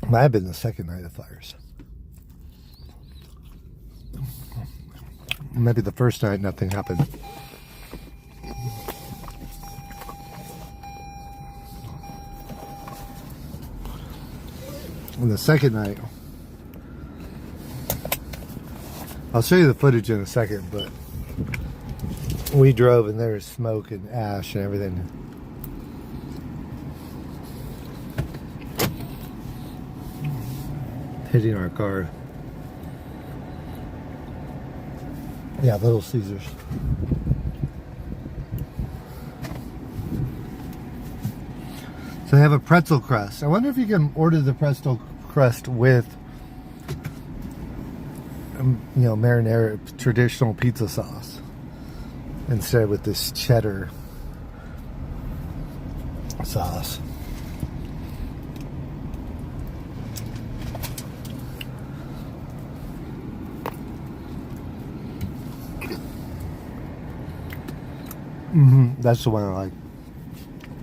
Might have been the second night of fires. Maybe the first night nothing happened. And the second night, I'll show you the footage in a second, but we drove and there was smoke and ash and everything. Hitting our car. Yeah, Little Caesars. So they have a pretzel crust. I wonder if you can order the pretzel crust with, you know, marinara traditional pizza sauce instead with this cheddar sauce. That's the one I like.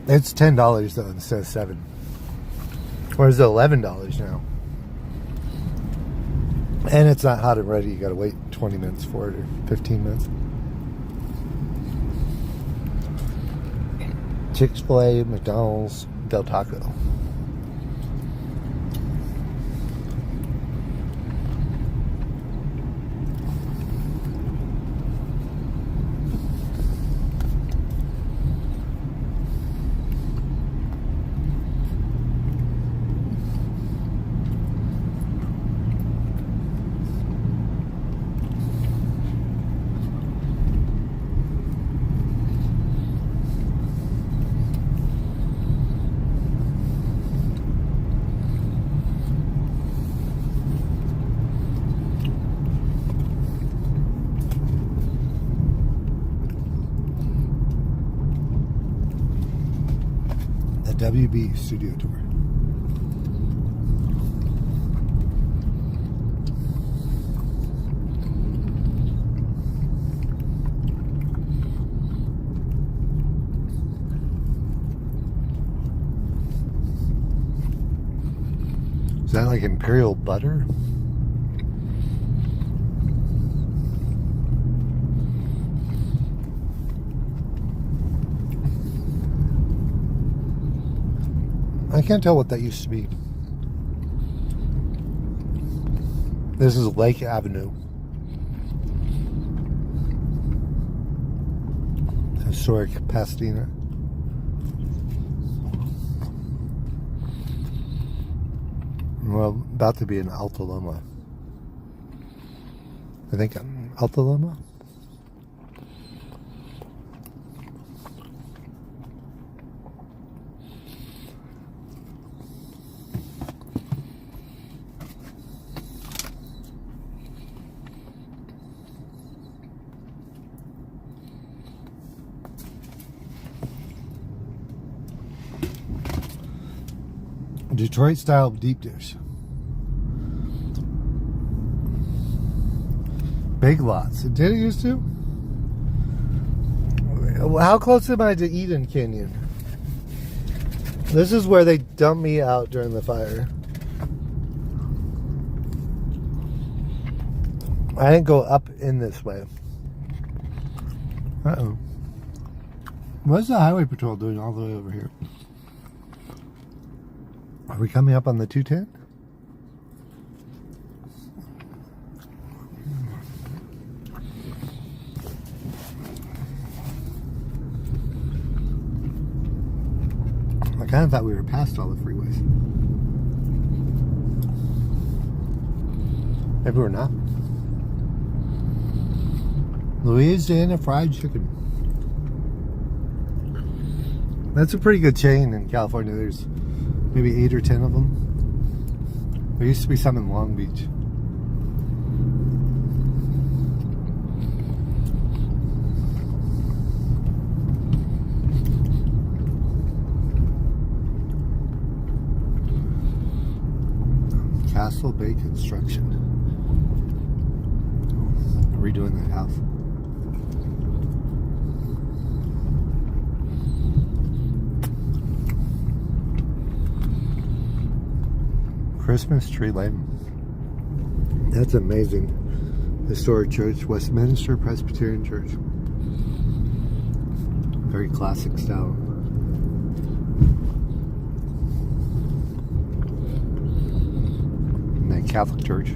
It's $10 though instead of $7. Or is it $11 now? And it's not hot and ready. You gotta wait 20 minutes for it, or 15 minutes. Chick-fil-A, McDonald's, Del Taco. WB Studio Tour. Is that like imperial butter? I can't tell what that used to be. This is Lake Avenue. Historic Pasadena. Well, about to be in Alta Loma. I think Alta Loma? Detroit style deep dish. Big Lots. Did it used to? How close am I to Eden Canyon? This is where they dumped me out during the fire. I didn't go up in this way. Uh-oh. What's the highway patrol doing all the way over here? Are we coming up on the 210? I kind of thought we were past all the freeways. Maybe we're not. Louisiana fried chicken. That's a pretty good chain in California. There's maybe 8 or 10 of them. There used to be some in Long Beach. Castle Bay Construction. Redoing the house. Christmas tree lighting. That's amazing. Historic church, Westminster Presbyterian Church. Very classic style. And then Catholic Church.